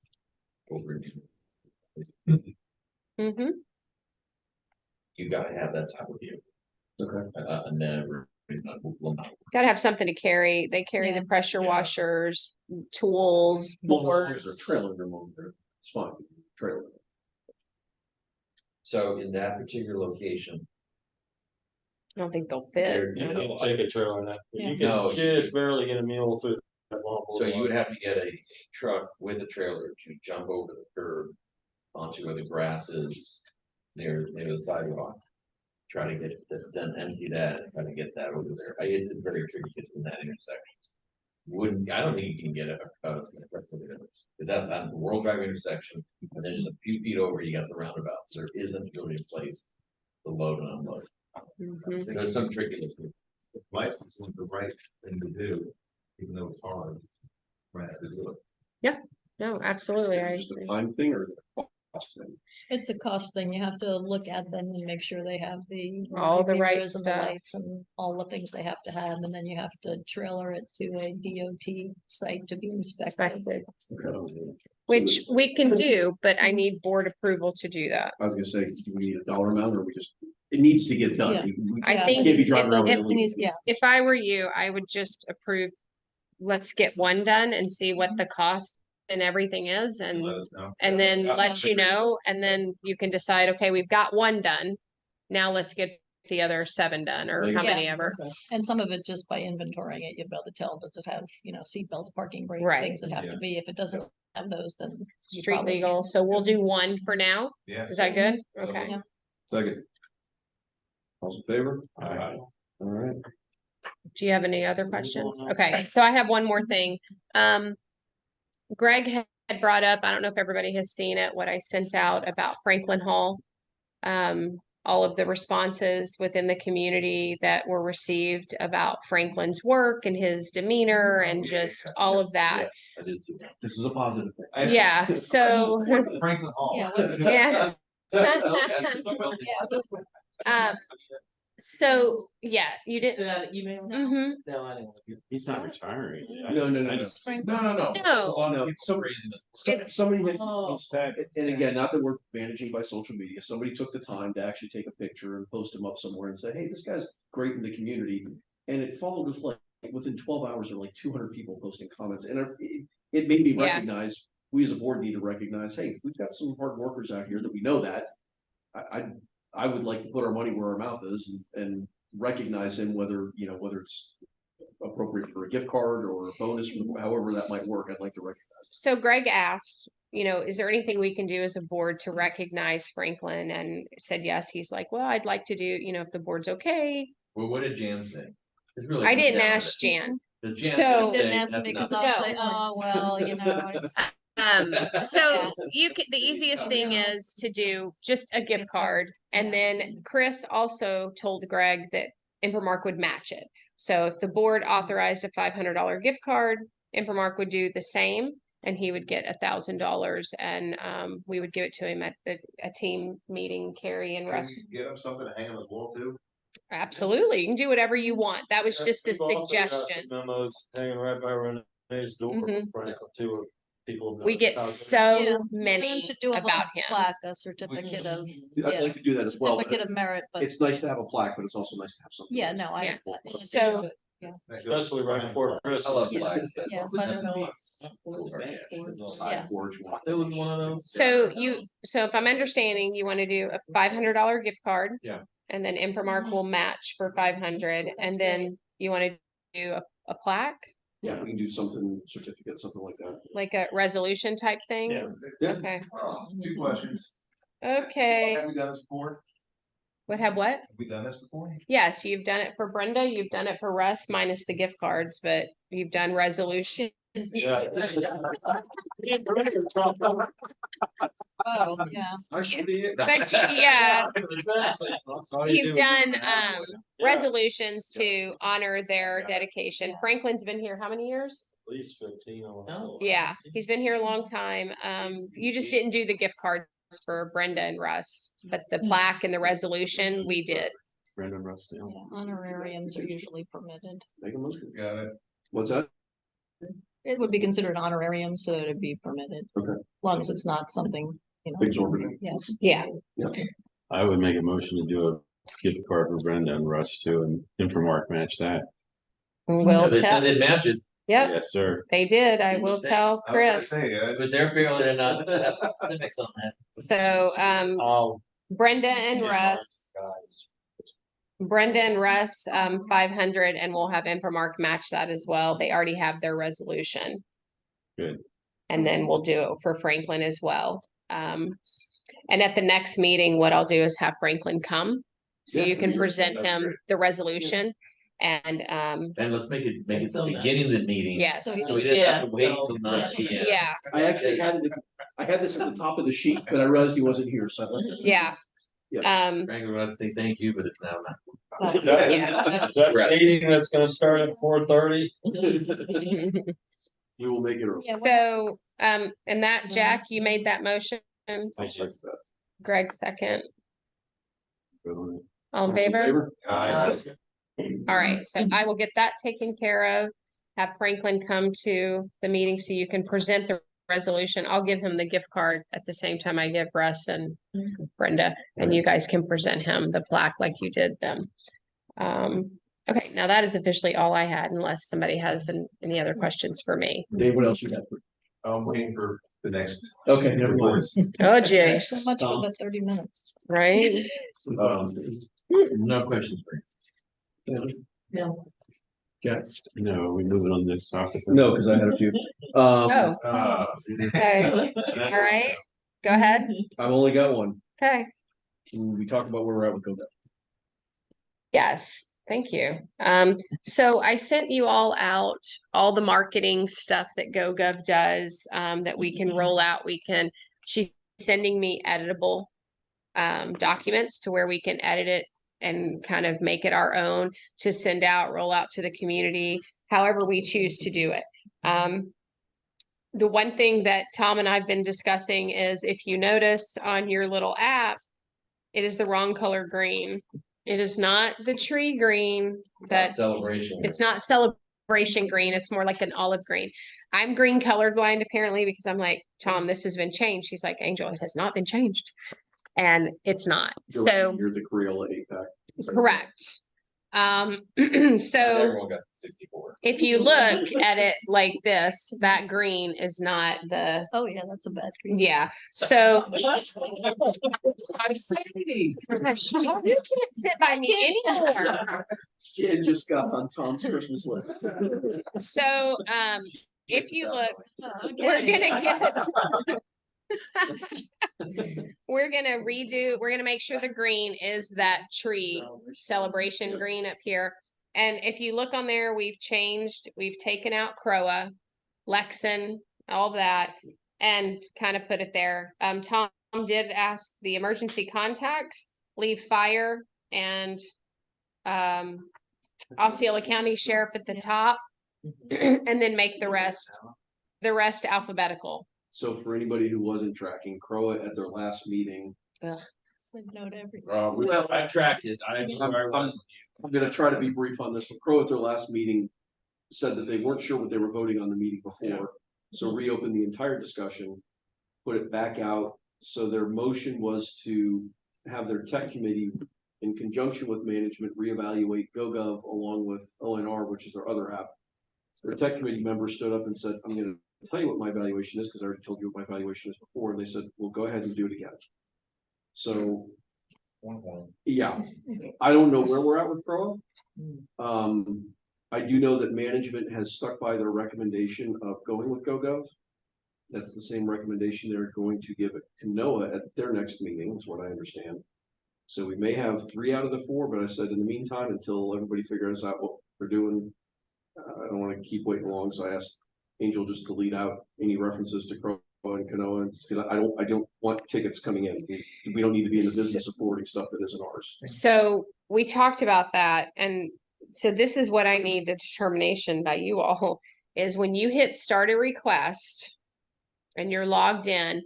over. Mm-hmm. You gotta have that type of view. Okay. Never. Gotta have something to carry. They carry the pressure washers, tools, boards. There's a trailer remover. It's fine. Trailer. So in that particular location. I don't think they'll fit. You can take a trailer now. Yeah. You can No. just barely get a mule through. that long So you would boulevard. have to get a truck with a trailer to jump over the curb onto where the grass is near the sidewalk. Try to get it, then empty that and try to get that over there. It's very tricky to get in that intersection. I don't think you can get it, because that's on the World Drive intersection, and then just a few feet over, you got the roundabout. There isn't really a place to load and unload. There's some tricky. License is the right thing to do, even though it's hard. Right to do it. Yeah, no, absolutely. Just a time thing or It's a cost thing. You have to look at them and make sure they have the. All the right mirrors and the stuff. lights and all the things they have to have, and then you have to trailer it to a DOT site to be inspected. Inspected. Which we can do, but I need board approval to do that. I was gonna say, do we need a dollar amount or we just, it needs to get done. Yeah. We I Yeah, think can't be if- driving around. if- with it. Yeah, If I were you, I would just approve, let's get one done and see what the cost and everything is and, Let us know. and then Yeah. let you know, and then you can decide, okay, we've got one done. Now let's get the other 7 done or how many Yeah. ever. and some of it just by inventorying it, you'll be able to tell, does it have, seatbelts, parking brake, Right. things that have Yeah. to be. If it doesn't have those, then. you Street probably legal, can't. so we'll do one for now. Yeah. Is that good? So- Okay. Yeah. Second. All's in favor? Aye. All right. Do you have any other questions? Okay, so I have one more thing. Greg had brought up, I don't know if everybody has seen it, what I sent out about Franklin Hall. All of the responses within the community that were received about Franklin's work and his demeanor and just all of that. I did see that. This is a positive thing. Yeah, so, Franklin Hall. Yeah, what's- yeah. Yeah. So, yeah, you Send didn't. out an email? Mhm. No, I didn't. He's not retiring. No, no, no, I no. just- No, no, no. No. A lot of No, people some- raising it. It's- Somebody had, Oh. and again, not that we're managing by social media, somebody took the time to actually take a picture and post him up somewhere and say, hey, this guy's great in the community. And it followed with like, within 12 hours, there were like 200 people posting comments, and it made me Yeah. recognize, we as a board need to recognize, hey, we've got some hard workers out here that we know that. I would like to put our money where our mouth is and recognize him, whether it's appropriate for a gift card or a bonus, however that might work, I'd like to recognize. So Greg asked, is there anything we can do as a board to recognize Franklin? And said yes. He's like, well, I'd like to do, if the board's okay. Well, what did Jan say? It's really I comes didn't down to ask that. Jan. Does Jan So- just say, Didn't ask "That's me because not- I'll No. say, oh, well, it's. So the easiest thing is to do just a gift card. And then Chris also told Greg that Infomark would match it. So if the board authorized a $500 gift card, Infomark would do the same. And he would get $1,000 and we would give it to him at a team meeting, Carrie and Can Russ. we get him something to hang on his wall too? Absolutely, you can do whatever you want. That was just a We've also got some suggestion. Memos hanging right by Renee's door from Mhm. Franklin too, of people. We get Yeah, so many should do a about him. plaque, a certificate of, I'd like to do that as well. certificate of merit, but It's nice to have a plaque, but it's also nice to have something. yeah, else. no, I. Yeah. I should So- do it, yeah. Especially right before Christmas. I love Yeah. flags. Yeah, but but- Side Yeah. porch one. There was one of those. So if I'm understanding, you want to do a $500 gift card. Yeah. And then Infomark will match for 500, and then you want to do a plaque, Yeah, we can do something, certificate, something like that. like a resolution type thing? Yeah. Okay, Oh, 2 questions. okay. Have we done this before? What have what? Have we done this before? Yes, you've done it for Brenda, you've done it for Russ, minus the gift cards, but you've done resolution. Yeah. Oh, yeah. But yeah, you've done resolutions to honor their dedication. Franklin's been here how many years? At least 15 or so. Yeah, he's been here a long time. You just didn't do the gift cards for Brenda and Russ, but the plaque and the resolution, we did. Brandon Russell. Yeah, honorariums are usually permitted. Make a motion. Got it. What's that? It would be considered honorarium, so it'd be permitted. Okay. As long as it's not something, Exorbitant. yes. Yeah, I would make a motion to do a gift card for Brenda and Russ too, and Infomark match that. will They tell. said they'd match it. Yep, Yes, sir. they did. I You will mistake. tell I was gonna Chris. say, It was their feeling and not specifics on that. So, Oh. Brenda and Russ, Guys. Brenda and Russ, 500, and we'll have Infomark match that as well. They already have their resolution. Good. And then we'll do it for Franklin as well. And at the next meeting, what I'll do is have Franklin come. So Yeah, you can that'd be great. present That'd be him great. the resolution and, And let's make it the beginning of the meeting. yes, So So we just have to Yeah. wait till 9 p.m. yeah, I actually I had this at the top of the sheet, but I realized he wasn't here, so I left it. yeah. Franklin would say thank you, but it's now not. Is that Yeah. is that the meeting that's gonna start at 4:30? You will make it early. Yeah, So, and that, Jack, you made that motion? I second that. Greg second. Go All in ahead. favor? Aye. All right, so I will get that taken care of. Have Franklin come to the meeting so you can present the resolution. I'll give him the gift card at the same time I give Russ and Brenda, and you guys can present him the plaque like you did them. Okay, now that is officially all I had, unless somebody has any other questions for me. Dave, what else you got? I'm waiting for the next. Okay, never mind. Oh, jeez, So much for the 30 minutes. right? No questions for you. No. Yeah, No, we moving on to the next topic. no, because I had a few. Oh, Uh, okay, all right, go ahead. I've only got one. Okay. We talked about where we're at with GoGov. Yes, thank you. So I sent you all out all the marketing stuff that GoGov does, that we can roll out. She's sending me editable documents to where we can edit it and kind of make it our own to send out, roll out to the community, however we choose to do it. The one thing that Tom and I've been discussing is if you notice on your little app, it is the wrong color green. It is not the tree green that celebration. it's not celebration green. It's more like an olive green. I'm green colorblind apparently because I'm like, Tom, this has been changed. She's like, Angel, it has not been changed. And it's not. So You're the Crayola 8-pack. correct. So Everyone got 64. if you look at it like this, that green is not the, Oh, yeah, that's a bad green. yeah. So I'm saying. gosh, you can't sit by me anymore. Kid just got on Tom's Christmas list. So, if you look, we're gonna get we're gonna make sure the green is that tree celebration green up here. And if you look on there, we've taken out Croa, Lexan, all that, and kind of put it there. Tom did ask the emergency contacts, leave fire and Osceola County Sheriff at the top, and then make the rest alphabetical. So for anybody who wasn't tracking, Croa at their last meeting, Said no to everything. Well, I tracked it. I'm gonna try to be brief on this. But Croa at their last meeting said that they weren't sure what they were voting on the meeting before. So reopened the entire discussion, put it back out. So their motion was to have their tech committee in conjunction with management reevaluate GoGov along with ONR, which is their other app. Their tech committee member stood up and said, I'm gonna tell you what my evaluation is, because I already told you what my evaluation is before, and they said, well, go ahead and do it again. So, yeah, I don't know where we're at with Croa. I do know that management has stuck by their recommendation of going with GoGov. That's the same recommendation they're going to give it to NOAA at their next meeting, is what I understand. So we may have 3 out of the 4, but I said in the meantime, until everybody figures out what we're doing, I don't want to keep waiting long, so I asked Angel just to lead out any references to Croa and Kanoa, because I don't want tickets coming in. We don't need to be in the business of forwarding stuff that isn't ours. So we talked about that, and so this is what I need a determination by you all, is when you hit start a request and you're logged in,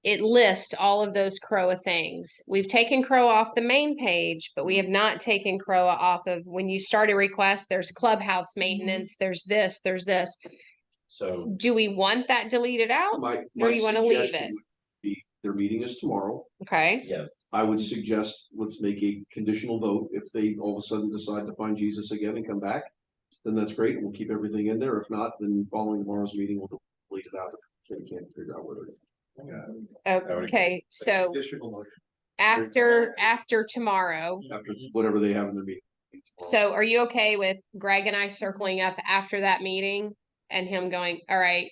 it lists all of those Croa things. We've taken Croa off the main page, but we have not taken Croa off of, when you start a request, there's clubhouse maintenance, there's this. So Do we want that deleted out? My Or you wanna leave suggestion it? would be, their meeting is tomorrow. Okay, yes, I would suggest, let's make a conditional vote. If they all of a sudden decide to find Jesus again and come back, then that's great. We'll keep everything in there. If not, then following tomorrow's meeting, we'll delete it out if they can't figure out where to. okay, so Additional motion. after tomorrow, After whatever they have in their meeting. so are you okay with Greg and I circling up after that meeting and him going, all right,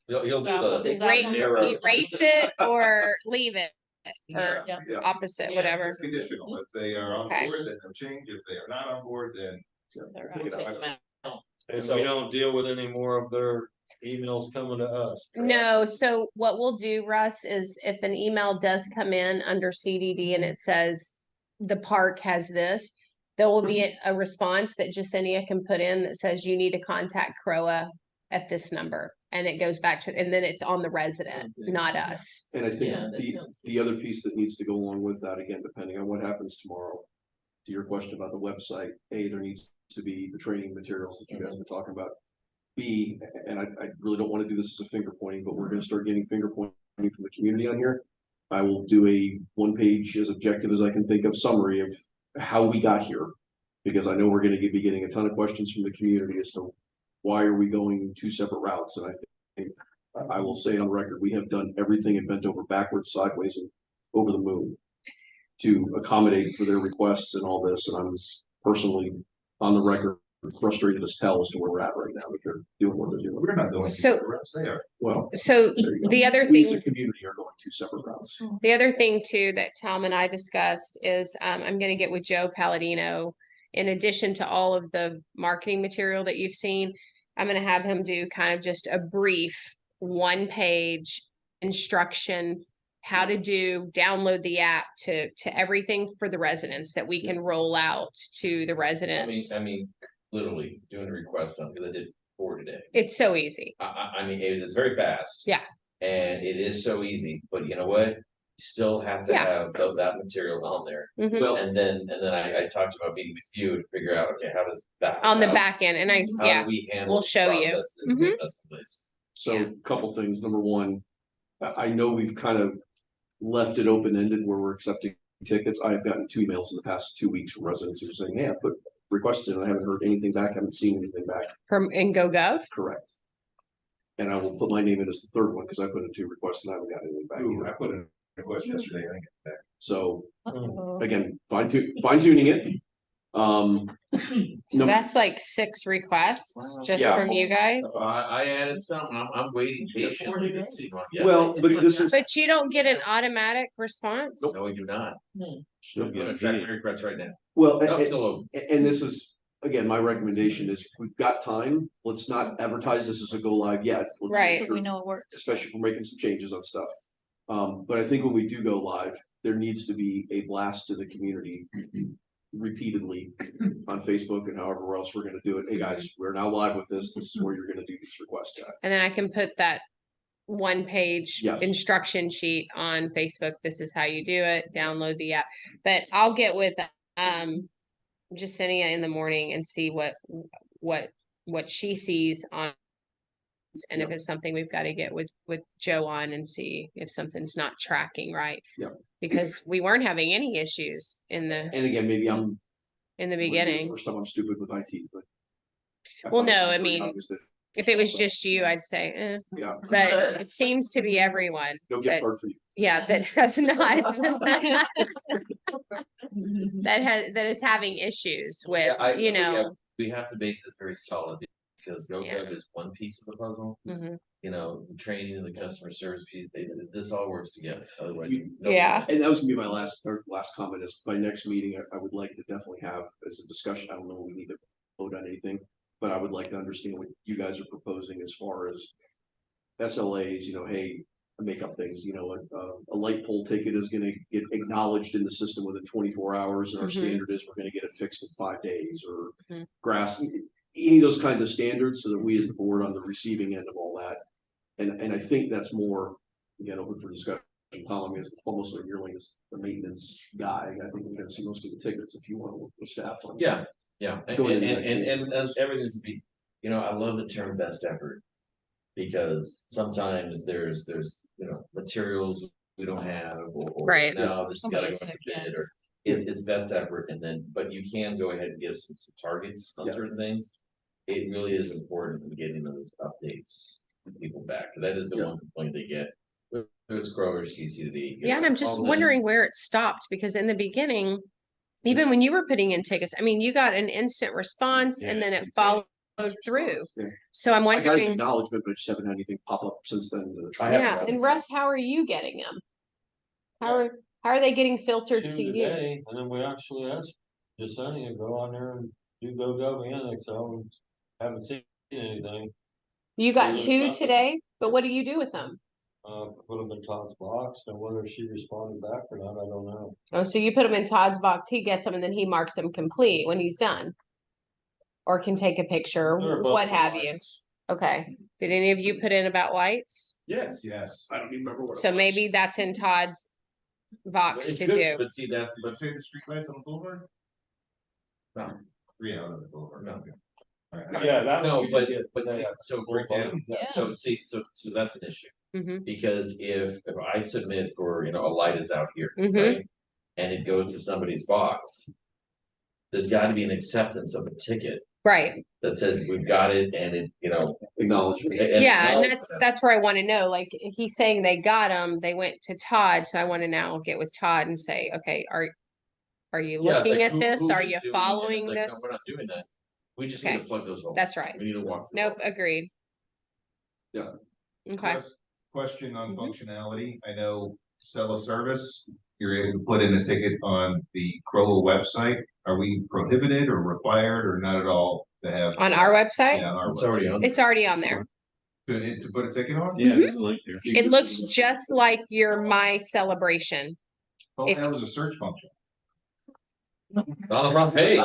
he'll do the. erase it or leave it? Or Yeah. opposite, whatever. It's conditional. If they are on Okay. board, then they'll change. If they are not on board, then. take it out. And we don't deal with any more of their emails coming to us. No, so what we'll do, Russ, is if an email does come in under CDD and it says the park has this, there will be a response that Jasenia can put in that says you need to contact Croa at this number. and it goes back to, and then it's on the resident, not us. And I think Yeah, that sounds the other piece that needs to go along with that, again, depending on what happens tomorrow. To your question about the website, A, there needs to be the training materials that you guys have been talking about. B, and I really don't want to do this as a finger pointing, but we're gonna start getting finger pointing from the community on here. I will do a 1-page, as objective as I can think of, summary of how we got here. Because I know we're gonna be getting a ton of questions from the community as to why are we going 2 separate routes? And I think I will say on record, we have done everything and bent over backwards, sideways, and over the moon to accommodate for their requests and all this. And I was personally on the record frustrated as hell as to where we're at right now, that they're doing what they're doing. We're not going. So- They are. Well, So there you go. the other We as a thing, community are going 2 separate routes. the other thing too that Tom and I discussed is I'm gonna get with Joe Palladino. In addition to all of the marketing material that you've seen, I'm gonna have him do kind of just a brief 1-page instruction, how to download the app to everything for the residents that we can roll out to the residents. I mean, literally doing a request on, because I did 4 today. It's so easy. I mean, it's very fast. Yeah. And it is so easy, but you know what? You still have to Yeah. have that material on there. Mhm. Well, And then I talked about meeting with you to figure out, okay, how does that? On the back end, and I, How yeah, do we handle we'll the show you. processes Mhm. with us, please? So a couple things. Number one, I know we've kind of left it open-ended where we're accepting tickets. I've gotten 2 emails in the past 2 weeks from residents who are saying, yeah, I put requests in, I haven't heard anything back, haven't seen anything back. from in GoGov. Correct. And I will put my name in as the third one, because I put in 2 requests and I haven't got anything back Ooh, I either. put in a request yesterday, I didn't get back. So Uh-oh. again, fine tuning it. So Number- that's like 6 requests just Yeah. from you guys. I added some, I'm waiting patiently to see one. Yes, Well, I but did. this is, But you don't get an automatic response? No, we do not. She'll I'm gonna get track it. my requests right now. well, No, it's still open. and this is, again, my recommendation is, we've got time, let's not advertise this as a go live yet. Let's make Right. So sure- we know it works. Especially if we're making some changes on stuff. But I think when we do go live, there needs to be a blast to the community repeatedly on Facebook and however else we're gonna do it. Hey, guys, we're now live with this. This is where you're gonna do these requests at. And then I can put that 1-page Yes. instruction sheet on Facebook. This is how you do it. Download the app. But I'll get with Jacinia in the morning and see what she sees on. And if it's something we've got to get with Joe on and see if something's not tracking right. Yeah. Because we weren't having any issues in the And again, maybe I'm. beginning. First time I'm stupid with IT, but. Well, find it no, I pretty mean, obvious that- If it was just you, I'd say, Yeah, but it seems to be everyone. no gift that- card for you. Yeah, that has not. That is having issues with, you know. We have to make this very solid, because GoGov is one piece of the puzzle. Mhm. You know, the training and the customer service piece, this all works together, otherwise. Yeah. And that was gonna be my last comment is, by next meeting, I would like to definitely have as a discussion, I don't know, we need to vote on anything. But I would like to understand what you guys are proposing as far as SLAs, you know, hey, make up things, you know, a light pole ticket is gonna get acknowledged in the system within 24 hours. And our Mhm. standard is we're gonna get it fixed in 5 days, or Mhm. grass, any of those kinds of standards, so that we as the board on the receiving end of all that. And I think that's more, again, open for discussion. Tom, I mean, it's almost like you're like the maintenance guy. I think we're gonna see most of the tickets if you want to work with staff on. Yeah, yeah, and, Going and, into and, next year. and as everything's to be, you know, I love the term best effort. Because sometimes there's, you know, materials we don't have, or Right. no, this gotta go Somebody for said, bid, or it's best effort, and then, but you can go ahead and give some targets on Yeah. certain things. It really is important in getting those updates from people back, that is the Yeah. one complaint they get. There's Kroger, CCD. Yeah, and I'm just wondering where it stopped, because in the beginning, even when you were putting in tickets, I mean, you got an instant response and then it followed through. Yeah. So I'm I got wondering, acknowledgement, but I just haven't had anything pop up since then. yeah, and Russ, how are you getting them? How are they getting filtered to you? Today, and then we actually asked Jasenia to go on there and do GoGov and Excel, and haven't seen anything. You got Yeah, 2 nothing. today, but what do you do with them? Put them in Todd's box, and whether she responded back or not, I don't know. Oh, so you put them in Todd's box, he gets them, and then he marks them complete when he's done. Or can take a picture, They're both what have you. boxes. Okay, Did any of you put in about lights? Yes. Yes. I don't even remember what. So maybe that's in Todd's box It to could, do. But see, that's, Let's say the streetlights on the boulevard? no, 3 out of the boulevard. No. Okay. Yeah, that. no, one we but, did get see, today. so for example, Yeah. so see, so that's an issue. Mhm. Because if I submit for, a light is out here, Mhm. right? And it goes to somebody's box. There's gotta be an acceptance of a ticket Right. that says we've got it and it, Acknowledgement. Yeah, and that's where I want to know, like, he's saying they got them, they went to Todd, so I want to now get with Todd and say, okay, are you Yeah, it's looking like, at this? who's Are you doing it? following It's like, no, this? we're not doing that. We just need to Okay. plug those holes. That's right. We need to walk. through Nope, all. agreed. Yeah. Okay. Question on Mhm. functionality. I know Celo Service, you're able to put in a ticket on the Crowell website. Are we prohibited or required or not at all to have? On our website? Yeah, on our It's already website. on. It's already on there. To put a ticket on? Yeah, there's a link there. It looks just like your My Celebration. Oh, if- that was a search function. It's on the front page.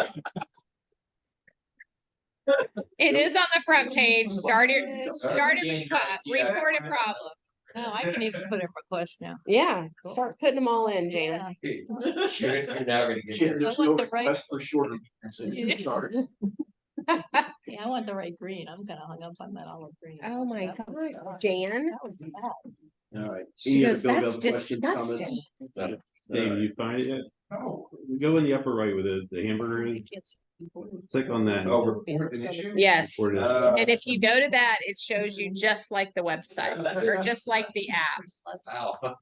It is on the front page. Report a problem. Oh, I can even put in requests now. Yeah, start putting them all in, Jan. Yeah. You're now gonna get. Jan, there's I no want the right- request for shorter. Sorry. Yeah, I want the right green. I'm kinda hung up on that olive green. Oh my That was God, bad. Jan. That was bad. All right. She Any other goes, Bill Gov that's questions, comments? disgusting. Dave, you find it yet? No. Go in the upper right with the hamburger is. Click on that. Oh, report an issue? Yes. Report it. And if you go to that, it shows you just like the website or just like the app. Wow.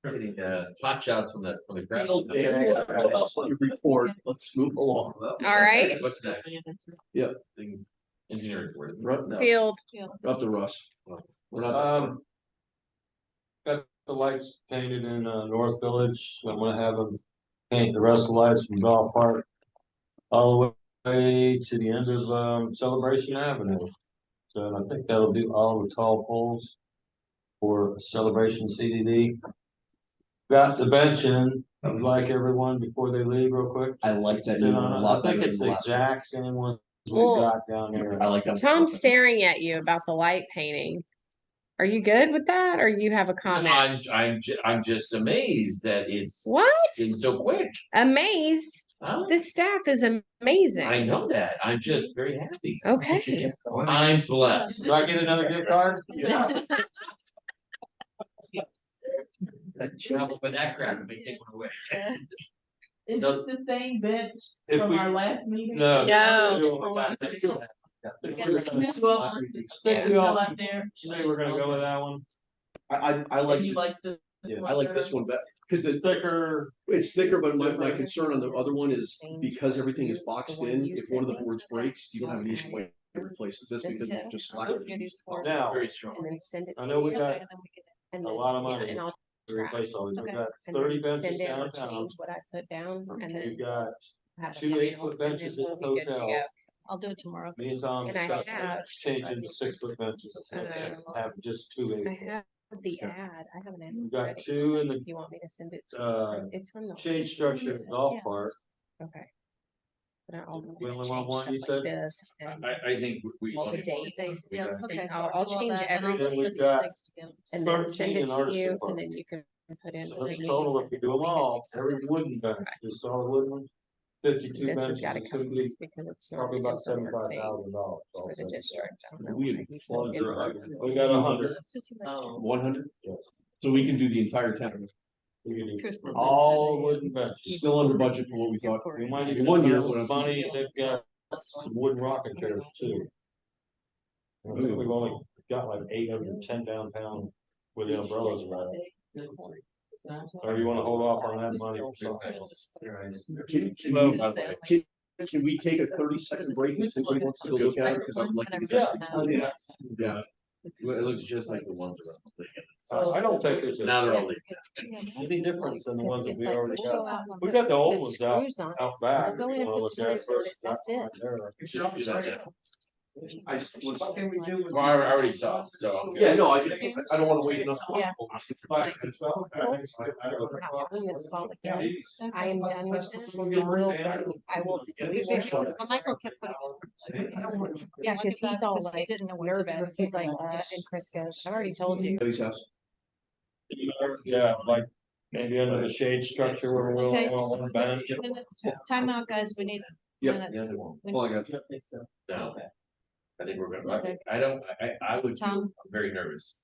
Getting, hot shots from the crowd. Report, let's move along. All right. What's next? Yep. Things, engineering. report. No, Field. up to Russ. We're not. Got the lights painted in North Village. I'm gonna have them paint the rest of the lights from Golf Park all the way to the end of Celebration Avenue. So I think that'll do all the tall poles for Celebration CDD. Got the bench in, I'd like everyone before they leave real quick. I like that new one a I lot think better it's than the the last one. exact same ones we Well, got down there. I like that. Tom's staring at you about the light painting. Are you good with that or you have a No, comment? I'm just amazed that it's What? been so quick. Amazed? Huh? This staff is amazing. I know that. I'm just very happy. Okay. I'm blessed. Do I get another gift card? But that crap, may take one away. Is No. it the same bench If from we- our last meeting? No. No. Well, stick we all, Still out there? say we're gonna go with that one. I like, You like the? yeah, I like this one better, because the Thicker, it's thicker, but my concern on the other one is because everything is boxed in, if one of the boards breaks, you don't have an easy way to replace it. This because it just slack. now, Very strong. And then send it. I know we to got you, and a then- lot of yeah, money and I'll to track. replace all these. We Okay. got and 30 then benches send it or downtown. change what I put down and then We've got have it 2 manual, 8-foot and then benches we'll at the be good to hotel. go. I'll do it tomorrow. Me and Tom And I discussed have- changing to 6-foot benches. Have just 2 I 8-foot. have the ad. I have an ad. We've got ready. 2 in the If you want me to send it. to you. It's from the. shade structure at Golf Yeah. Park. Okay. But I'll. We only want change one, stuff you like said? This and I think we. all the date. Yeah, Okay. okay. I'll Do all change that, and I'll everything. put We've these got things together. And then send 13 it in to artistry you park. and then you can put in. So what that's you total, need. if you do them all, every wooden bench, is solid wooden, 52 This has benches, gotta it's come gonna be because it's. not probably about a paperwork thing. $75,000. It's for the district. I don't know We why had we one put it hundred. in. We got 100. Oh. 100? So we can do the entire town. We can do Kristen does all that. wooden benches. Still under budget for what we thought. We might In even one year, one what I'm money, they've got some wooden rocking chairs too. I think we've only got like 8 of them, 10 downtown with the umbrellas around. Or you wanna hold off on that money for something else? Can we take a 30-second break if somebody wants to go look at it? Because I would like to get this. Yeah. It looks just like the ones around I don't think it's Now they're all. any difference than the ones that we already We'll go got. out and We look got the old at ones out, screws on it. out back. We'll go in if you and wanna put look at it screws on first. it. That's it. Right there. You should do that, Jeff. What can we do with? Well, I already saw, it, so. I'm good. Yeah, no, I don't wanna wait enough. Yeah. I am done with this. I will. Michael kept putting. Yeah, cause he's all like nervous. He's like, and Chris goes, I've already told you. Debbie's house. Yeah, like maybe under the shade structure where we'll, Okay. on bench. Time out, guys, we need Yep. minutes. Well, I got. No. I think we're gonna, Okay. I would, Tom? I'm very nervous,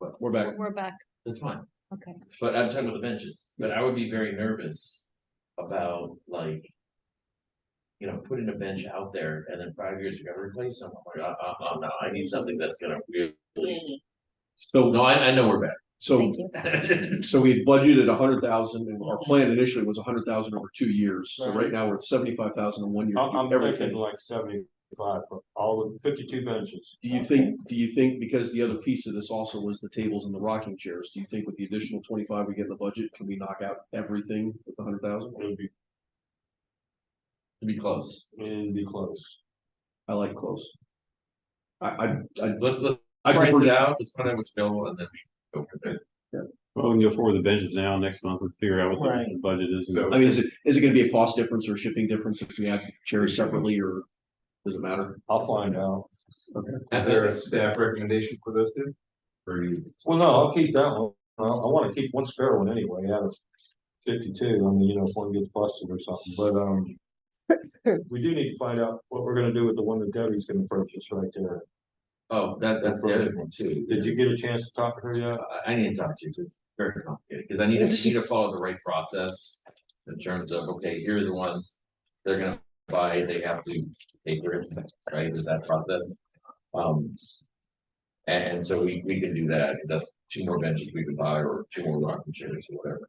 But we're back. We're back, that's fine, okay. but I'm talking about the benches, but I would be very nervous about like. You know, putting a bench out there and then 5 years you're gonna replace them, I'm like, no, I need something that's gonna really. So, No, I know we're back. so, so we budgeted 100,000 and our plan initially was 100,000 over 2 years. So right now we're at 75,000 in 1 year. I'm Everything. thinking like 75 for all the 52 benches. Do you think because the other piece of this also was the tables and the rocking chairs, do you think with the additional 25 we get in the budget, can we knock out everything with the 100,000? It would be, To be close. it'd be close. I like close. Let's I write prefer it to- out, let's find out what's available and then we go from there. Well, we can go forward with the benches now, next month, and figure out what the budget is. I mean, is it gonna be a cost difference or a shipping difference if we have chairs separately, or does it matter? I'll find out. Okay. Is there a staff recommendation for those two? Or you? Well, no, I'll keep that one. I wanna keep one spare one anyway, out of 52. I mean, you know, if one gets busted or something, but, we do need to find out what we're gonna do with the one that Debbie's gonna purchase right there. Oh, that's the other one too. Did you get a chance to talk to her yet? I need to talk to you, 'cause it's very complicated, because I need to follow the right process. In terms of, okay, here are the ones they're gonna buy, they have to pay for it, right, is that process? And so we can do that, that's 2 more benches we can buy, or 2 more rocking chairs, or whatever.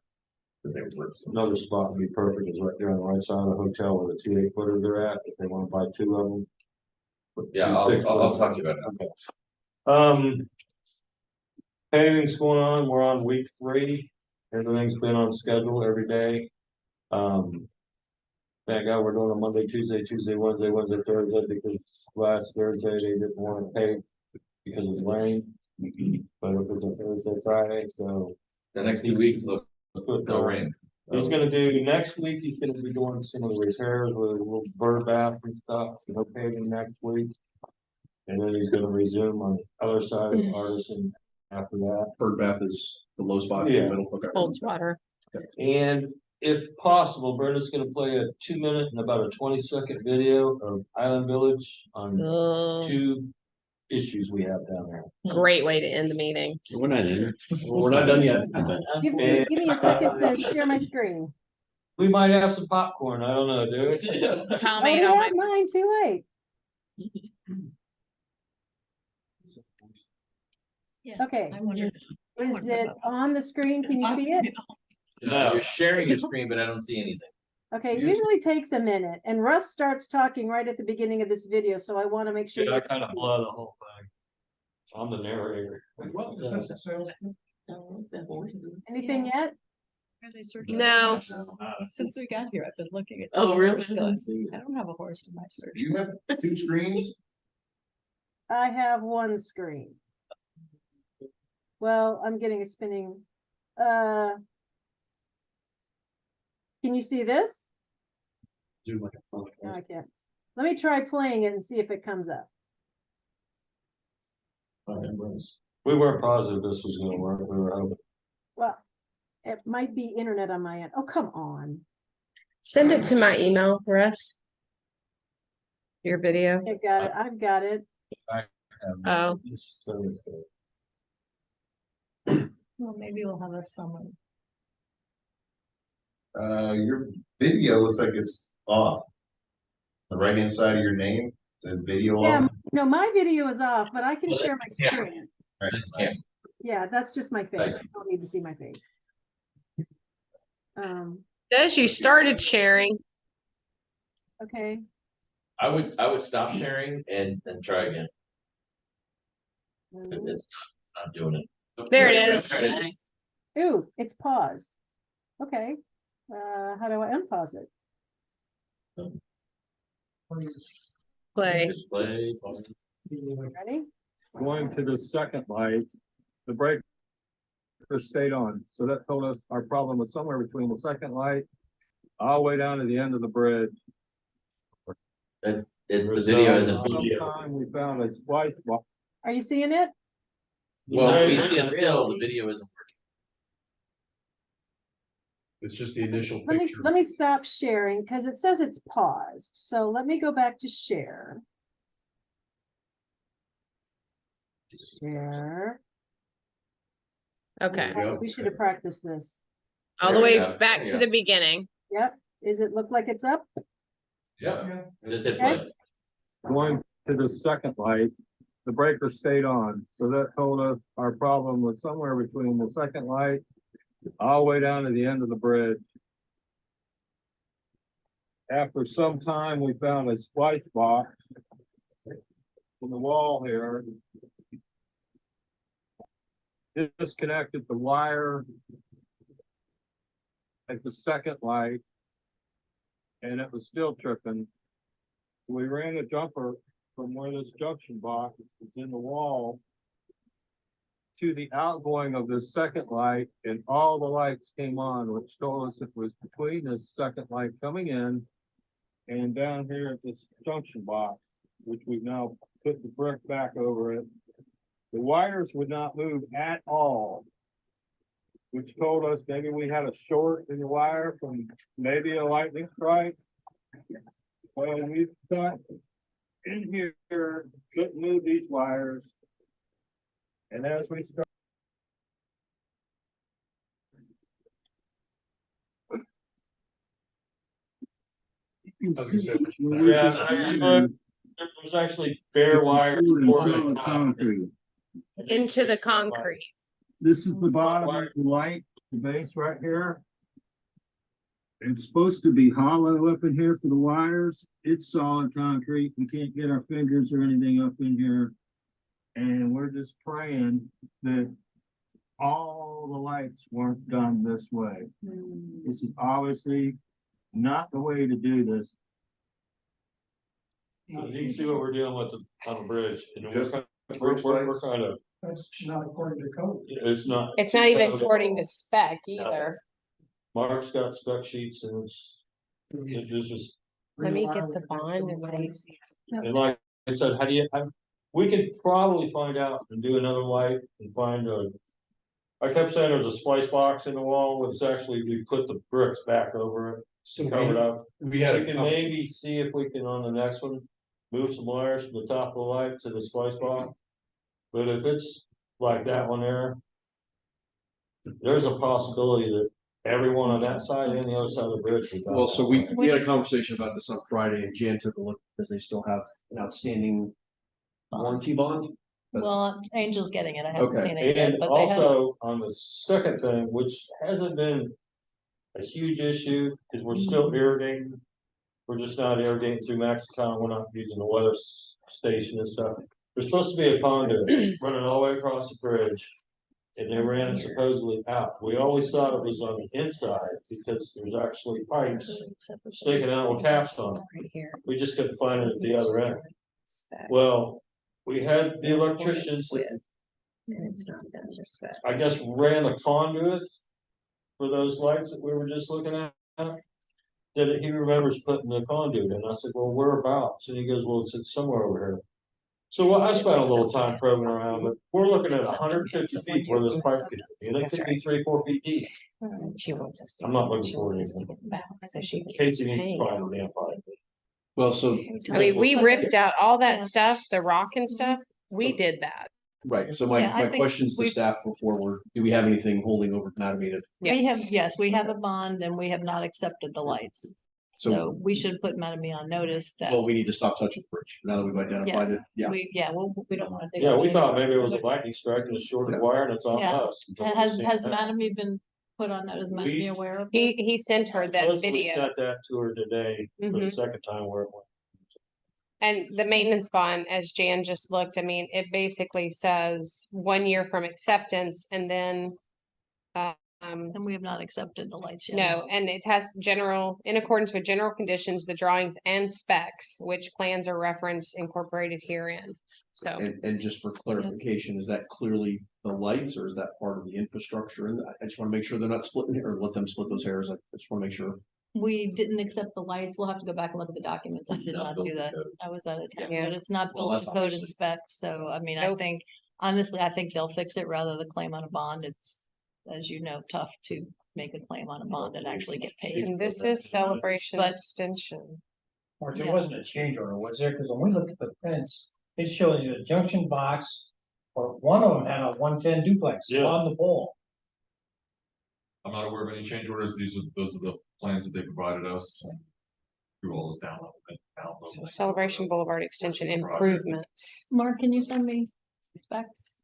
The thing works. Another spot would be perfect is right there on the right side of the hotel where the 2 8-footers are at, if they wanna buy 2 of them. Yeah, I'll talk to you about that. Okay. Paving's going on, we're on week 3, everything's been on schedule every day. Thank God we're doing a Monday, Tuesday, Wednesday, Thursday, because last Thursday they didn't wanna pave because of the rain. But it was a Thursday, Friday, so. The next few weeks, look, no rain. He's gonna do, next week, he's gonna be doing some of the repairs with a little bird bath and stuff, no paving next week. And then he's gonna resume on the other side of Artisan after that. Bird bath is the low spot in the Yeah. middle. Okay. Holds water. And if possible, Brenda's gonna play a 2-minute and about a 20-second video of Island Village on 2 issues we have down there. Great way to end the meeting. We're not in. We're not done yet. Give me a second to share my screen. We might have some popcorn, I don't know, do we? Tom Oh, ate we all had my. mine too late. Okay, I wonder. is it on the screen? Can you see it? No, you're sharing your screen, but I don't see anything. Okay, it usually takes a minute and Russ starts talking right at the beginning of this video, so I want to make sure. Yeah, you I can kinda see. blow the whole thing. I'm the narrator. Anything yet? Are they searching? No. Since we got here, I've been looking at. Oh, really? I don't have a horse in my search. Do you have 2 screens? I have one screen. Well, I'm getting a spinning, can you see this? Do like a phone. No, I can't. Let me try playing it and see if it comes up. We weren't positive this was gonna work, we were hoping. Well, it might be internet on my end. Oh, come on. Send it to my email, Russ. Your video. I got it. I've got it. Oh. Well, maybe we'll have a summary. Your video looks like it's off. The right-hand side of your name says video Yeah, off. no, my video is off, but I can share my screen. Right. Yeah, that's just my face. Thanks. You don't need to see my face. Says you started sharing. Okay. I would stop sharing and try again. If it's not doing it. There it is. There it is. Ooh, it's paused. Okay. How do I unpause it? Play. Just play. Ready? Going to the second light, the breaker stayed on, so that told us our problem was somewhere between the second light all the way down to the end of the bridge. The video isn't. Sometime we found a splice box. Are you seeing it? Well, we see a still, the video isn't working. It's just the initial Let me, picture. let me stop sharing because it says it's paused. So let me go back to share. Share. Okay, Yeah. We should have practiced this. all the There we way go. back to Yeah. the beginning. Yep. Does it look like it's up? Yeah. Just hit Okay. play. Going to the second light, the breaker stayed on, so that told us our problem was somewhere between the second light all the way down to the end of the bridge. After some time, we found a splice box in the wall here. Disconnected the wire at the second light, and it was still tripping. We ran a jumper from where this junction box is in the wall to the outgoing of the second light, and all the lights came on, which told us it was between this second light coming in and down here at this junction box, which we've now put the brick back over it. The wires would not move at all, which told us maybe we had a short in the wire from maybe a lightning strike. Well, we've got in here, couldn't move these wires. And as we start. Yeah, I looked, there was actually bare wires. Into the concrete. This is the bottom of the light, the base right here. It's supposed to be hollow up in here for the wires. It's solid concrete. We can't get our fingers or anything up in here. And we're just praying that all the lights weren't done this way. This is obviously not the way to do this. So you can see what we're dealing with on the bridge. And we're kind of. That's not according to code. It's not. It's not even according to spec either. Mark's got spec sheets and it's just, Let me get the bond and and like I said, how do you, we could probably find out and do another light and find I kept saying there's a splice box in the wall, but it's actually, we put the bricks back over it, covered up. We had We can maybe see if we can on the next one, move some wires from the top of the light to the splice box. But if it's like that one there, there's a possibility that everyone on that side and the other side of the bridge. Well, so we had a conversation about this on Friday, and Jan took a look because they still have an outstanding warranty bond. Well, Angel's getting it. I haven't Okay. seen it yet, And but they have. also on the second thing, which hasn't been a huge issue, is we're still irrigating. We're just not irrigating through Maxicon. We're not using the weather station and stuff. There's supposed to be a conduit running all the way across the bridge. And they ran it supposedly out. We always thought it was on the inside because there's actually pipes sticking out with caps on them. We just couldn't find it at the other end. Well, we had the electricians, I guess, ran a conduit for those lights that we were just looking at. That he remembers putting the conduit in. I said, well, whereabouts? And he goes, well, it's somewhere over here. So I spent a little time probing around, but we're looking at 150 feet where this pipe could be, and it could be 3-4 feet deep. She wants us to. I'm not looking for anything. So she. Casey needs to find the damn pipe. Well, so, I mean, we ripped out all that stuff, the rock and stuff. We did that. right, so Yeah, I my think questions to we've- staff before were, do we have anything holding over Mattamy to? We have, Yes. yes, we have a bond and we have not accepted the lights. So So, we should put Mattamy on notice that well, we need to stop touching the bridge now that we've identified it, yeah. we don't wanna. dig Yeah, we up thought any- maybe it was a lightning strike and a shorted wire and it's on Yeah. us. And has Mattamy been put on notice? Is Mattamy We- aware of He, this? he sent her that We video. got that to her today for the Mhm. second time where it went. And the maintenance bond, as Jan just looked, I mean, it basically says 1 year from acceptance and then And we have not accepted the lights yet. No, and it has in accordance with general conditions, the drawings and specs, which plans are referenced incorporated herein. So And just for clarification, is that clearly the lights or is that part of the infrastructure? And I just want to make sure they're not splitting or let them split those hairs. I just want to make sure. We didn't accept the lights. We'll have to go back and look at the documents. I did Not not built do to that. code. I was out of town, Yeah. but it's not Well, built to that's code and obviously- specs. So, I mean, I Nope. think, honestly, I think they'll fix it rather than claim on a bond. It's, as you know, tough to make a claim on a bond and actually get paid. and this is Celebration But- Extension. Or there Yeah. wasn't a change order, was there? Because when we looked at the fence, it showed you a junction box, or one of them had a 110 duplex Yeah. on the pole. I'm not aware of any change orders. Those are the plans that they provided us. Through all this download. So Celebration Boulevard Extension improvements. Mark, can you send me the specs?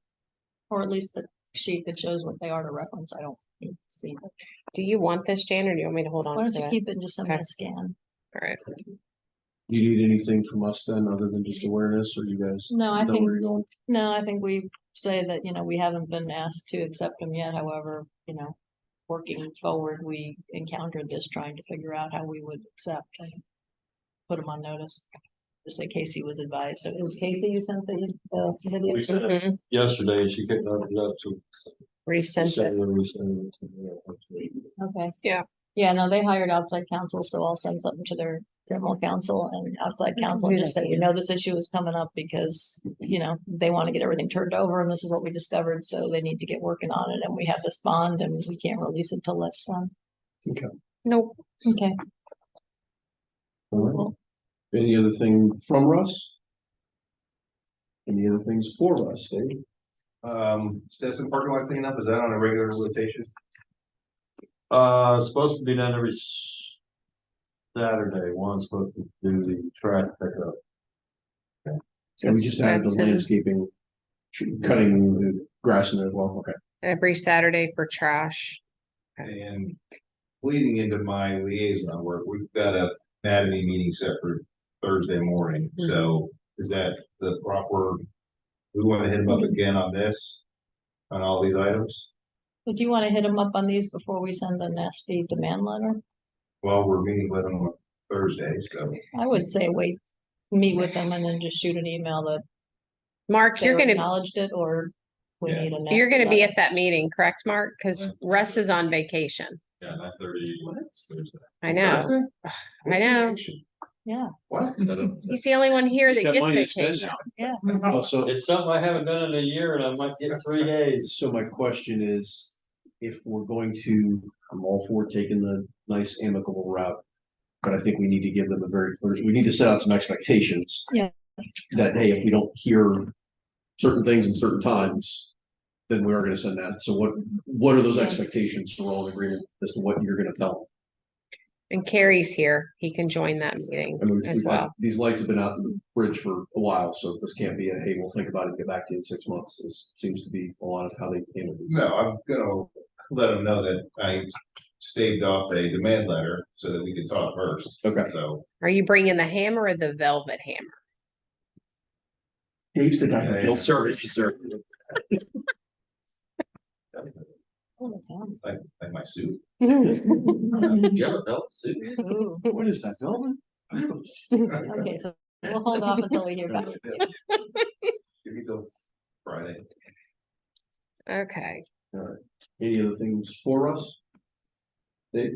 Or at least the sheet that shows what they are to reference. I don't need to see. them. Do you want this, Jan, or do you want me to hold Why on don't to you it? keep it and just send me Okay. a scan? All right. You need anything from us then, other than just awareness, or you guys? No, I know think, where you're going? no, I think we say that, we haven't been asked to accept them yet. However, working forward, we encountered this trying to figure out how we would accept and put them on notice. Just say Casey was advised. So it was Casey you sent the video? We sent it Mhm. yesterday, she couldn't open it up to. Resend it. Resend it. Okay. Yeah. Yeah, no, they hired outside counsel, so I'll send something to their criminal counsel and outside counsel and just say, we know this issue is coming up because, they want to get everything turned over and this is what we discovered, so they need to get working on it and we have this bond and we can't release it till that's done. Nope. Okay. All right. Any other thing from Russ? Any other things for Russ, Dave? Stetson parking lot cleanup, is that on a regular rotation? Supposed to be done every Saturday. One's supposed to do the trash pickup. So we just added the Stetson. landscaping, cutting the grass in there as well, okay. Every Saturday for trash. And leading into my liaison work, we've got a anatomy meeting set for Thursday morning, so is that the proper? We want to hit them up again on this, on all these items? Would you want to hit them up on these before we send the nasty demand letter? Well, we're meeting with them on Thursday, so. I would say wait, meet with them and then just shoot an email that Mark, they you're gonna, acknowledged it or we Yeah. need a. you're nasty gonna be letter. at that meeting, correct, Mark? Cause Russ is on vacation. Yeah, 9:30. Thursday. I know. I know. Yeah, What? He's the only one here that Got gets money to spend vacation. yeah. Oh, so, It's something I haven't done in a year and I might get 3 days. so my question is, if we're going to, I'm all for taking the nice amicable route. But I think we need to give them a very clear, we need to set out some expectations. Yeah. That, hey, if we don't hear certain things in certain times, then we are gonna send that. So what are those Yeah. expectations? So we're all in agreement as to what you're gonna tell them. And Carrie's here. He can join that meeting I mean, as we've had- well. these lights have been out in the bridge for a while, so this can't be a, hey, we'll think about it and get back to you in 6 months. This seems to be a lot of how they handle these. No, I'm gonna let them know that I staved off a demand letter so that we can talk first. Okay. So. Are you bringing the hammer or the velvet hammer? Dave's the guy who built Service, service. sir. Like my suit. You have a belt suit? Ooh, What is that, Melvin? okay, so we'll hold off until we hear back. Give me till Friday. Okay. Any other things for us? Dave?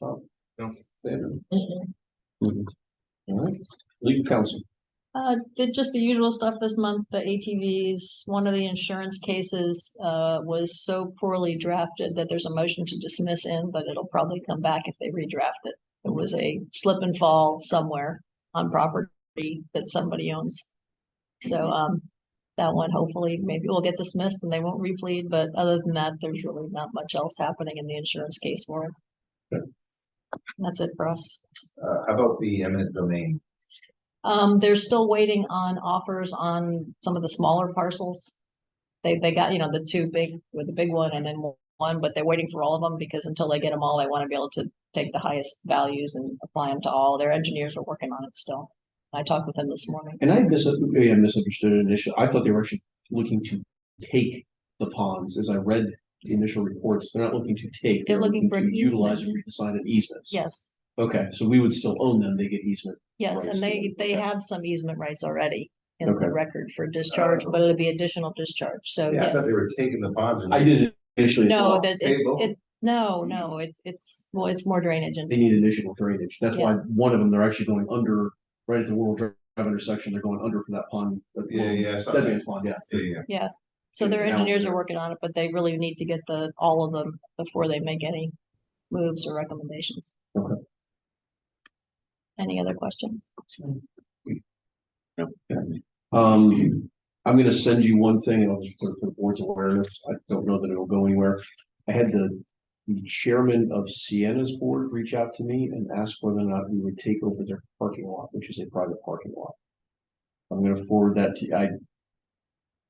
Bob? No. Sandra? Mhm. All right, legal counsel. Did just the usual stuff this month, the ATVs, one of the insurance cases, was so poorly drafted that there's a motion to dismiss in, but it'll probably come back if they redraft it. It was a slip and fall somewhere on property that somebody owns. So, that one, hopefully, maybe will get dismissed and they won't replead, but other than that, there's really not much else happening in the insurance case for it. That's it for us. How about the eminent domain? They're still waiting on offers on some of the smaller parcels. They got, the two big, with the big one and then one, but they're waiting for all of them because until they get them all, they want to be able to take the highest values and apply them to all. Their engineers are working on it still. I talked with them this morning. And maybe I misunderstood it initially. I thought they were actually looking to take the ponds. As I read the initial reports, they're not looking to take. They're looking for to an utilize easement. and redesign an easements. Yes, Okay, so we would still own them, they get easement. yes, rights and to they, them. they Okay. have some easement rights already in Okay. the record for discharge, but it'll be additional discharge, so, Yeah, I yeah. thought they were taking the ponds. and- I did it initially. as No, well. that, They both- no, well, it's more drainage and, They need additional drainage. That's why one of them, they're actually going under, right at the World Drive intersection, they're going under for that pond. Yeah, I saw Dead that. Man's Pond, yeah. Yeah. yeah. So their Now- engineers are working on it, but they really need to get all of them before they make any moves or recommendations. Okay. Any other questions? I'm gonna send you one thing and I'll just put it for the board's awareness. I don't know that it'll go anywhere. I had the chairman of Sienna's board reach out to me and ask whether or not we would take over their parking lot, which is a private parking lot. I'm gonna forward that to,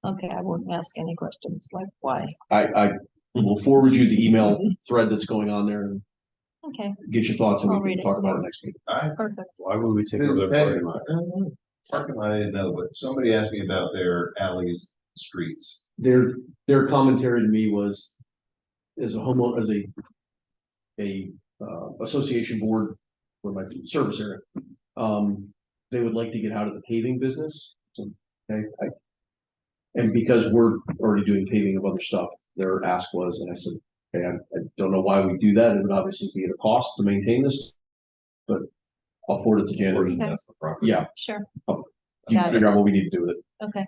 Okay, I won't ask any questions, like why? I will forward you the email thread that's going on there and Okay, get your thoughts and I'll we read can it. talk about it next week. perfect. Why would we take over their parking lot? Parking lot, I didn't know, but somebody asked me about their alleys, streets. Their commentary to me was, as a homeowner, as a association board for my service area, they would like to get out of the paving business. So, okay, and because we're already doing paving of other stuff, their ask was, and I said, okay, I don't know why we do that. It would obviously be at a cost to maintain this, but I'll forward it to Janet. Okay. That's the property. Yeah, Sure, you Got can it. figure out what we need to do with it. okay.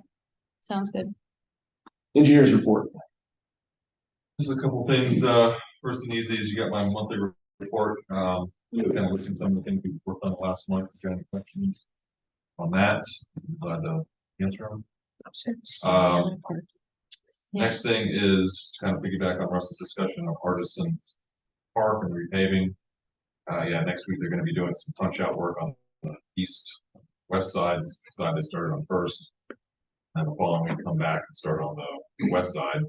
Sounds good. Engineers report. Just a couple things, first and easy is you got my monthly report, kind of listing some of the things we worked on last month, if you have any questions on that, glad to answer them. Next thing is to kind of piggyback on Russ's discussion of Artisan Park and repaving. Yeah, next week they're gonna be doing some punch out work on the west side they started on first. And the following week come back and start on the west side.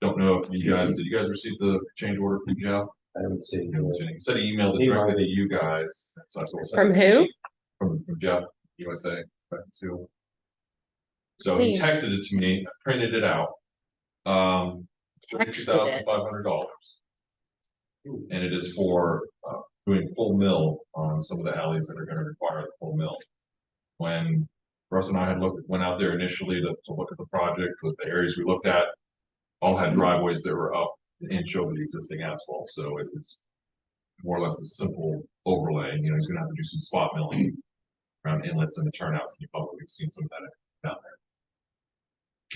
Don't know if did you guys receive the change order from Jeff? I haven't seen He said he emailed it directly to you guys. So that's what we'll send From it to who? me. From Jeff, USA. So he Steve. texted it to me, I printed it out. Texted it. $2,500. And it is for doing full mill on some of the alleys that are gonna require the full mill. When Russ and I went out there initially to look at the project, with the areas we looked at, all had driveways that were up an inch over the existing asphalt, so it was more or less a simple overlay. You know, he's gonna have to do some spot milling around inlets and the turnouts, and you probably have seen some of that down there.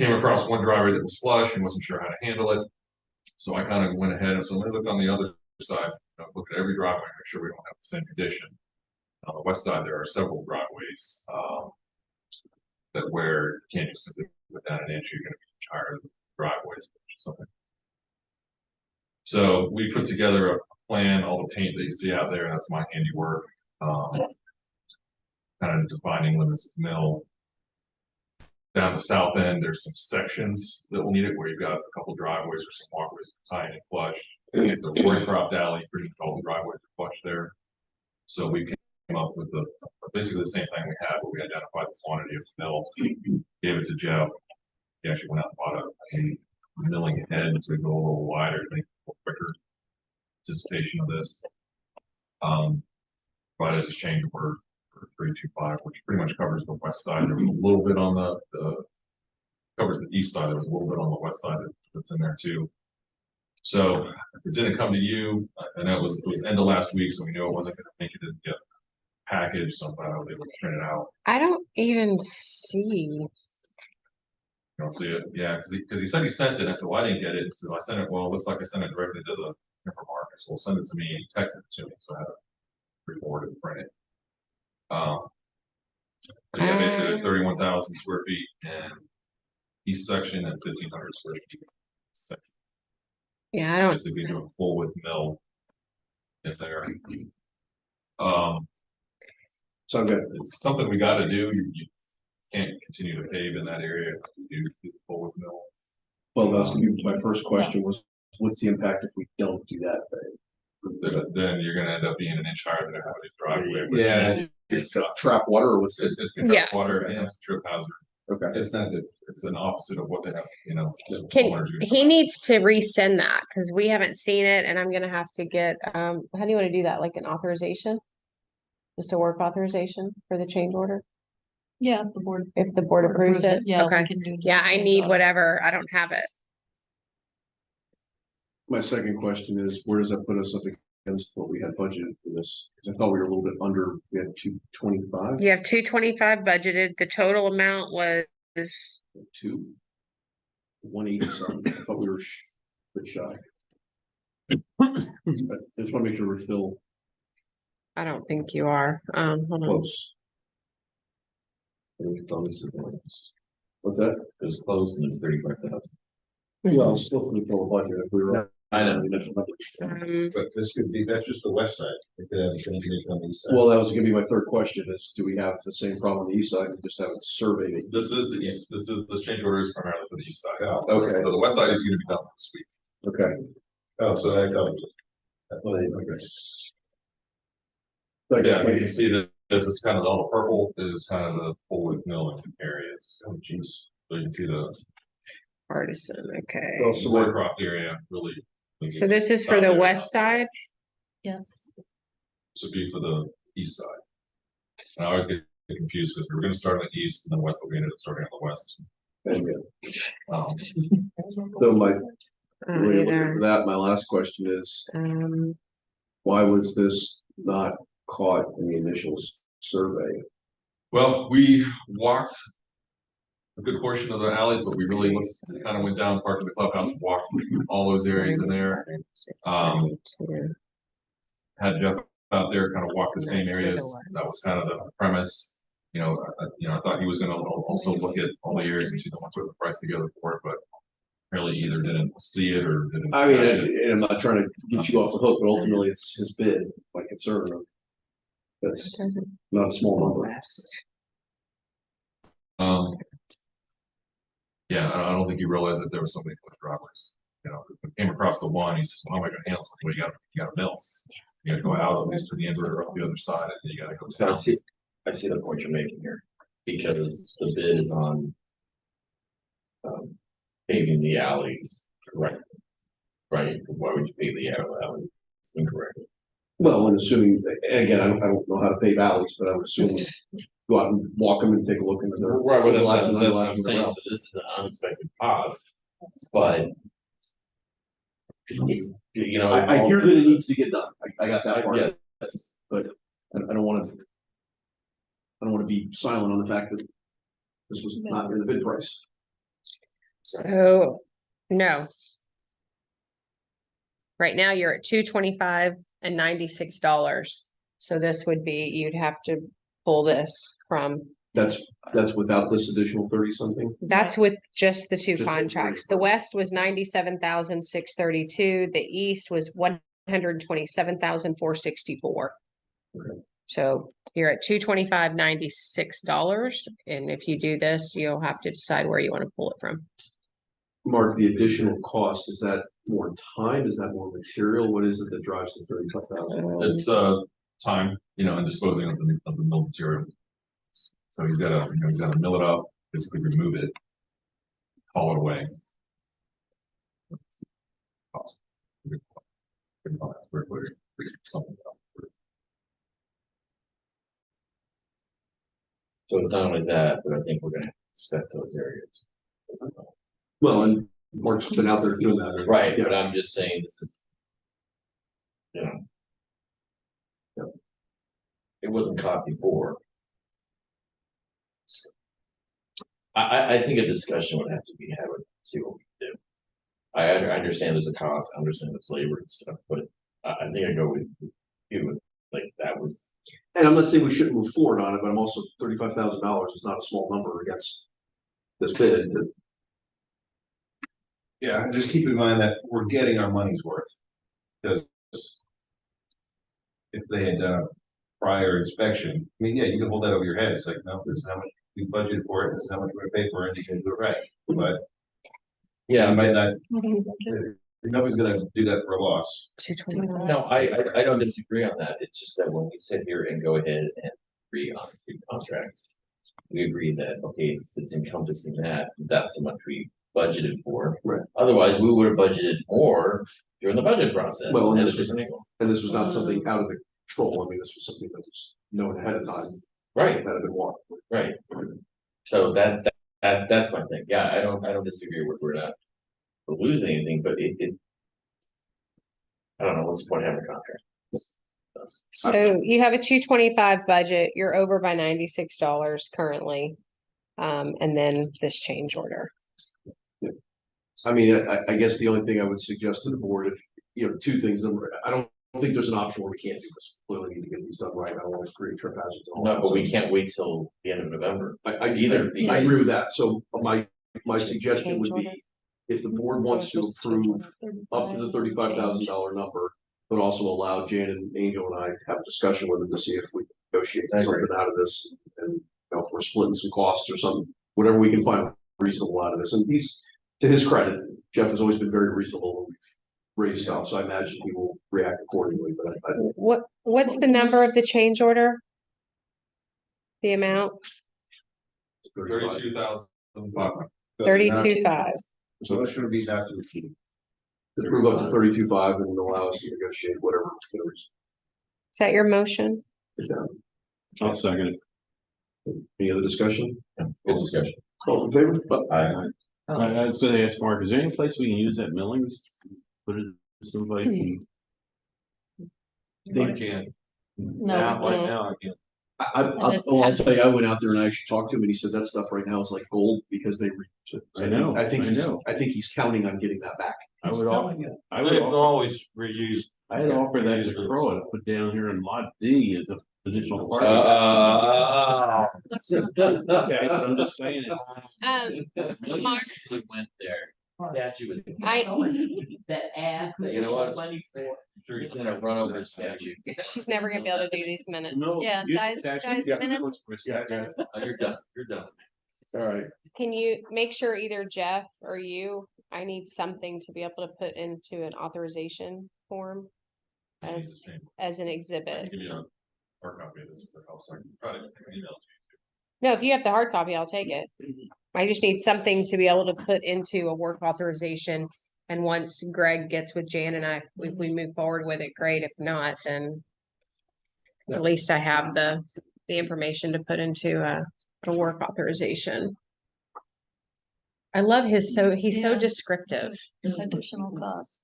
Came across one driveway that was flush and wasn't sure how to handle it, so I kind of went ahead and so let me look on the other side, look at every driveway, make sure we don't have the same condition. On the west side, there are several driveways that where you can't just simply put down an inch, you're gonna be higher than driveways, which is something. So we put together a plan, all the paint that you see out there, that's my handiwork. Kind of defining limits of mill. Down the south end, there's some sections that will need it, where you've got a couple driveways or some walkways tying and flush. The Roycroft Alley, pretty much all the driveways are flush there. So we came up with basically the same thing we had, but we identified the quantity of mill, gave it to Jeff. He actually went out and bought a milling head to go a little wider, make it a little quicker anticipation of this. Provided this change order for 325, which pretty much covers the west side. There was a little bit on the covers the east side. There was a little bit on the west side that's in there too. So if it didn't come to you, I know it was end of last week, so we knew it wasn't going to make it into package. So I'm glad I was able to print it out. I don't even see. You don't see it, yeah, because he said he sent it. I said, well, I didn't get it. So I sent it. Well, it looks like I sent it directly to the Infomark. So send it to me. He texted it to me, so I had to re-forward it and print it. But yeah, basically 31,000 square feet and east section and 1,500 square feet section. Yeah, I don't. Basically doing a full width mill in there. So good. It's something we got to do. You can't continue to pave in that area. You do the full width mill. Well, that's gonna be my first question was, what's the impact if we don't do that? Then you're gonna end up being an inch higher than everybody's driveway. which Yeah. Trap water or what's it? It can Yeah. trap water and it's a trip hazard. Okay. It's not that it's an opposite of what they have, you know. Can, homeowners do. he needs to resend that because we haven't seen it and I'm gonna have to get, how do you want to do that? Like an authorization? Just a work authorization for the change order? Yeah, if the board. If the board approves it? Yeah. we Okay. can do Yeah, I change need order. whatever. I don't have it. My second question is, where does that put us up against what we had budgeted for this? Because I thought we were a little bit under, we had 225, You have 225 budgeted. The total amount was 180 something. I thought we were a bit shy. I just want to make sure we're still I don't think you are. Hold on. close. What's that? It was close and it was 35,000. Well, still for the total budget, if we were. I know. But this could be, that's just the west side. It could have the same thing on the east side. Well, that was gonna be my third question is, do we have the same problem on the east side? We just haven't surveyed it. This is the east, this change order is primarily for the east side. Okay. So the west side is gonna be done this week. Okay. Oh, so that covers it. Yeah, you can see that this is kind of all the purple is kind of the Bullwood Mill areas. Oh, geez. So you can see the Partisan, okay. Warcroft area really. So this is for the west side? Yes. This would be for the east side. And I always get confused because we were gonna start on the east and then west, but we ended up starting on the west. So my, Uh, way to look either. at that, my last question is, why was this not caught in the initial survey? Well, we walked a good portion of the alleys, but we really kind of went down part of the clubhouse, walked all those areas in there. Had Jeff out there kind of walk the same areas. That was kind of the premise. You know, I thought he was gonna also look at all the areas and see the ones with the price together for it, but apparently either didn't see it or didn't. I mean, catch it. and I'm not trying to get you off the hook, but ultimately it's his bid, my concern of. That's not a small number. Yeah, I don't think he realized that there was so many foot droppers. You know, when he came across the one, he says, "How am I gonna handle something? Well, you got a mill. You gotta go out at least to the inverter or up the other side, and then you gotta go So down." I see the point you're making here, because the bid is on paving the alleys, right? Right, why would you pave the alley? It's incorrect. Well, and assuming, and again, I don't know how to pave alleys, but I would assume go out and walk them and take a look into their. Right, well, overlaps and that's what I'm underlaps and saying, everything so this is an unexpected cost, but. You know. else. I hear that it needs to get done. I got that part. Yes. But I don't wanna. I don't wanna be silent on the fact that this was not in the bid price. So, no. Right now, you're at $225 and $96. So this would be, you'd have to pull this from, That's without this additional 30 something. that's with just the two Just the contracts. three. The west was 97,632. The east was 127,464. Okay. So you're at $225.96. And if you do this, you'll have to decide where you want to pull it from. Mark, the additional cost, is that more time? Is that more material? What is it that drives the 35,000? It's time, you know, and disposing of the mill material. So he's gotta mill it up, basically remove it, haul it away. Something else. So it's not only that, but I think we're gonna inspect those areas. Well, and Mark's been out there doing that. Right, Yeah. but I'm just saying this is. You know. It wasn't caught before. I think a discussion would have to be had with, see what we can do. I understand there's a cost, I understand there's labor and stuff, but I think I go with you, like that was. And I'm not saying we shouldn't move forward on it, but I'm also $35,000 is not a small number against this bid. Yeah, and just keep in mind that we're getting our money's worth. Because if they had done a prior inspection, I mean, yeah, you can hold that over your head. It's like, no, this is how much we budgeted for it, this is how much we're gonna pay for it, you can do it right. But yeah, I might not, nobody's gonna do that for a loss. No, I don't disagree on that, it's just that when we sit here and go ahead and agree on two contracts. we agree that, okay, it's encompassing that, that's how much we budgeted for. Right. Otherwise, we would have budgeted more during the budget process. Well, and Had this a was, different angle. and this was not something out of the control. I mean, this was something that was known ahead of time. Right, That had been walked. right. So that's my thing. Yeah, I don't disagree with we're not losing anything, but it I don't know, what's the point of having a contract? So you have a 225 budget, you're over by $96 currently. And then this change order. I mean, I guess the only thing I would suggest to the board, if, you know, two things, I don't think there's an option where we can't do this. We clearly need to get these done right. I don't want to create trip hazards. and all No, that. but we can't wait till the end of November. I Either. I agree with that. So my suggestion would be, if the board wants to approve up to the $35,000 number, but also allow Jan and Angel and I to have a discussion with them to see if we can negotiate I agree. something out of this. And, you know, if we're splitting some costs or something, whatever we can find reasonable out of this. And he's, to his credit, Jeff has always been very reasonable when we've raised stuff, so I imagine he will react accordingly, but What's the number of the change order? The amount? 32,500. 32.5. So it should be not to repeat. to prove up to 32.5 and allow us to negotiate whatever. Is that your motion? I'll second it. Any other discussion? Good discussion. All in favor? I was gonna ask Mark, is there any place we can use that millings? Put it, somebody I can't. No, Right now, I can't. I'll tell you, I went out there and I actually talked to him and he said that stuff right now is like gold because they reached it. So I know, I think I he's counting on getting that back. I would I They would always reuse. I had offered that to Crow to put down here in Lot D as a additional part. Okay, but I'm just saying Mark, We went there. Statue was. That ad. You know what? Money for. Sure, he's gonna run over the statue. she's never gonna be able to do these minutes. No. Yeah, use guys, statute, guys, you have to minutes. look for a statute. Oh, you're done, you're done. All right. Can you make sure either Jeff or you, I need something to be able to put into an authorization form as an exhibit. Give you a hard copy of this, if that helps. I can try to email it to you. No, if you have the hard copy, I'll take it. I just need something to be able to put into a work authorization. And once Greg gets with Jan and I, if we move forward with it, great. If not, then at least I have the information to put into a work authorization. I love he's so Yeah. descriptive. Additional cost.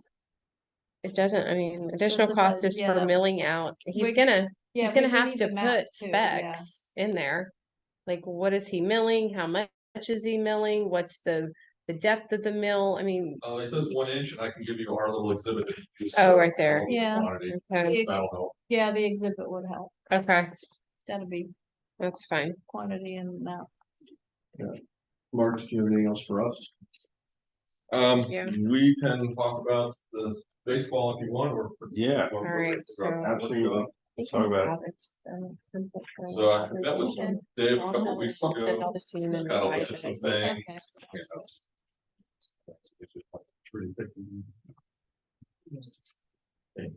It doesn't, I mean, additional cost is for Yeah. milling out. He's We- gonna Yeah, have we need to the map put too, yeah. specs in there. Like, what is he milling? How much is he milling? What's the depth of the mill? I mean, It says 1 inch, and I can give you our little exhibit. that you can use, Oh, right there. all the Yeah. quantity. okay, That'll help. Yeah, the exhibit would help. okay, It's gotta be that's fine. quantity and map. Mark, do you have anything else for us? Yeah. We can talk about the baseball if you want, or. Yeah. All right, so. Absolutely. Let's talk about it. So I met with Dave a couple of weeks ago. Send all this to you and then Got a revise list of it. some things.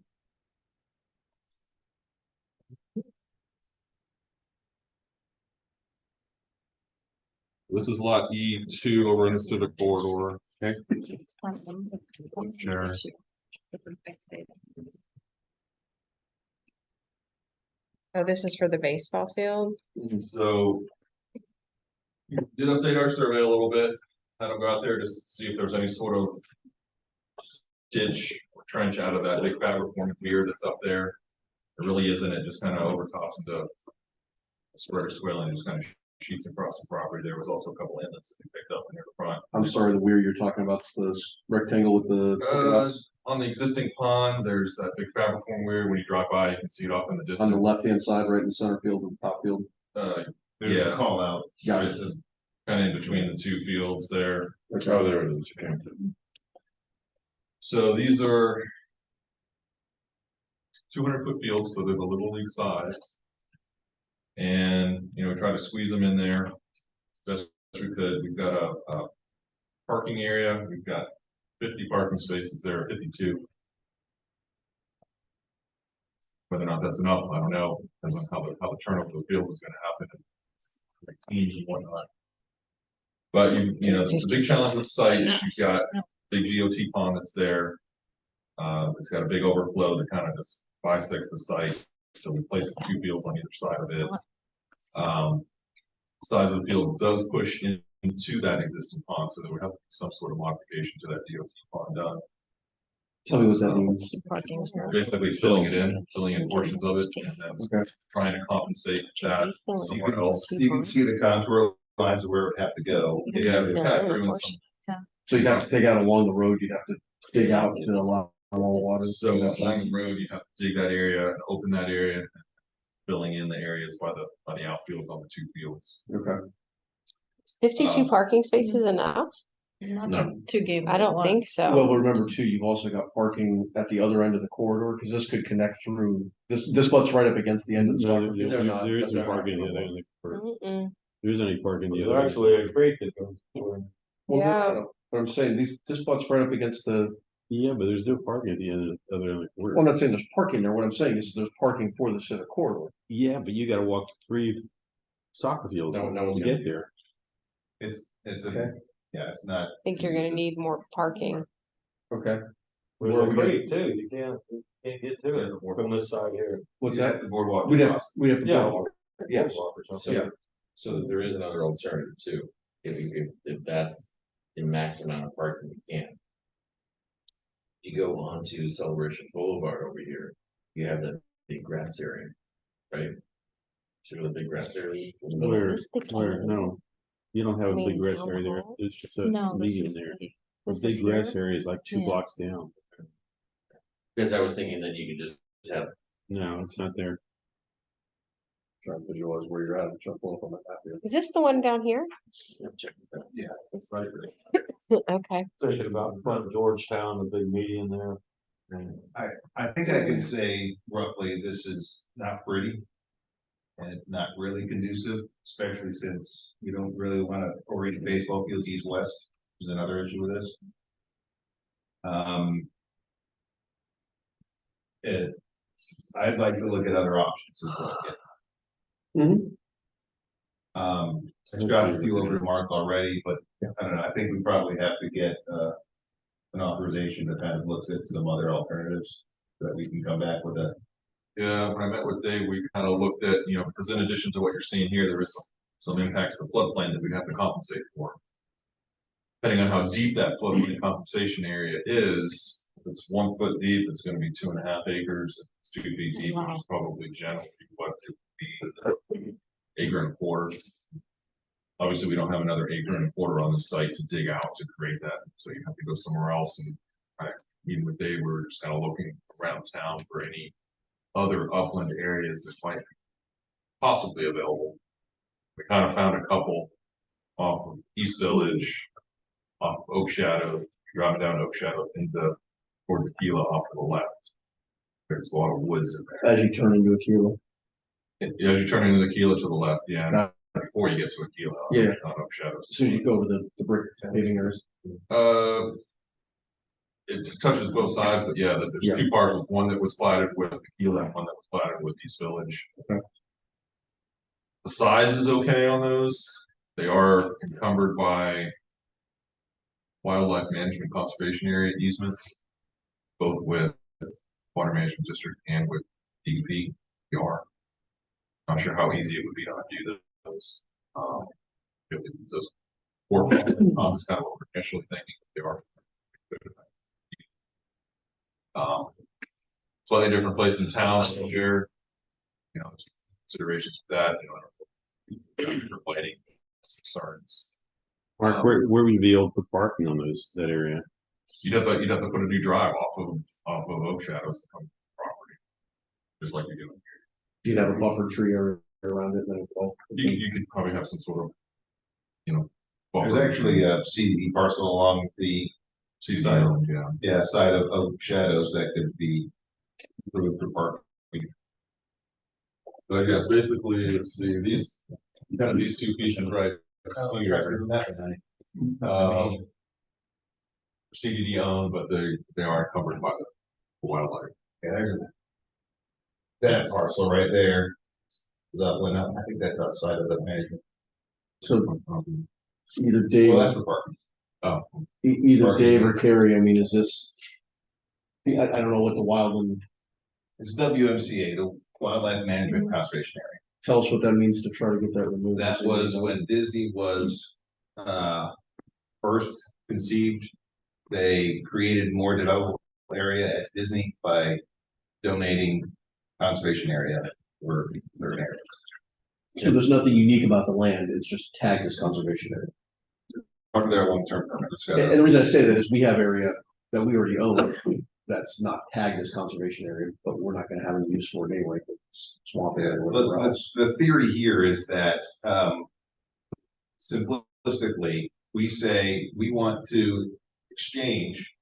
This is lot E2 over in the civic corridor. Okay. Sure. Oh, this is for the baseball field? So. Did update our survey a little bit, had them go out there to see if there's any sort of. Ditch or trench out of that big fabric formed weir that's up there. There really isn't, it just kind of overtops the. Spread of swelling, just kind of sheets across the property, there was also a couple inlets that we picked up near the front. I'm sorry, the weir you're talking about, the rectangle with the. On the existing pond, there's that big fabric form weir, when you drive by, you can see it off in the distance. On the left-hand side, right in the center field and top field. There's Yeah. a call out. Got it. Kind of in between the two fields there. Okay. Oh, there it is. Okay. So these are 200-foot fields, so they're the little league size. And, you know, try to squeeze them in there best we could. We've got a parking area, we've got 50 parking spaces there, 52. Whether or not that's enough, I don't know, depends on how the turnover of the field is gonna happen. teams and whatnot. But you know, the big challenge with the site is you've got big GOT pond that's there. It's got a big overflow that kind of just bisects the site, so we place the 2 fields on either side of it. Size of the field does push into that existing pond, so there would have to be some sort of modification to that DOT pond done. Tell me what that means. Basically filling in portions of it, and then trying to compensate that somewhere else. You can see the contour lines of where it would have to go. Yeah, they've got through in some. So you'd have to dig out along the road, you'd have to dig out to allow more water. So along the road, you have to dig that area and open that area, filling in the areas by the outfields on the 2 fields. Okay. 52 parking spaces enough? No. 2 games. I don't think so. Well, remember too, you've also got parking at the other end of the corridor, because this could connect through, this butts right up against the end of the soccer field. There isn't parking the other end. Mm-mm. There isn't any parking the There's other end. actually a creek that goes through. Well, Yeah. But I'm saying, this butts right up against the, Yeah, but there's no parking at the end of the other end of the well, corridor. I'm not saying there's parking there, what I'm saying is there's parking for the center corridor. Yeah, but you gotta walk 3 soccer fields to get there. It's Okay. yeah, it's not. I think you're gonna need more parking. Okay. There's Where a we creek too, you can't get to it from this side here. What's You'd that? have to boardwalk We'd have, across. we'd have to. Yeah. Yes. Boardwalk or something. So there is another alternative too, if that's the max amount of parking we can. You go on to Celebration Boulevard over here, you have that big grass area, right? See where the big grass area? is? Where, no, you don't have a Main big grass town area there, hall? it's just a No, this median is there. The This big is grass here? area is like 2 Yeah. blocks down. Because I was thinking that you could just have, No, it's not there. Trying to visualize where you're at, I'm trying to pull up on the map here. Is this the one down here? check this out. Yeah, it's right there. Okay. Thinking about in front of Georgetown, the big median there. I think I can say roughly this is not pretty. And it's not really conducive, especially since you don't really wanna orient baseball fields east-west, is another issue with this. I'd like to look at other options as well. I've got a few over to Mark already, but I don't know, I think we probably have to get, an authorization that kind of looks at some other alternatives. So that we can come back with a. Yeah, when I met with Dave, we kind of looked at, you know, because in addition to what you're seeing here, there is some impacts to the floodplain that we'd have to compensate for. Depending on how deep that floodplain compensation area is, if it's 1 foot deep, it's gonna be 2.5 acres. If it's 2 feet deep, which is probably generally what it would be, acre and a quarter. Obviously, we don't have another acre and a quarter on the site to dig out to create that, so you have to go somewhere else. And even with Dave, we were just kind of looking around town for any other upland areas that might be possibly available. We kind of found a couple off of East Village, off of Oak Shadow, driving down Oak Shadow into toward Tequila off to the left. There's a lot of woods in there. As you turn into a kilo. As you turn into the Tequila to the left, yeah, before you get to Tequila. Yeah. On Oak Shadow. As soon as you go over the brick paving areas. It touches both sides, but yeah, there's 2 parcels, one that was platted with Tequila and one that was platted with East Village. Okay. The size is okay on those. They are encumbered by wildlife management conservation area easements, both with Water Management District and with DEP. Not sure how easy it would be to undo those. If those 4 feet, is kind of what we're initially thinking they are. Slightly different place in town here. You know, considerations with that, you know, for lighting concerns. Mark, where would you be able to put parking on that area? You'd have to put a new drive off of Oak Shadows to come to the property. Just like we do here. Do you have a buffer tree around it then? You could probably have some sort of, you know. There's actually a CDE parcel along the. Side Island, yeah. Yeah, side of Oak Shadows that could be improved for parking. But yes, basically, let's see, these 2 pieces right. CDD owned, but they are covered by the wildlife. Yeah, there's that parcel right there. Is that one? I think that's outside of the management So either Dave, Well, that's the park. Oh, either Dave or Carrie, I mean, is this? I don't know what the wildland, It's WMCA, the Wildlife Management Conservation Area. tell us what that means to try to get that removed. That was when Disney was, first conceived. They created more developable area at Disney by donating conservation area for their area. So there's nothing unique about the land, it's just tagged as conservation area. Part of their long-term permit. It's got a- And the reason I say that is we have area that we already own that's not tagged as conservation area, but we're not gonna have any use for it anyway, it's swamp area or whatever else. The theory here is that, simplistically, we say we want to exchange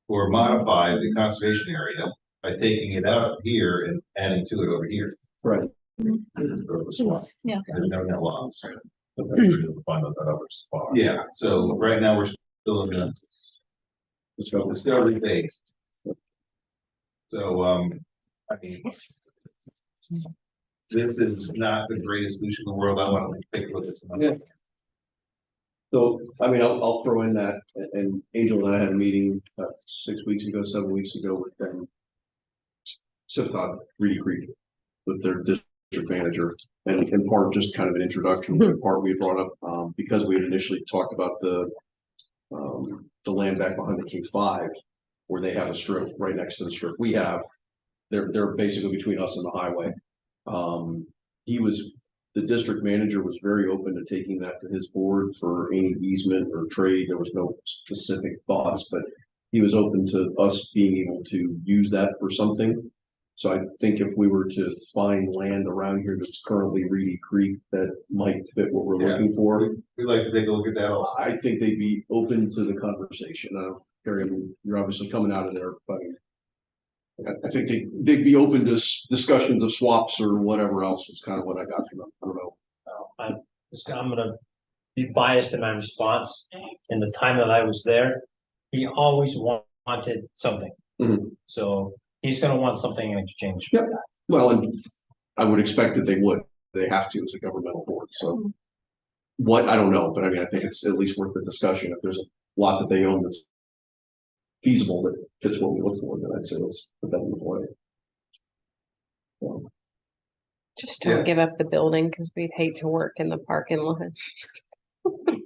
or modify the conservation area by taking it out here and adding to it over here. Right. Yeah. There's no net loss. find out that other spot. Yeah, so right now we're still in the discovery phase. So, I mean, this is not the greatest solution in the world. I want to take a look at some. Yeah. So, I mean, I'll throw in that, and Angel and I had a meeting 7 weeks ago with them. Sipcog, Reedy Creek, with their district manager, and in part just kind of an introduction, in part we brought up, because we had initially talked about the land back behind the K5, where they have a strip right next to the strip we have. They're basically between us and the highway. The district manager was very open to taking that to his board for any easement or trade. There was no specific thoughts, but he was open to us being able to use that for something. So I think if we were to find land around here that's currently Reedy Creek that might fit what we're looking for. We'd like to take a look at that also. I think they'd be open to the conversation. Harry, I mean, you're obviously coming out of there, but I think they'd be open to discussions of swaps or whatever else is kind of what I got from them. I don't know. I'm gonna be biased in my response. In the time that I was there, he always wanted something. Mhm. So he's gonna want something in exchange. Yep. Well, and I would expect that they would. They have to as a governmental board. So what, I don't know, but I mean, I think it's at least worth the discussion. If there's a lot that they own that's feasible that fits what we look for, then I'd say let's put that into play. Just don't give up the building because we'd hate to work in the parking lot.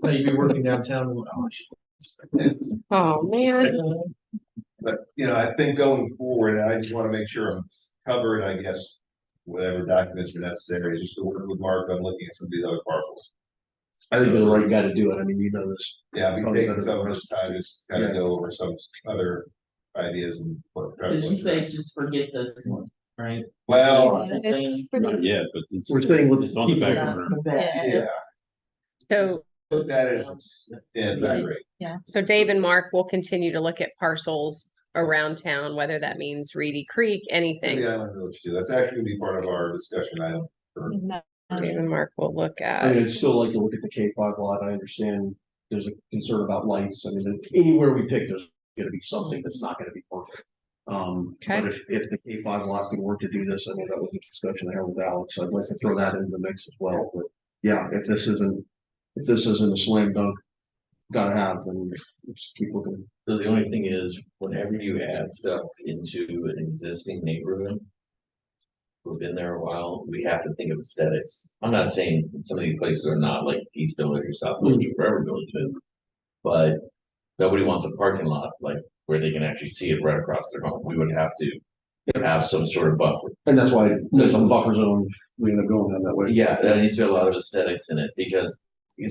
So you'd be working downtown. Oh, man. But, you know, I think going forward, I just want to make sure I'm covered, I guess, whatever documents are necessary, just to work with Mark on looking at some of these other parcels. I think you're the right guy to do it. I mean, you know this. Yeah, we Probably taking better some of than this time, just kind of go over some other ideas and. Did you say just forget this one, right? Well, You're saying- Not yet, but it's. We're saying let's it's on the keep back it. burner. Yeah. So, Look at it, and that rate. so Dave and Mark will continue to look at parcels around town, whether that means Reedy Creek, anything. The Island Village too, that's actually gonna be part of our discussion item. for- Dave and Mark will look I mean, at. I'd still like to look at the K5 lot. I understand there's a concern about lights. I mean, anywhere we pick, there's gonna be something that's not gonna be perfect. Okay. But if the K5 lot can work to do this, I know that was a discussion I had with Alex. I'd like to throw that into the mix as well. But yeah, if this isn't a slam dunk, gotta have, then let's keep looking. So the only thing is, whenever you add stuff into an existing neighborhood, who's been there a while, we have to think of aesthetics. I'm not saying some of these places are not like East Village or South Village or wherever Village is, but nobody wants a parking lot like where they can actually see it right across their home. We would have to have some sort of buffer. And that's why there's some buffer zone, we end up going down that way. Yeah, there needs to be a lot of aesthetics in it because,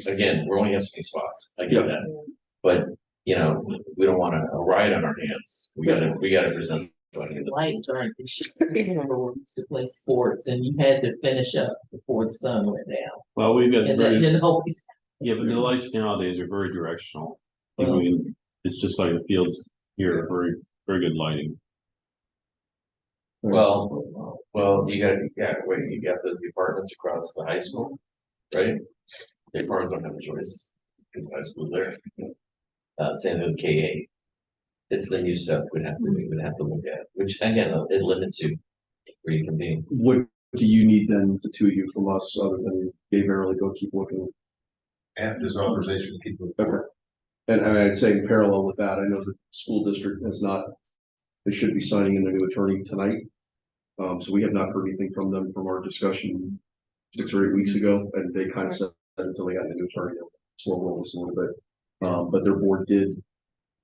again, we're only have so many spots. I get that. But, you know, we don't want a riot on our hands. We gotta present. Lights aren't the shit. I remember when we used to play sports and you had to finish up before the sun went down. Well, we've got. And that very- didn't always. Yeah, but the lights nowadays are very directional. I mean, it's just like the fields here, are very, very good lighting. Well, you got those apartments across the high school, right? The apartments don't have a choice, because high school's there. Same with K8. It's the new stuff we would have to look at, which again, it limits you where you can be. Would do you need then, the two of you from us, other than Dave Early, go keep looking? And just authorization to keep. Okay. And I'd say in parallel with that, I know the school district has not, they should be signing in their new attorney tonight. So we have not heard anything from them from our discussion 6 or 8 weeks ago, and they kind of said until they got the new attorney, they'll slow roll this a little bit. But their board did,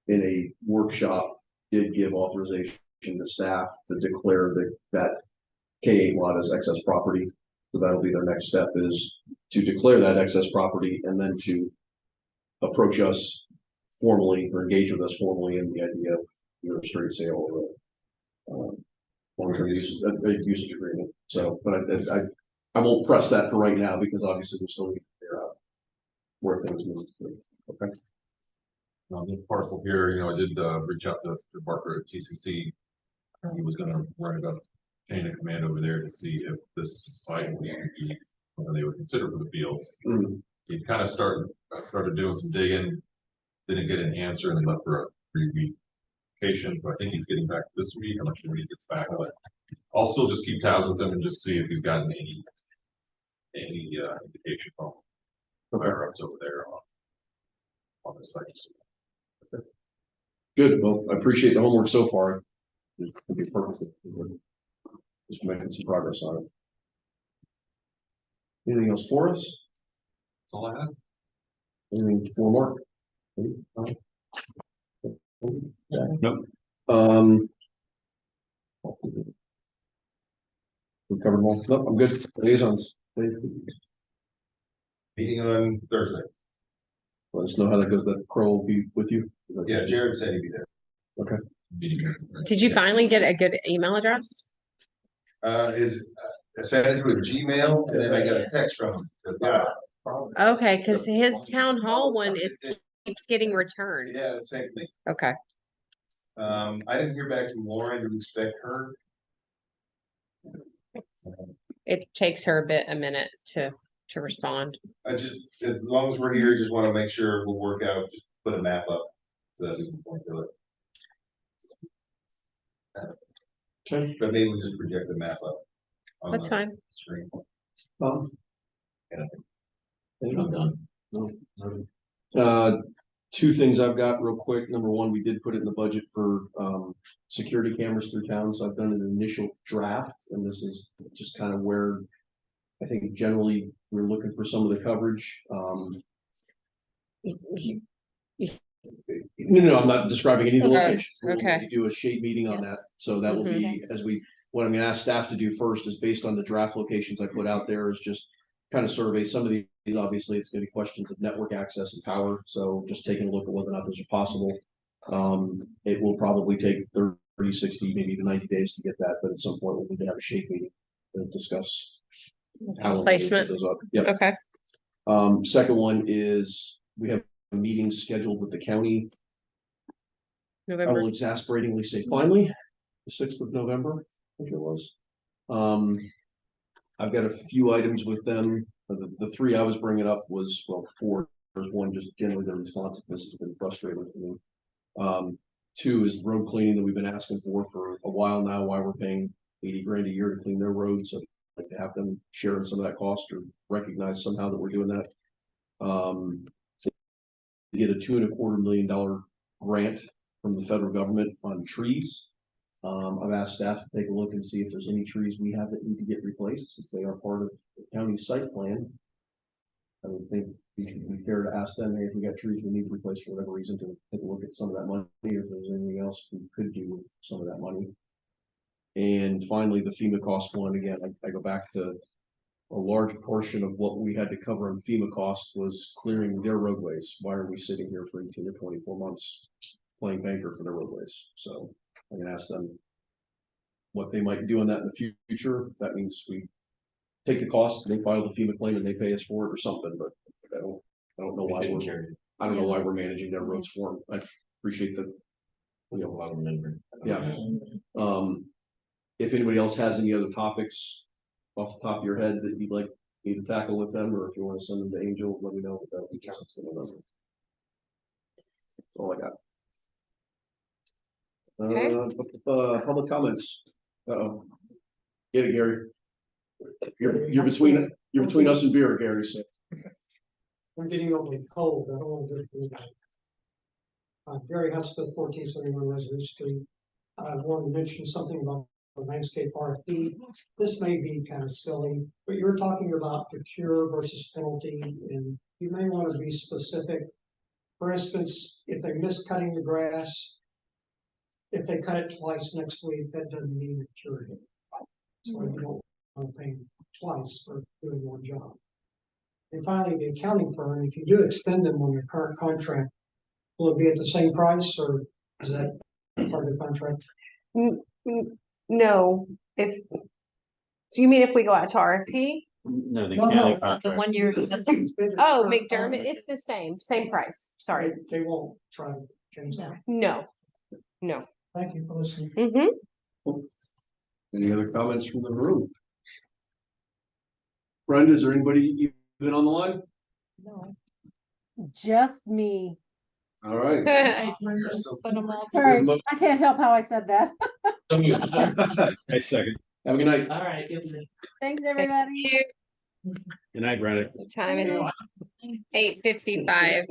in a workshop, did give authorization to staff to declare that K8 lot as excess property. So that'll be their next step, is to declare that excess property and then to approach us formally or engage with us formally in the idea of either a straight sale or long-term usage agreement. So, but I won't press that for right now because obviously we still need to figure out where things move. Okay. This parcel here, you know, I did reach out to Barker at TCC. He was gonna write up chain of command over there to see if this site would be something they would consider for the fields. He kind of started doing some digging, didn't get an answer, and he left for a 3-week vacation. So I think he's getting back this week. I'm not sure when he gets back, but I'll still just keep tabs with him and just see if he's gotten any indication from higher ups over there on the site. Good. Well, I appreciate the homework so far. It's gonna be perfect. Just making some progress on it. Anything else for us? That's all I have. Anything for Mark? Nope. We covered them all. Nope, I'm good. Liaisons. Meeting on Thursday. Let us know how that goes. That Crow will be with you. Yeah, Jared said he'd be there. Okay. Did you finally get a good email address? I sent it to a Gmail and then I got a text from him. Okay, because his town hall one keeps getting returned. Yeah, the same thing. Okay. I didn't hear back from Lauren to expect her. It takes her a minute to respond. I just, as long as we're here, just want to make sure we'll work out, just put a map up. So that we can point to it. Okay. But maybe we'll just project the map up. On That's the fine. Screen. Two things I've got real quick. Number one, we did put it in the budget for security cameras through town. So I've done an initial draft, and this is just kind of where I think generally we're looking for some of the coverage. No, I'm not describing any of the locations. We're going to do a shade meeting on that. So that will be what I'm going to ask staff to do first is based on the draft locations I put out there is just kind of survey some of these. Obviously, it's going to be questions of network access and power. So just taking a look at whether or not those are possible. It will probably take 30, 60, maybe even 90 days to get that. But at some point, we'll need to have a shade meeting to discuss how Placement. those up. Yep. Okay. Second one is we have a meeting scheduled with the county. I November. will exasperatingly say finally, the 6th of November, I think it was. I've got a few items with them. The 3 I was bringing up was, well, 4. There's one, just generally the responsiveness has been frustrating with me. 2 is road cleaning that we've been asking for a while now, why we're paying 80 grand a year to clean their roads. So I'd like to have them share in some of that cost or recognize somehow that we're doing that. To get a $2.25 million grant from the federal government on trees. I've asked staff to take a look and see if there's any trees we have that need to get replaced since they are part of the county site plan. I would think it should be fair to ask them, hey, if we got trees we need to replace for whatever reason, to take a look at some of that money, if there's anything else we could do with some of that money. And finally, the FEMA cost one, again, I go back to a large portion of what we had to cover on FEMA costs was clearing their roadways. Why are we sitting here for 18 or 24 months playing banker for their roadways? So I'm gonna ask them what they might do on that in the future. If that means we take the cost, they file the FEMA claim and they pay us for it or something, but I don't know why we're managing their roads for them. I appreciate that. We have a lot of them. Yeah. If anybody else has any other topics off the top of your head that you'd like me to tackle with them, or if you want to send them to Angel, let me know. That's all I got. Public comments. Get it, Gary. You're between us and beer, Gary, so. I'm getting over the cold, I don't want to do that. Gary Hudspeth, 1471 Resolute Street. I wanted to mention something about the landscape RFP. This may be kind of silly, but you're talking about the cure versus penalty, and you may want to be specific. For instance, if they miss cutting the grass, if they cut it twice next week, that doesn't mean they cured it. So you don't want to pay them twice for doing one job. And finally, the accounting firm, if you do extend them on your current contract, will it be at the same price, or is that part of the contract? No, if, do you mean if we go out to RFP? No, the No, county no, contract. The 1 year. Oh, McDermott, it's the same price, sorry. They won't try to change that. No. Thank you for listening. Mm-hmm. Any other comments from the room? Brenda, is there anybody even on the line? No. Just me. All right. Sorry, I can't help how I said that. I second. Have a good night. All right, good night. Thanks, everybody. Good night, Brenda. Time is 8:55.